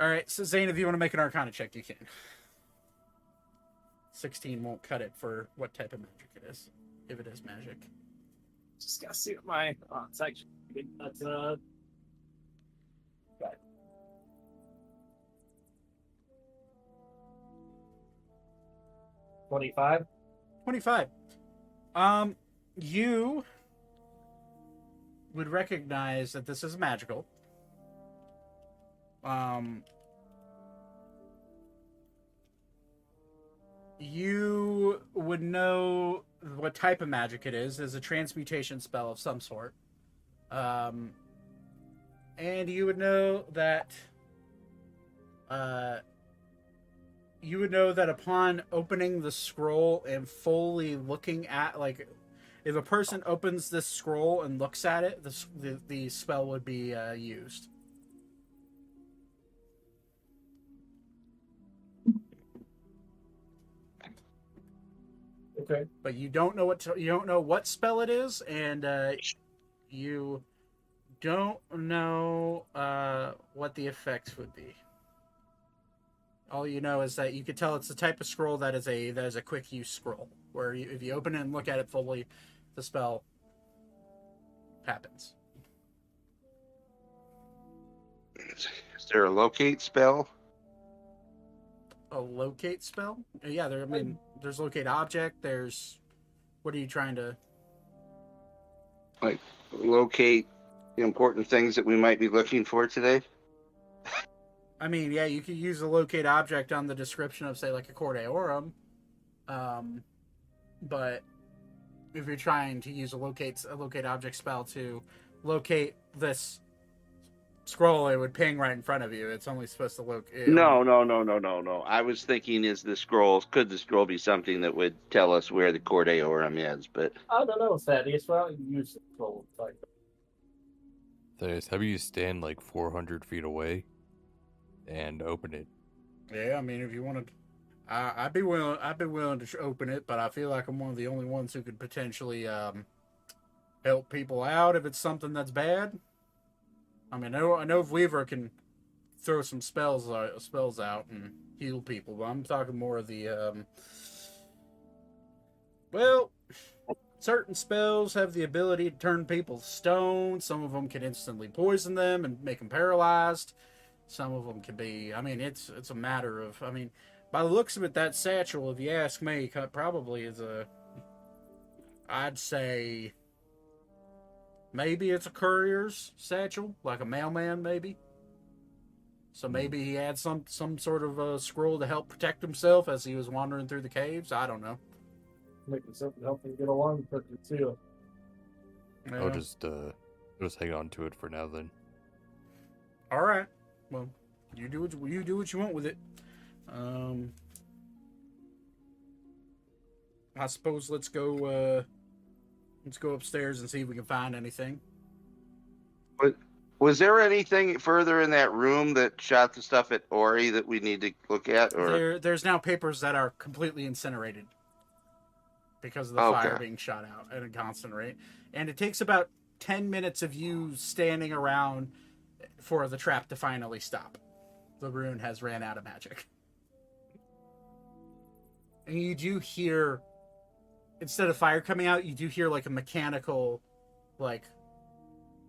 All right, so Zane, if you want to make an Arcana check, you can. 16 won't cut it for what type of magic it is, if it is magic. Just gotta see what my. Oh, it's actually. That's okay. 25. 25. You would recognize that this is magical. You would know what type of magic it is. It's a transmutation spell of some sort. And you would know that upon opening the scroll and fully looking at, like, if a person opens this scroll and looks at it, the spell would be used. Okay. But you don't know what spell it is, and you don't know what the effects would be. All you know is that you could tell it's the type of scroll that is a quick use scroll, where if you open it and look at it fully, the spell happens. Is there a locate spell? A locate spell? Yeah, there's locate object. There's, what are you trying to? Like, locate the important things that we might be looking for today? I mean, yeah, you could use a locate object on the description of, say, like a Cordeorum. But if you're trying to use a locate object spell to locate this scroll, it would ping right in front of you. It's only supposed to locate. No. I was thinking, could the scroll be something that would tell us where the Cordeorum is? But I don't know, Thaddeus. Well, you use the scroll type. Thaddeus, how about you stand like 400 feet away and open it? Yeah, I mean, if you wanted, I'd be willing to open it, but I feel like I'm one of the only ones who could potentially help people out if it's something that's bad. I mean, I know Weaver can throw some spells out and heal people, but I'm talking more of the well, certain spells have the ability to turn people to stone. Some of them can instantly poison them and make them paralyzed. Some of them can be, I mean, it's a matter of, I mean, by the looks of it, that satchel, if you ask me, probably is I'd say maybe it's a courier's satchel, like a mailman, maybe. So maybe he had some sort of a scroll to help protect himself as he was wandering through the caves. I don't know. Making something to help him get along quicker too. I'll just hang on to it for now then. All right. Well, you do what you want with it. I suppose let's go upstairs and see if we can find anything. Was there anything further in that room that shot the stuff at Ori that we need to look at? Or There's now papers that are completely incinerated because of the fire being shot out at a constant rate. And it takes about 10 minutes of you standing around for the trap to finally stop. The rune has ran out of magic. And you do hear, instead of fire coming out, you do hear like a mechanical, like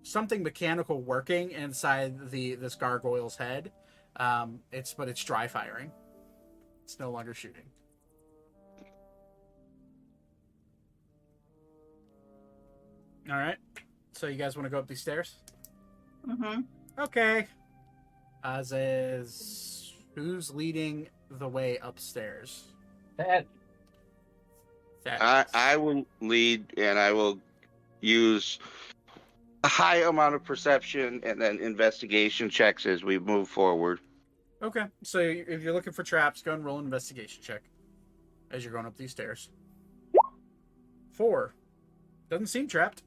something mechanical working inside this gargoyle's head. But it's dry firing. It's no longer shooting. All right. So you guys want to go up these stairs? Mm-hmm. Okay. Who's leading the way upstairs? That I will lead, and I will use a high amount of perception and then investigation checks as we move forward. Okay. So if you're looking for traps, go and roll an investigation check as you're going up these stairs. 4. Doesn't seem trapped.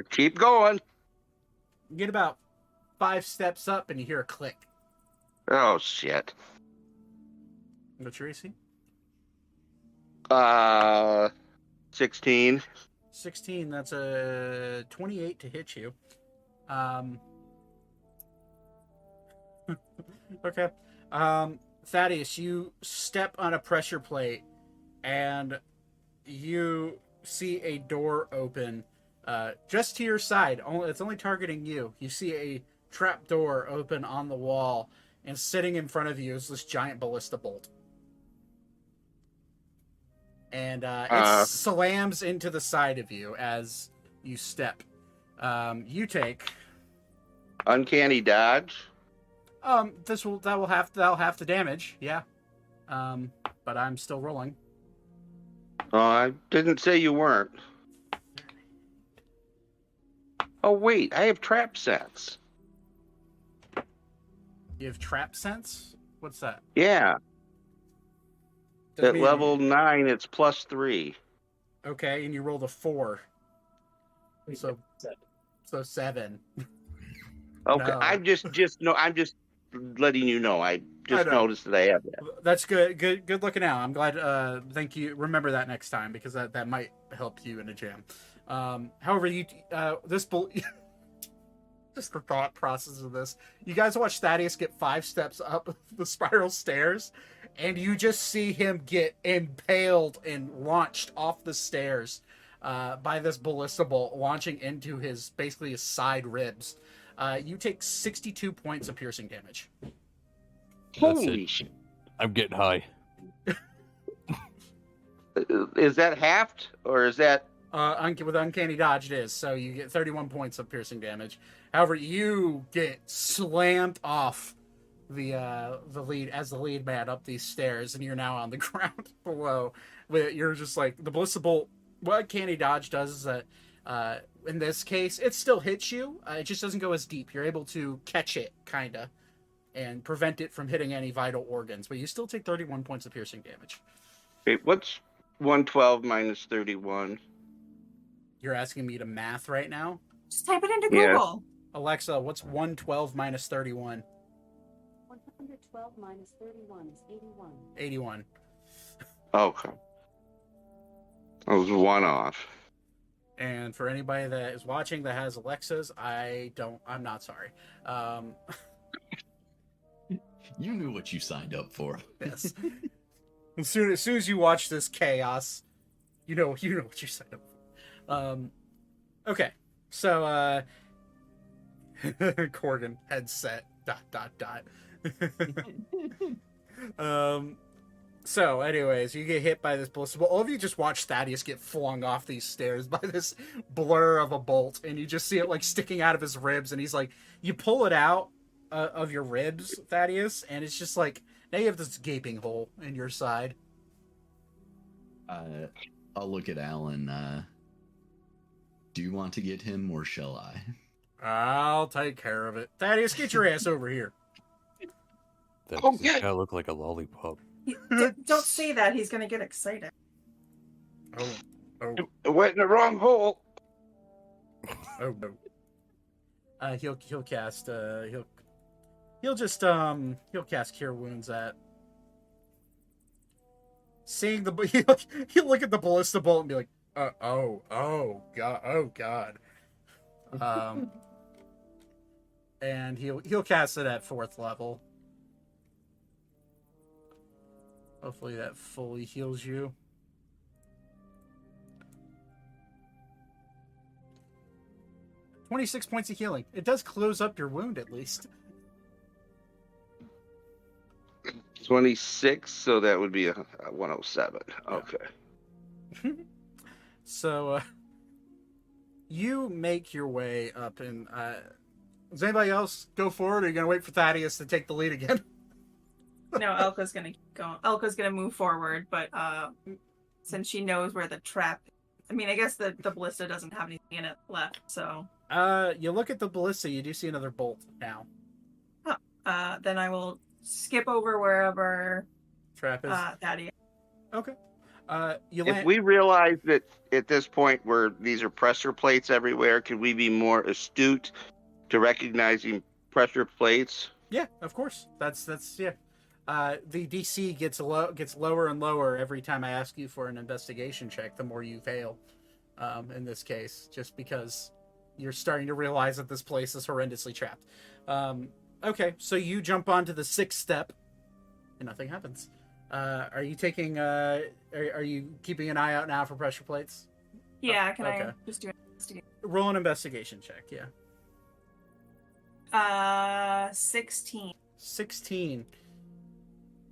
Keep going. You get about 5 steps up and you hear a click. Oh, shit. What's your AC? 16. 16. That's a 28 to hit you. Okay. Thaddeus, you step on a pressure plate and you see a door open just to your side. It's only targeting you. You see a trap door open on the wall, and sitting in front of you is this giant ballista bolt. And it slams into the side of you as you step. You take Uncanny dodge. that'll have the damage, yeah. But I'm still rolling. Oh, I didn't say you weren't. Oh, wait, I have trap sets. You have trap sense? What's that? Yeah. Doesn't At mean- level 9, it's +3. Okay, and you rolled a 4. So 7. Okay, No. I'm just letting you know. I just know. noticed that I have that. That's good. Good looking out. I'm glad. Thank you. Remember that next time because that might help you in a jam. However, just the thought process of this. You guys watch Thaddeus get 5 steps up the spiral stairs, and you just see him get impaled and launched off the stairs by this ballista bolt, launching into his side ribs. You take 62 points of piercing damage. Holy shit. I'm getting high. Is that halved, or is that... With uncanny dodge, it is. So you get 31 points of piercing damage. However, you get slammed off the lead man up these stairs, and you're now on the ground below. You're just like the ballista bolt. What uncanny dodge does is that in this case, it still hits you. It just doesn't go as deep. You're able to catch it, kinda, and prevent it from hitting any vital organs. But you still take 31 points of piercing damage. Wait, what's 112 minus 31? You're asking me to math right now? Just type it into Yeah. Google. Alexa, what's 112 minus 31? 112 minus 31 is 81. 81. Okay. I was 1 off. And for anybody that is watching that has Alexas, I'm not sorry. You knew what you signed up for. Yes. as soon as you watch this chaos, you know what you signed up for. Okay. So Corgan headset ... So, anyways, you get hit by this ballista bolt. All of you just watch Thaddeus get flung off these stairs by this blur of a bolt, and you just see it like sticking out of his ribs, and he's like, you pull it out, of your ribs, Thaddeus, and it's just like now you have this gaping hole in your side. I'll look at Alan. Do you want to get him, or shall I? I'll take care of it. Thaddeus, get your ass over here. That Oh, does yeah. kinda look like a lollipop. Don't say that. He's gonna get excited. Oh, I went in the wrong hole. oh no. He'll cast he'll cast Cure Wounds at. Seeing the he'll look at the ballista bolt and be like, oh god. And he'll cast it at 4th level. Hopefully that fully heals you. "26 points of healing. It does close up your wound at least." 26, so that would be a 107. Okay. So you make your way up, and does anybody else go forward, or are you gonna wait for Thaddeus to take the lead again? No, Elka's gonna keep going. Elka's gonna move forward, but since she knows where the trap, I mean, I guess the ballista doesn't have anything in it left, so. You look at the ballista, you do see another bolt now. Then I will skip over wherever Trap is Thaddeus. okay. You If land. we realize that at this point where these are pressure plates everywhere, can we be more astute to recognizing pressure plates? Yeah, of course. That's yeah. The DC gets lower and lower every time I ask you for an investigation check. The more you fail, in this case, just because you're starting to realize that this place is horrendously trapped. Okay, so you jump onto the 6th step, and nothing happens. Are you taking? Are you keeping an eye out now for pressure plates? Yeah, can okay. I just do an investigation? Roll an investigation check. Yeah. 16. 16.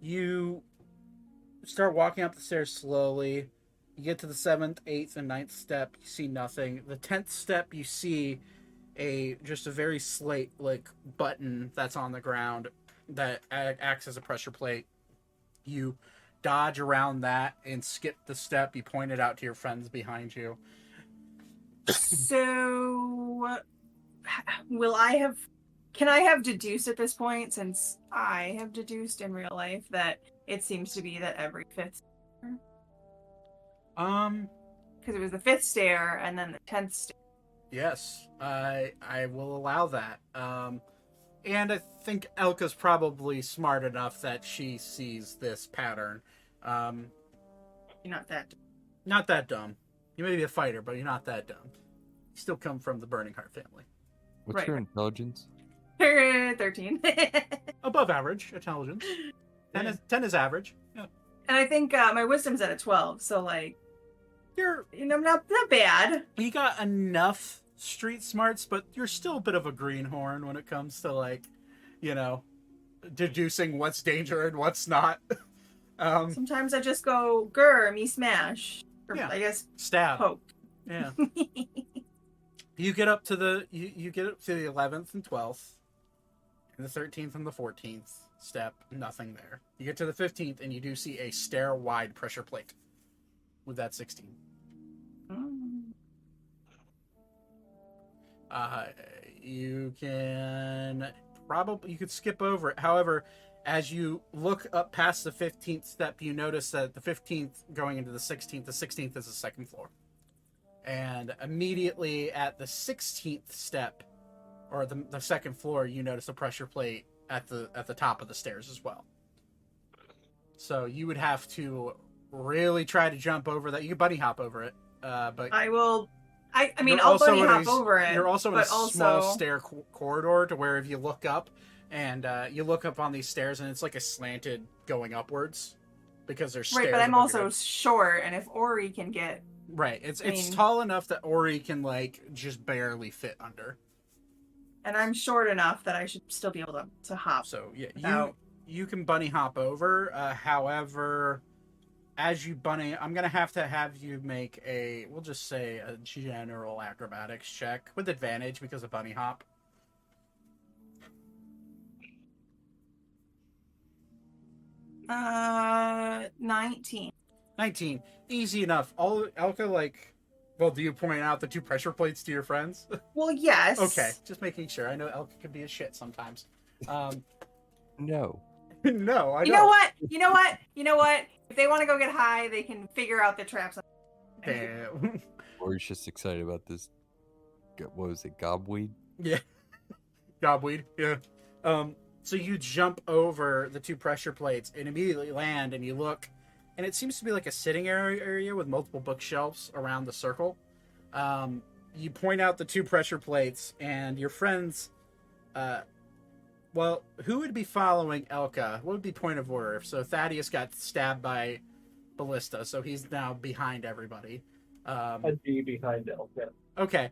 You start walking up the stairs slowly. You get to the 7th, 8th, and 9th step. You see nothing. The 10th step, you see just a very slight button that's on the ground that acts as a pressure plate. You dodge around that and skip the step. You point it out to your friends behind you. So, can I have deduced at this point, since I have deduced in real life that it seems to be that every 5th stair? Because it was the 5th stair and then the 10th stair. Yes, I will allow that. And I think Elka's probably smart enough that she sees this pattern. You're not that. Not that dumb. You may be a fighter, but you're not that dumb. You still come from the Burning Heart family. What's Right. your intelligence? 13. Above average intelligence. 10 is average. Yeah. And I think my wisdom's at a 12, so You're not bad. you got enough street smarts, but you're still a bit of a greenhorn when it comes to deducing what's danger and what's not. Sometimes I just go, grr, me smash. Or Yeah. I guess Stab. poke. Yeah. You get up to the 11th and 12th, and the 13th and the 14th step. Nothing there. You get to the 15th, and you do see a stair-wide pressure plate with that 16. You could skip over it. However, as you look up past the 15th step, you notice that the 15th going into the 16th is the 2nd floor. And immediately at the 16th step, or the 2nd floor, you notice a pressure plate at the top of the stairs as well. So you would have to really try to jump over that. You can bunny hop over it, but I will. I mean, you're I'll also bunny in hop a- over it. You're also in a but small also, stair corridor to where if you look up and you look up on these stairs and it's like a slanted going upwards because there's stairs. right, but I'm above your also head. short, and if Ori can get, right. It's I mean- tall enough that Ori can just barely fit under. and I'm short enough that I should still be able to hop. So yeah, Without- you can bunny hop over. However, as you bunny, I'm gonna have you make we'll just say a general acrobatics check with advantage because of bunny hop. 19. 19. Easy enough. All Elka, like, well, do you point out the 2 pressure plates to your friends? Well, yes. Okay, just making sure. I know Elka can be a shit sometimes. No. No, I You don't. know what? You know what? You know what? If they want to go get high, they can figure out the traps. Damn. Or just excited about this. What was it? Gobweed? Yeah. Gobweed, yeah. So you jump over the 2 pressure plates and immediately land, and you look, and it seems to be like a sitting area with multiple bookshelves around the circle. You point out the 2 pressure plates, and your friends, well, who would be following Elka? What would be point of order? So Thaddeus got stabbed by Ballista, so he's now behind everybody. I'd be behind Elka. Okay,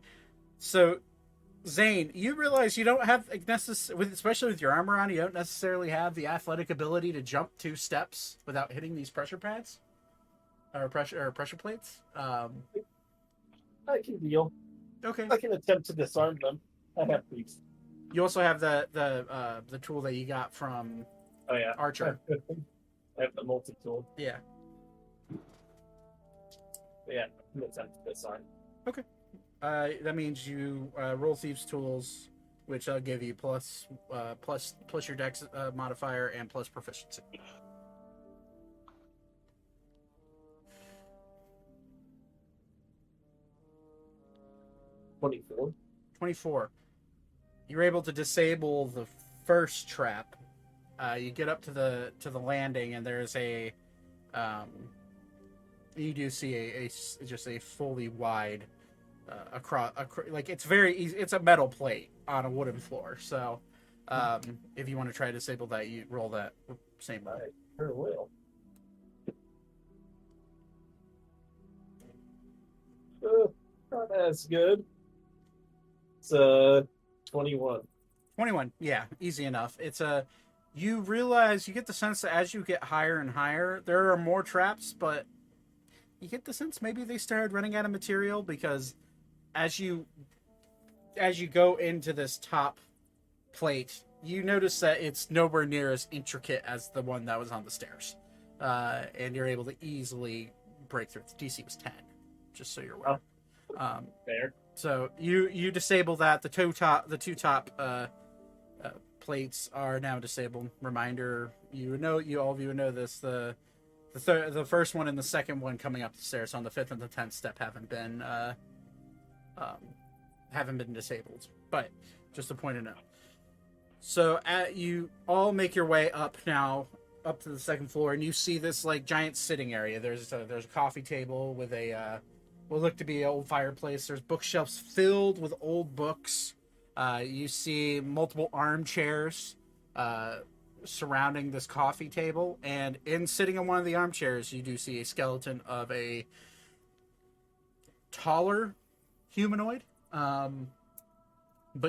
so Zane, you realize you don't have especially with your armor on, you don't necessarily have the athletic ability to jump 2 steps without hitting these pressure pads or pressure plates. I can deal. Okay. I can attempt to disarm them. I have these. You also have the tool that you got from Oh yeah, Archer. I have the multi-tool. Yeah. But yeah, I can attempt to disarm. Okay. That means you roll thieves' tools, which I'll give you plus your dex modifier and plus proficiency. $24. 24. You're able to disable the first trap. You get up to the landing, and there's a you do see just a fully wide across like it's very easy. It's a metal plate on a wooden floor. So if you want to try to disable that, you roll that same roll. I sure will. Not as good. It's 21. 21. Yeah, easy enough. It's you realize, you get the sense that as you get higher and higher, there are more traps, but you get the sense maybe they started running out of material, because as you go into this top plate, you notice that it's nowhere near as intricate as the one that was on the stairs. And you're able to easily break through. The DC was 10, just so you're aware. There. So you disable that. The two top plates are now disabled. Reminder: all of you know this. The first one and the second one coming up the stairs on the 5th and the 10th step haven't been disabled. But just a point of note. So you all make your way up now, up to the second floor, and you see this like giant sitting area. There's a coffee table with a what look to be an old fireplace. There's bookshelves filled with old books. You see multiple armchairs surrounding this coffee table, and sitting on one of the armchairs, you do see a skeleton of a taller humanoid. But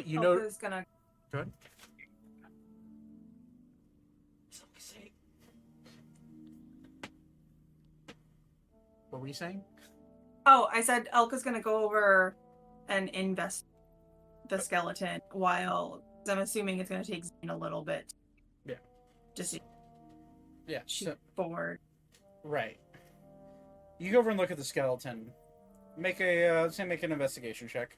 you know, Who's gonna? go ahead. What were you saying? Oh, I said Elka's gonna go over and invest the skeleton while, 'cause I'm assuming it's gonna take Zane a little bit. Yeah. Just Yeah. she's bored. Right. You go over and look at the skeleton. Make an investigation check.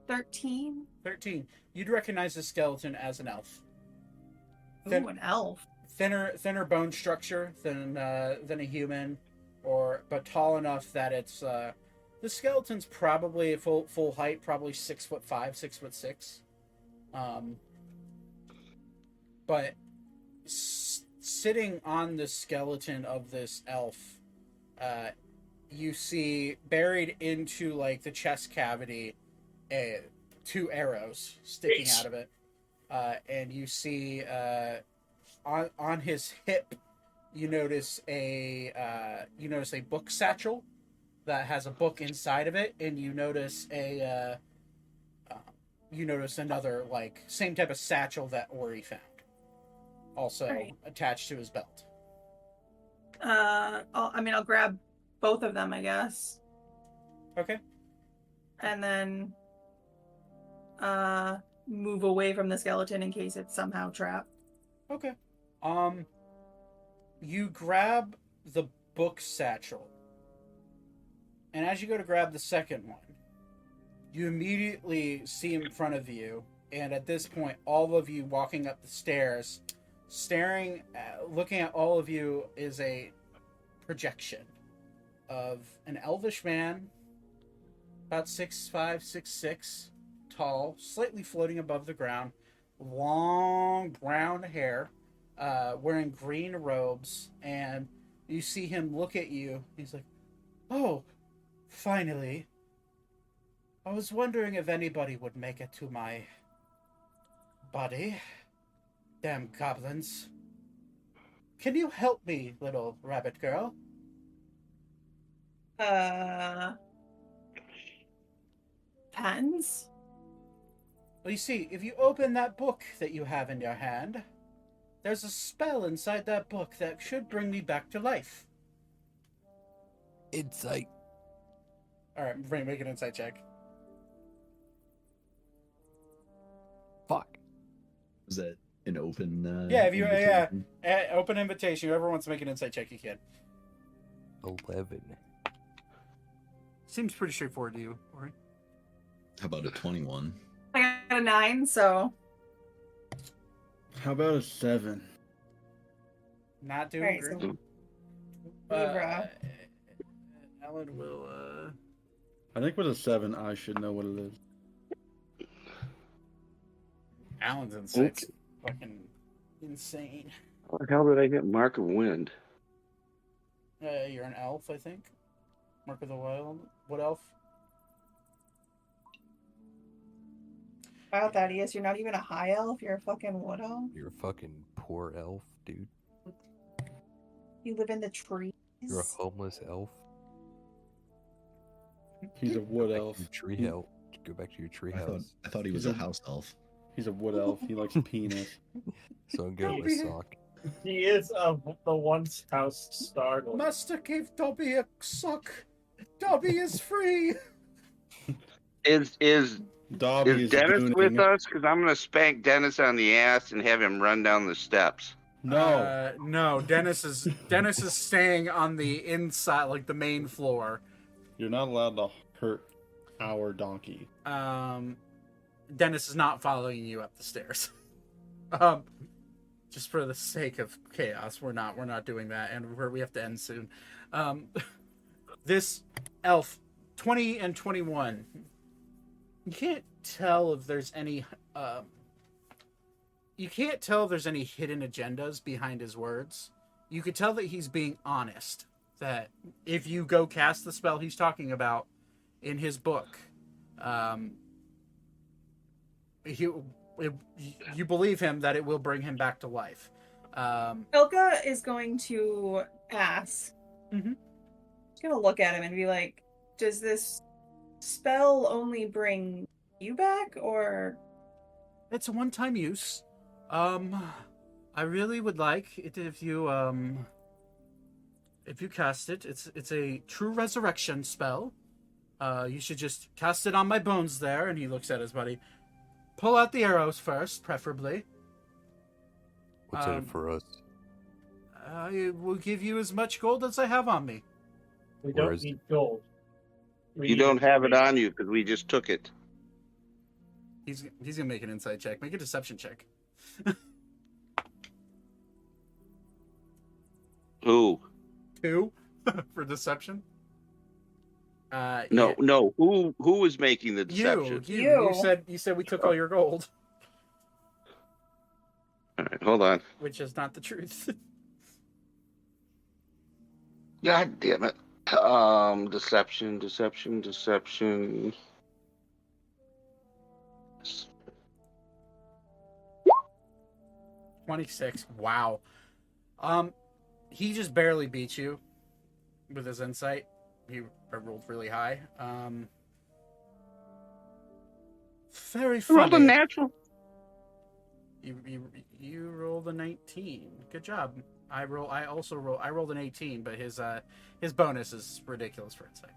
13. 13. You'd recognize the skeleton as an elf. Ooh, an elf. Thinner bone structure than a human, but tall enough that it's the skeleton's probably full height, probably 6'5", 6'6". But sitting on the skeleton of this elf, you see buried into like the chest cavity, 2 arrows sticking out of it, and you see on his hip, you notice a book satchel that has a book inside of it, and you notice another like same type of satchel that Ori found, also attached to his belt. I'll grab both of them, I guess. Okay. And then move away from the skeleton in case it's somehow trapped. Okay. You grab the book satchel. And as you go to grab the second one, you immediately see in front of you, and at this point, all of you walking up the stairs, looking at all of you is a projection of an elvish man, about 6'5", 6'6", tall, slightly floating above the ground, long brown hair, wearing green robes, and you see him look at you. He's like, "Oh, finally. I was wondering if anybody would make it to my body. Damn goblins. Can you help me, little rabbit girl?" Pens? Well, you see, if you open that book that you have in your hand, there's a spell inside that book that should bring me back to life. Insight. Alright, make an insight check. Fuck. Is that an open? Yeah, if you invitation? open invitation. Whoever wants to make an insight check, you can. 11. Seems pretty straightforward to you, Ori. How about a 21? I got a 9, so. How about a 7? Not doing Alright, great. so Uh, Alan will. I think with a 7, I should know what it is. Alan's insight's fucking insane. How the hell did I get Mark of Wind? You're an elf, I think. Mark of the Wild. What elf? Wow, Thaddeus, you're not even a high elf, you're a fucking wood elf. You're a fucking poor elf, dude. You live in the trees. You're a homeless elf. He's a wood Go back elf. to your tree elf. Go back to your tree house. I thought he was He's a a- house elf. He's a wood elf. He likes penis. So I'm going with sock. He is the once house startled. Master gave Dobby a sock. Dobby is free. Is Dobby is Dennis gooning. with us? Because I'm gonna spank Dennis on the ass and have him run down the steps. No. No. Dennis is staying on the inside, like the main floor. You're not allowed to hurt our donkey. Dennis is not following you up the stairs. Just for the sake of chaos, we're not doing that, and we have to end soon. This elf, 20 and 21. You can't tell if there's any. You can't tell if there's any hidden agendas behind his words. You could tell that he's being honest. That if you go cast the spell he's talking about in his book, you believe him that it will bring him back to life. Elka is going to ask. Mhm. She's gonna look at him and be like, "Does this spell only bring you back, or?" It's a one-time use. I really would like it if you cast it. It's a true resurrection spell. You should just cast it on my bones there. And he looks at his buddy. Pull out the arrows first, preferably. What's in it for us? I will give you as much gold as I have on me. We Where don't is need gold. We You need don't have it information. on you because we just took it. He's gonna make an insight check. Make a deception check. Who? 2 for deception. No, yeah. no. Who is making the deception? You said we took all your gold, All right, hold on. which is not the truth. God damn it. Deception. 26. Wow. He just barely beat you with his insight. He rolled really high. Very I funny. rolled a natural. You rolled a 19. Good job. I rolled an 18, but his bonus is ridiculous for insight.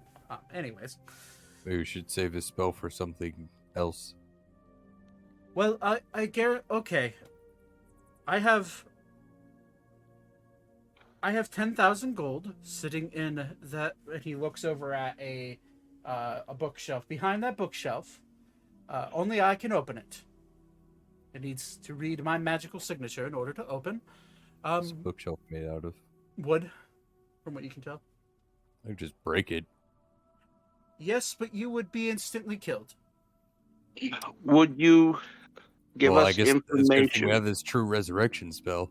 Anyways, Maybe we should save this spell for something else. Well, I guarantee. Okay, I have 10,000 gold sitting in that. And he looks over at a bookshelf. Behind that bookshelf, only I can open it. It needs to read my magical signature in order to open. This bookshelf made out of Wood, from what you can tell. I could just break it. Yes, but you would be instantly killed. Would you give well, us I guess it's good thing information? we have this true resurrection spell.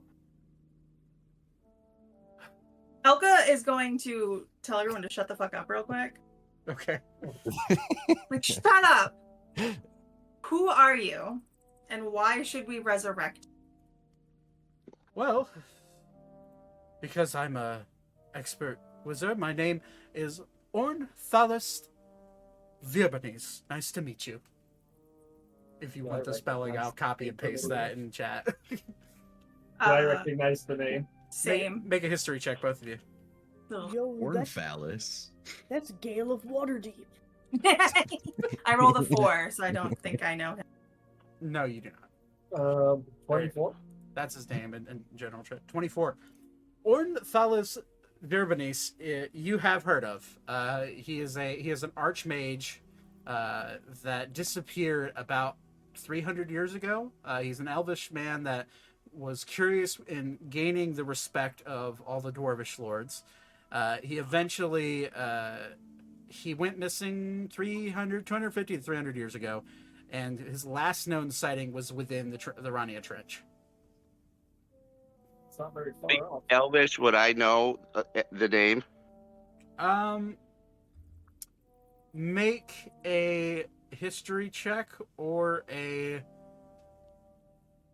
Elka is going to tell everyone to shut the fuck up real quick. Okay. Like, shut up! Who are you? And why should we resurrect? Well, because I'm a expert wizard, my name is Ornithalus Virbanes. Nice to meet you. If you Do want I the spelling, recognize I'll copy and the name? paste that in chat. Do I recognize the name? Same. Make a history check, both of you. Ugh. Yo, Horn that's, phallus. that's Gale of Waterdeep. I rolled a 4, so I don't think I know him. No, you do not. 24. That's his name in general. 24. Ornithalus Virbanes, you have heard of. He is an archmage that disappeared about 300 years ago. He's an elvish man that was curious in gaining the respect of all the dwarvish lords. He eventually he went missing 250 to 300 years ago, and his last known sighting was within the Rania Trench. It's not very far off. Elvish, would I know the name? Make a history check or a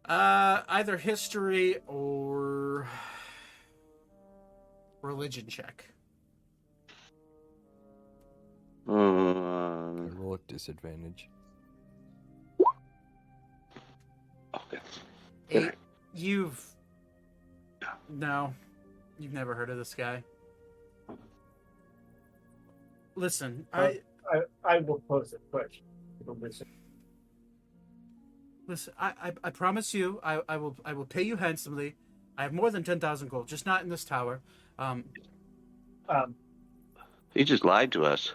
either history or religion check. Roll at disadvantage. Okay. 8. You've never heard of this guy. Listen, I will pose a question. Listen, I promise you, I will pay you handsomely. I have more than 10,000 gold, just not in this tower. He just lied to us.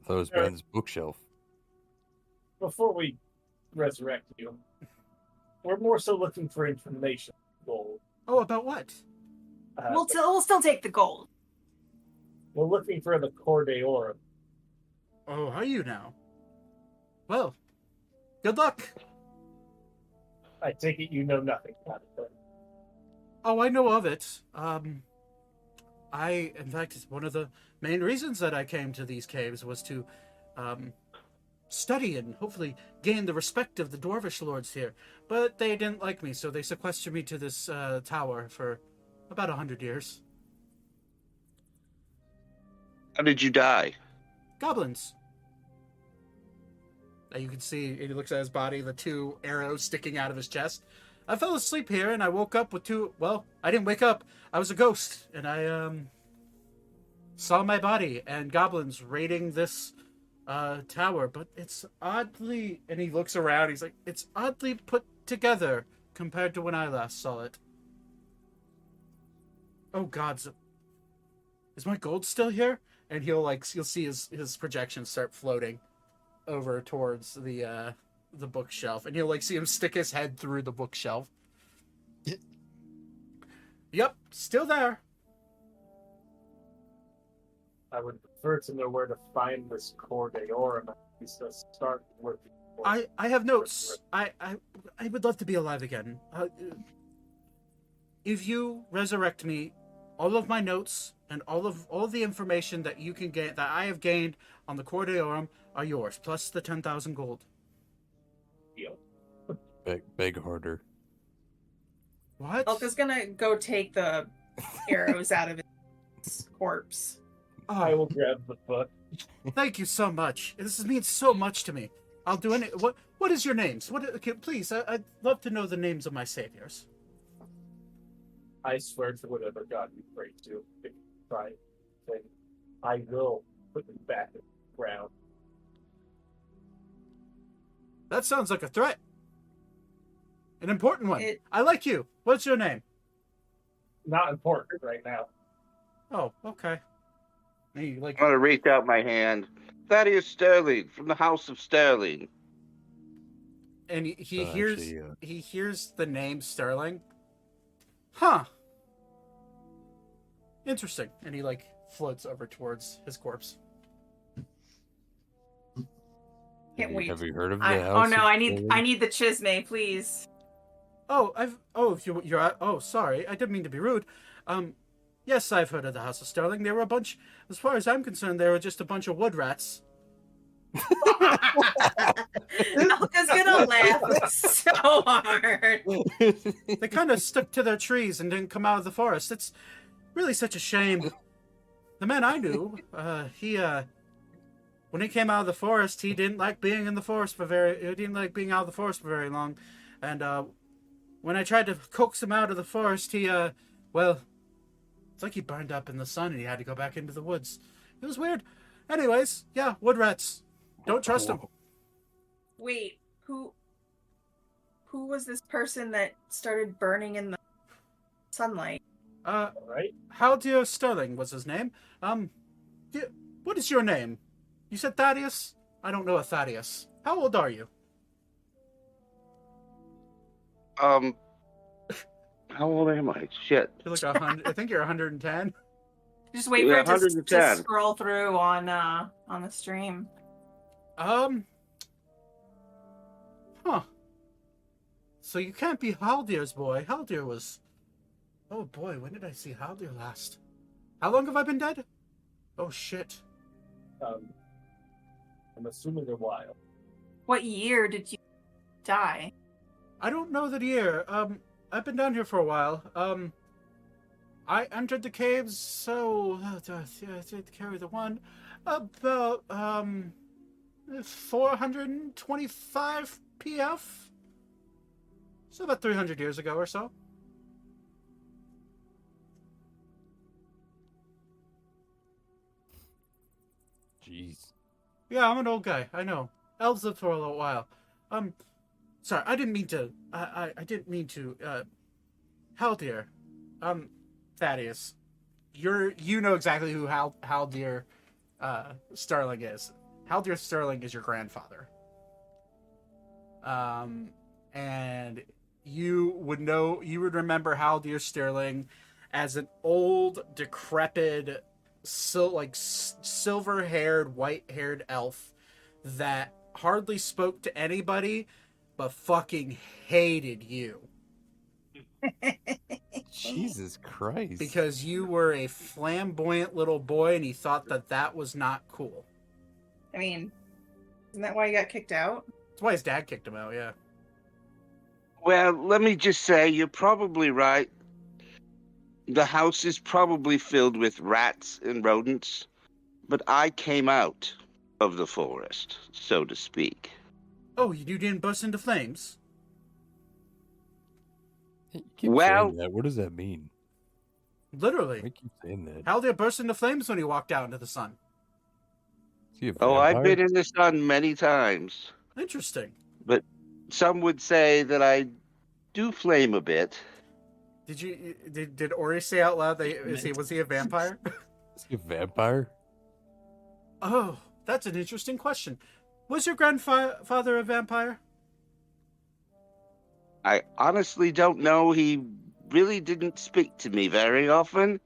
I thought it was Ben's bookshelf. Before we resurrect you, we're more so looking for information. Gold. Oh, about what? We'll still take the gold. We're looking for the Cordeorum. Oh, are you now? Well, good luck. I take it you know nothing about it. Then. Oh, I know of it. In fact, it's one of the main reasons that I came to these caves was to study and hopefully gain the respect of the dwarvish lords here. But they didn't like me, so they sequestered me to this tower for about 100 years. How did you die? Goblins. Now you can see, he looks at his body, the 2 arrows sticking out of his chest. I fell asleep here and I woke up with 2. Well, I didn't wake up. I was a ghost and I saw my body and goblins raiding this tower. But it's oddly, and he looks around. He's like, it's oddly put together compared to when I last saw it. Oh God, is my gold still here? And you'll see his projections start floating over towards the bookshelf, and you'll see him stick his head through the bookshelf. Yep, still there. I would prefer to know where to find this Cordeorum. At least to start working. I have notes. I would love to be alive again. If you resurrect me, all of my notes and all of the information that you can get that I have gained on the Cordeorum are yours, plus the 10,000 gold. Deal. Beg harder. What? Elka's gonna go take the arrows out of his corpse. I will grab the book. Thank you so much. This means so much to me. I'll do any. What is your names? Okay, please, I'd love to know the names of my saviors. I swear to whatever God you pray to, if you try thing, I will put them back in the ground. That sounds like a threat. An important one. It- I like you. What's your name? Not important right now. Oh, okay. Hey, like, I'm gonna reach out my hand. Thaddeus Sterling from the House of Sterling. and he So hears actually, he hears the name Sterling. Huh. Interesting. And he like floats over towards his corpse. Can't wait. Have you heard of the Oh house? no, of I need Sterling? the chisme, please. Oh, sorry. I didn't mean to be rude. Yes, I've heard of the House of Sterling. They were a bunch, as far as I'm concerned, they were just a bunch of wood rats. Elka's gonna laugh so hard. They kind of stuck to their trees and didn't come out of the forest. It's really such a shame. The man I knew, when he came out of the forest, he didn't like being in the forest he didn't like being out of the forest for very long. And, when I tried to coax him out of the forest, well, it's like he burned up in the sun and he had to go back into the woods. It was weird. Anyways, yeah, wood rats. Don't trust them. Wait, who was this person that started burning in the sunlight? All right. Haldir Sterling was his name. What is your name? You said Thaddeus? I don't know a Thaddeus. How old are you? How old am I? Shit. You're like 100. I think you're 110. Just wait Yeah, for it to 110. scroll through on the stream. Huh. So you can't be Haldir's boy. Haldir was... Oh boy, when did I see Haldir last? How long have I been dead? Oh shit. I'm assuming a while. What year did you die? I don't know the year. I've been down here for a while. I entered the caves, so... yeah, I did carry the one. About, 425 PF? So about 300 years ago or so. Jeez. Yeah, I'm an old guy. I know. Elves live for a little while. Sorry, I didn't mean to. I didn't mean to. Haldir, Thaddeus, you know exactly who Haldir, Sterling is. Haldir Sterling is your grandfather. And you would remember Haldir Sterling as an old, decrepit, silver-haired, white-haired elf that hardly spoke to anybody, but fucking hated you. Jesus Christ. Because you were a flamboyant little boy and he thought that was not cool. I mean, isn't that why you got kicked out? That's why his dad kicked him out, yeah. Well, let me just say, you're probably right. The house is probably filled with rats and rodents, but I came out of the forest, so to speak. Oh, you didn't burst into flames? You keep Well- saying that. What does that mean? Literally. Why keep saying that? Haldir burst into flames when he walked out into the sun. Is he a Oh, I've vampire? been in the sun many times. Interesting. Some would say that I do flame a bit. Did Ori say out loud that was he a vampire? Is he a vampire? Oh, that's an interesting question. Was your grandfather a vampire? I honestly don't know. He really didn't speak to me very often.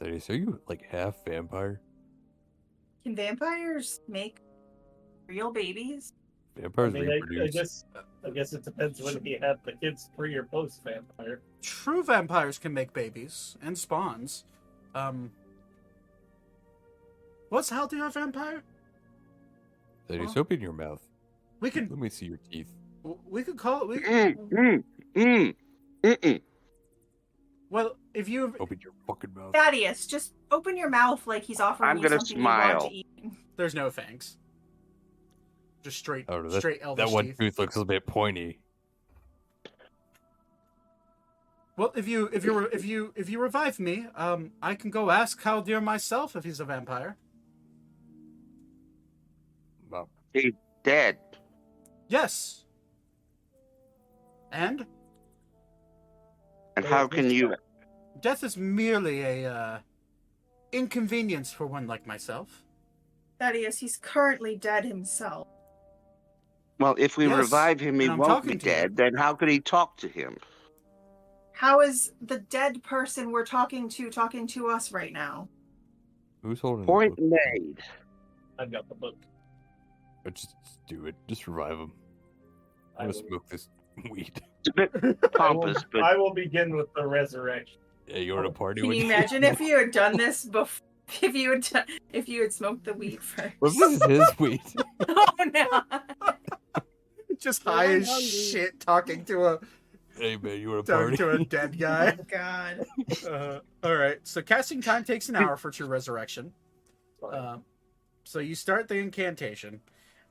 So are you like half vampire? Can vampires make real babies? Vampires I reproduce. guess it depends when he had the kids pre or post vampire. True vampires can make babies and spawns. Was Haldir a vampire? Thaddeus, open your mouth. We can Let me see your teeth. we could call it. Well, if you Open your fucking mouth. Thaddeus, just open your mouth like he's offering I'm you gonna something you want smile. to eat. there's no fangs. Just straight Oh, no, straight elvish That one teeth. tooth looks a bit pointy. Well, if you revive me, I can go ask Haldir myself if he's a vampire. Well, He's dead. Yes. And And how can you? Death is merely a inconvenience for one like myself. Thaddeus, he's currently dead himself. Well, if we Yes, revive him, he and I'm won't talking be to you. dead. Then how could he talk to him? How is the dead person we're talking to us right now? Who's holding Point the book? made. I've got the book. Just do it. Just revive him. I I'm will, gonna smoke this weed. It's a bit pompous, but I will begin with the resurrection. Yeah, you want to party Can with you imagine if you had done this before? If you had smoked the weed first? What if this is his weed? Oh no! Just Well, high I'm as hungry. shit, talking to Hey man, you want to party? a dead guy. Oh god. All right. So casting time takes an hour for true resurrection. So you start the incantation.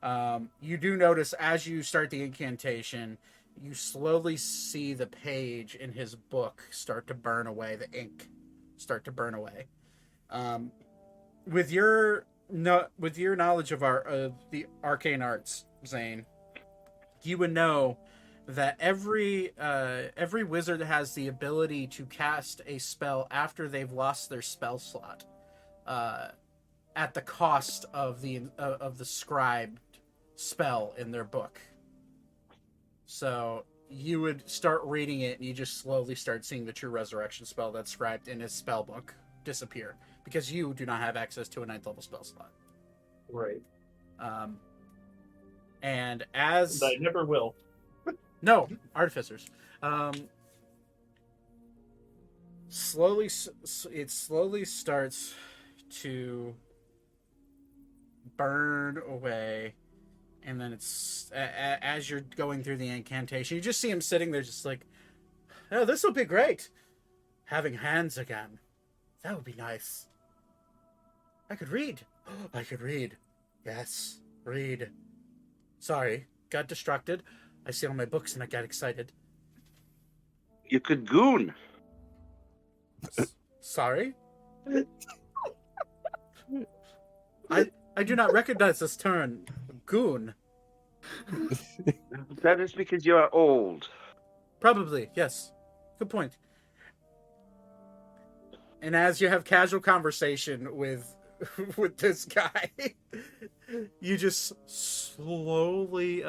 You do notice as you start the incantation, you slowly see the page in his book start to burn away, the ink start to burn away. With your knowledge of the arcane arts, Zane, you would know that every wizard has the ability to cast a spell after they've lost their spell slot, at the cost of the scribed spell in their book. So you would start reading it, and you just slowly start seeing the true resurrection spell that's scribed in his spell book disappear, because you do not have access to a 9th level spell slot. Right. And as I never will. no artificers, it slowly starts to burn away, and then it's as you're going through the incantation, you just see him sitting there, just like, oh, this will be great. Having hands again, that would be nice. I could read. I could read. Yes, read. Sorry, got distracted. I see all my books and I got excited. you could goon. Sorry? I do not recognize this term, goon. That is because you are old. Probably, yes. Good point. And as you have casual conversation with this guy, you just slowly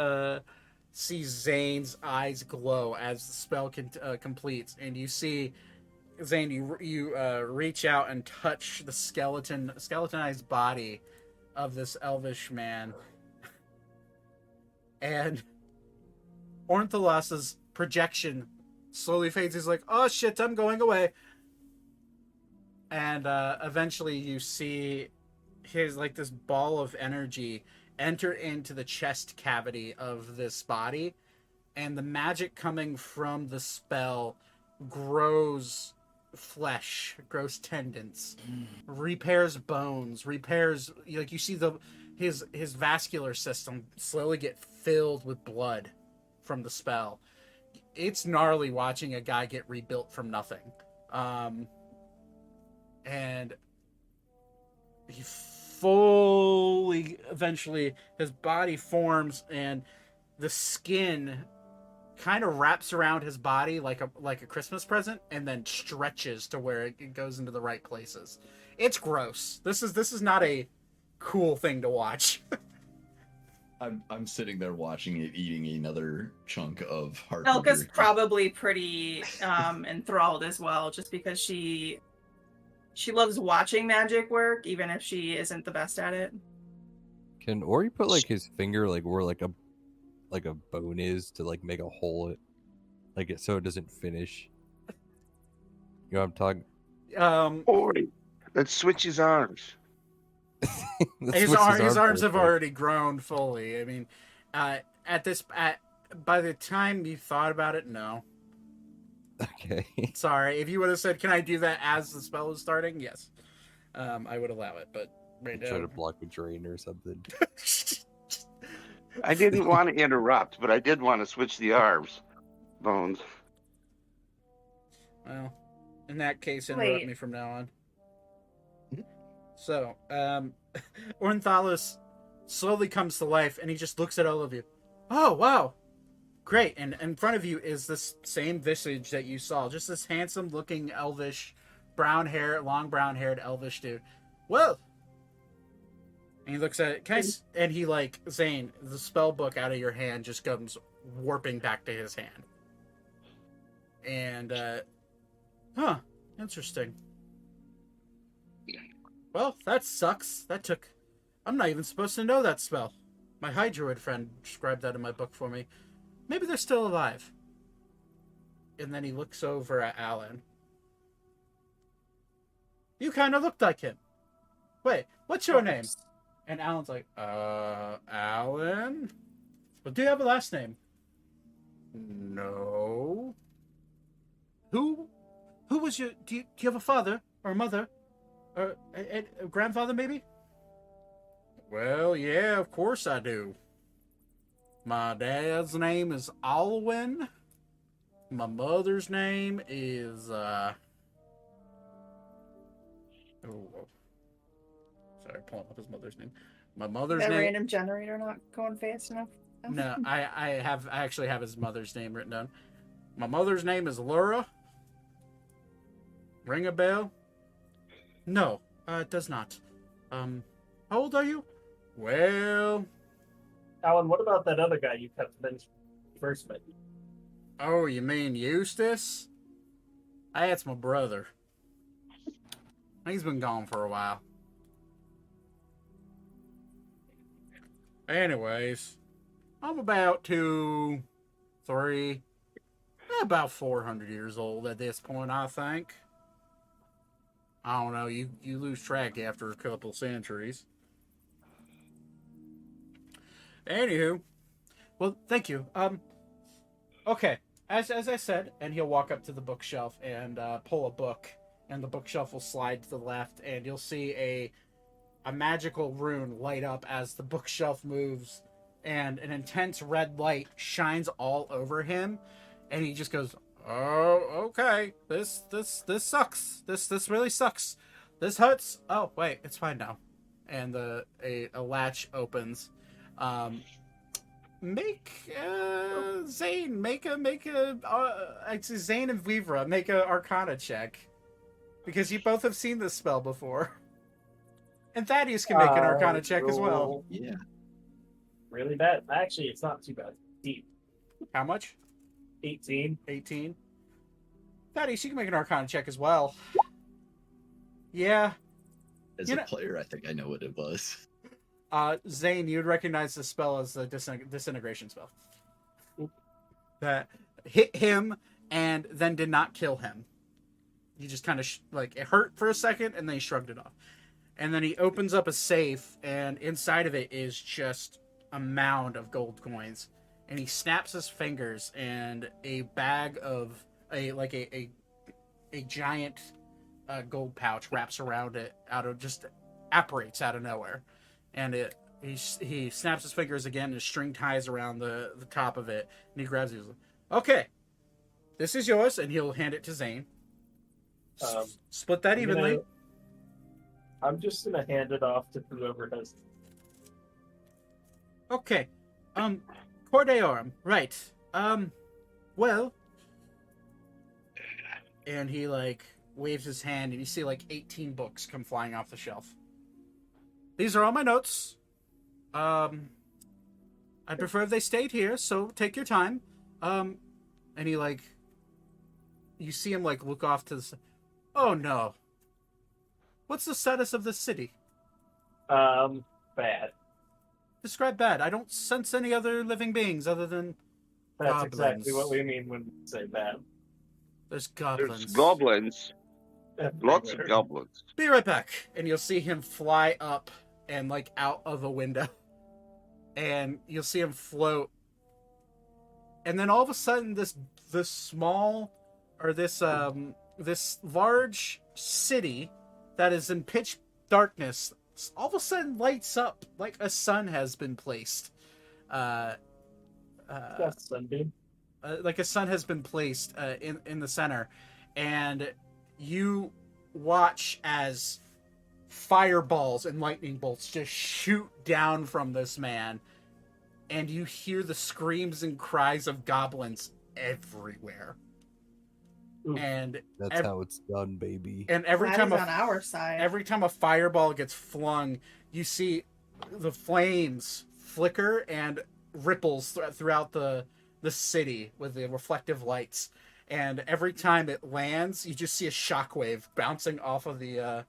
see Zane's eyes glow as the spell completes, and you see Zane. You reach out and touch the skeletonized body of this elvish man, and Ornthalas's projection slowly fades. He's like, "Oh shit, I'm going away." And eventually you see his, like, this ball of energy enter into the chest cavity of this body, and the magic coming from the spell grows flesh, grows tendons, repairs bones, repairs, like, you see his vascular system slowly get filled with blood from the spell. It's gnarly watching a guy get rebuilt from nothing. And he fully, eventually, his body forms, and the skin kind of wraps around his body like a Christmas present, and then stretches to where it goes into the right places. It's gross. This is not a cool thing to watch. I'm sitting there watching it, eating another chunk of heart. Elka's probably pretty enthralled as well, just because she loves watching magic work, even if she isn't the best at it. Can Ori put like his finger like where like a bone is to like make a hole so it doesn't finish? You know what I'm talking? Ori, let's switch his arms. That's His what arms have for. already grown fully. I mean, by the time you thought about it, no. Okay. Sorry, if you would have said, "Can I do that as the spell is starting?" Yes, I would allow it. But right Try to now, block a drain or something. I didn't want to interrupt, but I did want to switch the arms. Bones. well, in that case, interrupt Wait. me from now on. So, Ornthalos slowly comes to life, and he just looks at all of you. Oh, wow! great. And in front of you is this same visage that you saw. Just this handsome-looking, elvish, long brown-haired elvish dude. Well, and he looks at it. And he like, Zane, the spell book out of your hand just comes warping back to his hand. And, interesting. Well, that sucks. I'm not even supposed to know that spell. My High Druid friend described that in my book for me. Maybe they're still alive. And then he looks over at Alan. You kind of looked like him. Wait, what's your name? And Alan's like, Alan? Well, do you have a last name? No. Who was your... Do you have a father? Or a mother? Or a grandfather, maybe? Well, yeah, of course I do. My dad's name is Alwyn. My mother's name is, Oh, sorry, pulling up his mother's name. My mother's That name... random generator not going fast enough. No, I actually have his mother's name written down. My mother's name is Laura. Ring a bell? No, it does not. How old are you? Well... Alan, what about that other guy you kept mentioning first met? Oh, you mean Eustace? That's my brother. He's been gone for a while. Anyways, I'm about 400 years old at this point, I think. I don't know, you lose track after a couple centuries. Anywho, well, thank you. Okay, as I said, and he'll walk up to the bookshelf and pull a book, and the bookshelf will slide to the left, and you'll see a magical rune light up as the bookshelf moves, and an intense red light shines all over him, and he just goes, "Oh, okay. This sucks. This really sucks. This hurts. Oh, wait, it's fine now." And a latch opens. Zane, actually Zane and Vivra, make a Arcana check. Because you both have seen this spell before. And Thaddeus can make an Arcana check as well. Yeah. Really bad? Actually, it's not too bad. Deep. How much? 18. 18. Thaddeus, you can make an Arcana check as well. Yeah. As a player, I think I know what it was. Zane, you'd recognize the spell as the disintegration spell. That hit him and then did not kill him. He just kind of it hurt for a second and then he shrugged it off. And then he opens up a safe and inside of it is just a mound of gold coins. And he snaps his fingers and a bag of a giant gold pouch wraps around it apparates out of nowhere. And he snaps his fingers again and a string ties around the top of it. And he grabs it. He's like, "Okay, this is yours." And he'll hand it to Zane. Split that evenly. I'm just going to hand it off to whoever has. Okay. Cordeorum. Right. Well. And he, waves his hand and you see, 18 books come flying off the shelf. These are all my notes. I prefer if they stayed here, so take your time. And he, you see him, look off to the... Oh, no. What's the status of this city? Bad. Describe bad. I don't sense any other living beings other than That's goblins. exactly what we mean when we say bad. There's goblins. There's goblins. Lots of goblins. Be right back. And you'll see him fly up and, out of a window. And you'll see him float. And then all of a sudden, this large city that is in pitch darkness all of a sudden lights up like a sun has been placed. Sunbeam. Like a sun has been placed in the center, and you watch as fireballs and lightning bolts just shoot down from this man, and you hear the screams and cries of goblins everywhere. Oof. And That's how it's done, baby. and every That time is on our side. every time a fireball gets flung, you see the flames flicker and ripples throughout the city with the reflective lights. And every time it lands, you just see a shockwave bouncing off the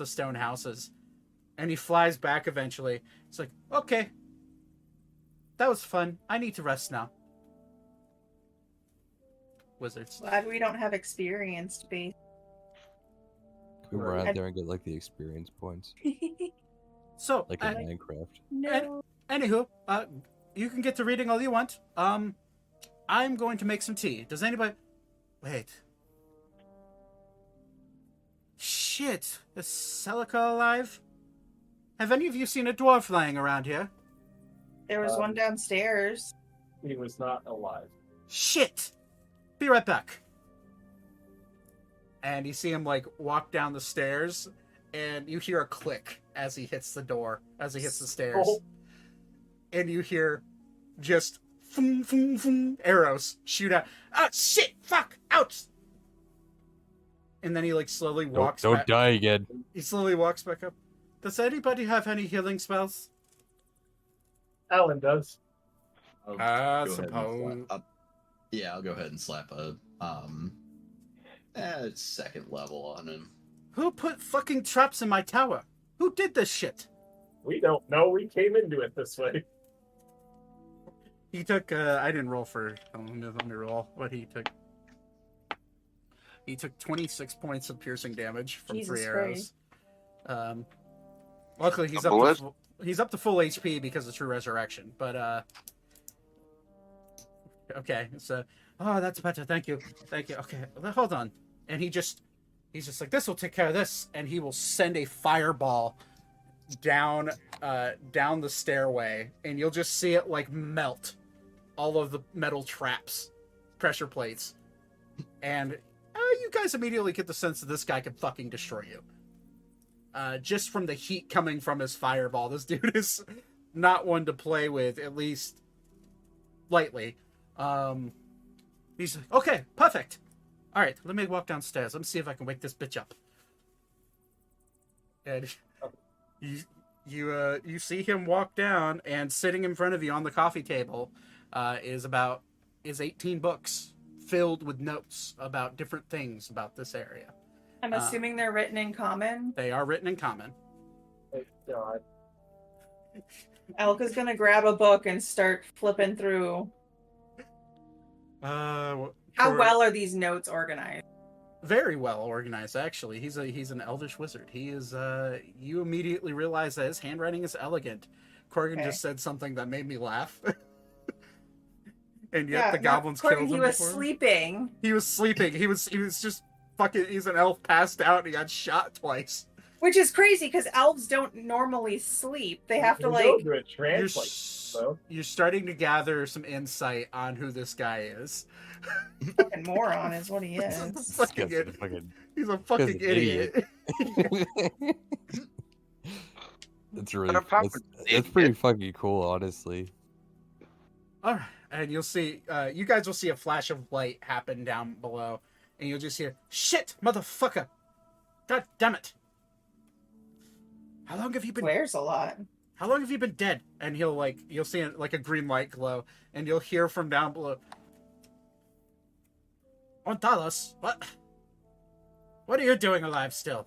stone houses. And he flies back eventually. It's like, okay, that was fun. I need to rest now. Wizards. Glad we don't have experience to be. We run out there and get like the experience points, So, like in Minecraft. No. anywho, you can get to reading all you want. I'm going to make some tea. Does anybody... Wait. Shit. Is Celica alive? Have any of you seen a dwarf lying around here? There was one downstairs. He was not alive. Shit! Be right back. And you see him, like, walk down the stairs, and you hear a click as he hits the door, as he hits the stairs. Oh. And you hear just foom, foom, foom, arrows shoot out. Ah, shit! Fuck! Ouch! And then he, like, slowly walks Don't back. die again. He slowly walks back up. Does anybody have any healing spells? Alan does. I'll I go ahead and suppose. yeah, I'll go ahead and slap a second level on him. Who put fucking traps in my tower? Who did this shit? We don't know. We came into it this way. He took, I didn't roll for, let me roll what he took. He took 26 points of piercing damage from Jesus 3 arrows. Christ. Luckily, he's up to full HP because of True Resurrection. But, okay, so, oh, that's better. Thank you. Okay, hold on. And he's just like, this will take care of this. And he will send a fireball down the stairway, and you'll just see it like melt all of the metal traps, pressure plates, and you guys immediately get the sense that this guy could fucking destroy you. Just from the heat coming from his fireball, this dude is not one to play with, at least lightly. He's like, okay, perfect. All right, let me walk downstairs. Let me see if I can wake this bitch up. And you see him walk down, and sitting in front of you on the coffee table is 18 books filled with notes about different things about this area. I'm assuming they're written in common. They are written in common. Thank God. Elka's gonna grab a book and start flipping through. How well are these notes organized? Very well organized, actually. He's an elvish wizard. He is. You immediately realize that his handwriting is elegant. Corgan just said something that made me laugh. And yet the goblins killed him. He was sleeping. He was sleeping. He was just fucking. He's an elf passed out, and he got shot twice. Which is crazy because elves don't normally sleep. They have to You're starting to gather some insight on who this guy is. Fucking moron is what he is. He's a fucking idiot. That's that's pretty fucking cool, honestly. All right, and you'll see. You guys will see a flash of light happen down below, and you'll just hear, "Shit, motherfucker! God damn it! How long have you been?" Swears a lot. How long have you been dead? And you'll see a green light glow, and you'll hear from down below, "Ontalos, what are you doing alive still?"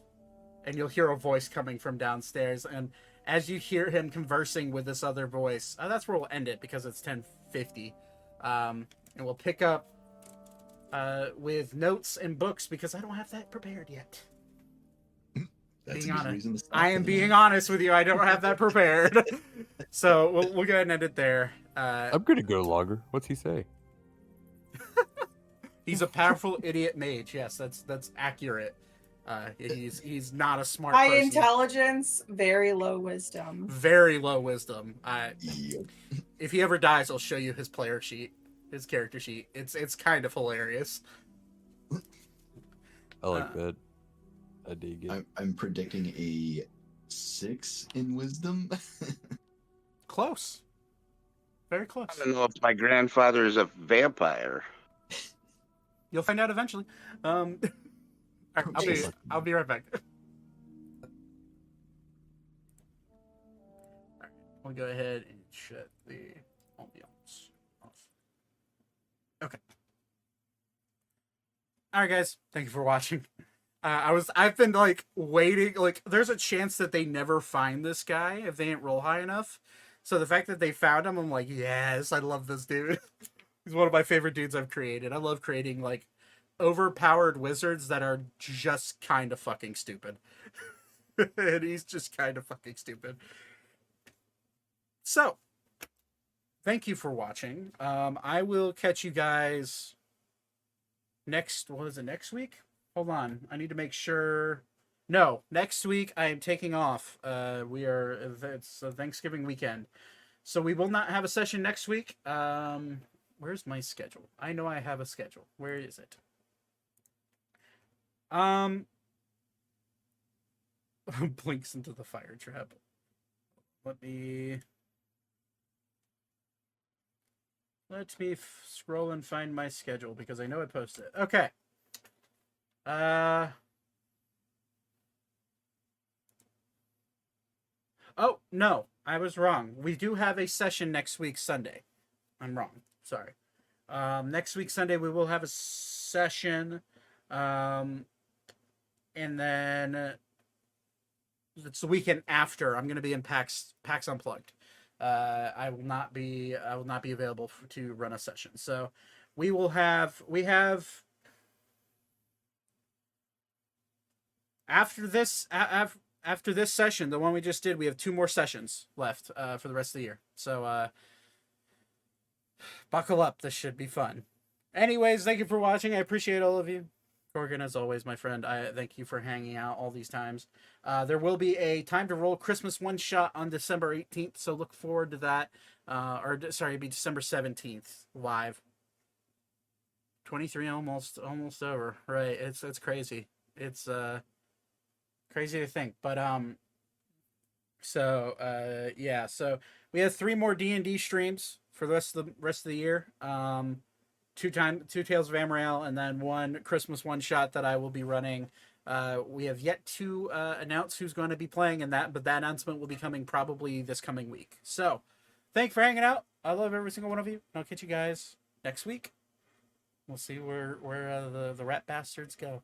And you'll hear a voice coming from downstairs, and as you hear him conversing with this other voice, that's where we'll end it because it's 10:50, and we'll pick up with notes and books because I don't have that prepared yet. That's being a good honest. reason to stop I am it. being honest with you. I don't have that prepared. So we'll go ahead and end it there. I'm gonna go longer. What's he say? He's a powerful idiot mage. Yes, that's accurate. He's not a smart High person. intelligence, very low wisdom. Very low wisdom. Yep. If he ever dies, I'll show you his player sheet, his character sheet. It's kind of hilarious. I like that. I dig it. I'm predicting a 6 in wisdom. Close. Very close. I don't know if my grandfather is a vampire. You'll find out eventually. All right, I'll be right back. All right, we'll go ahead and shut the ambiance off. Okay. All right, guys. Thank you for watching. I've been like waiting. Like, there's a chance that they never find this guy if they didn't roll high enough. So the fact that they found him, I'm like, yes, I love this dude. He's one of my favorite dudes I've created. I love creating like overpowered wizards that are just kind of fucking stupid. And he's just kind of fucking stupid. So, thank you for watching. I will catch you guys next week? Hold on. I need to make sure. No, next week I am taking off. It's a Thanksgiving weekend. So we will not have a session next week. Where's my schedule? I know I have a schedule. Where is it? Blinks into the fire trap. Let me scroll and find my schedule because I know I posted it. Okay. Oh, no, I was wrong. We do have a session next week, Sunday. I'm wrong. Sorry. Next week, Sunday, we will have a session. And then it's the weekend after. I'm going to be in PAX Unplugged. I will not be available to run a session. So we have after this session, the one we just did, we have 2 more sessions left for the rest of the year. So buckle up. This should be fun. Anyways, thank you for watching. I appreciate all of you. Corgan, as always, my friend, I thank you for hanging out all these times. There will be a Time to Roll Christmas one-shot on December 18th, so look forward to that. It'd be December 17th, live. 23 almost over. Right, it's crazy. It's crazy to think. But yeah, so we have 3 more D&D streams for the rest of the year. 2 Tales of Ammriel, and then 1 Christmas one-shot that I will be running. We have yet to announce who's going to be playing in that, but that announcement will be coming probably this coming week. So, thanks for hanging out. I love every single one of you. I'll catch you guys next week. We'll see where the rat bastards go.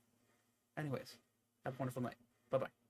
Anyways, have a wonderful night. Bye-bye.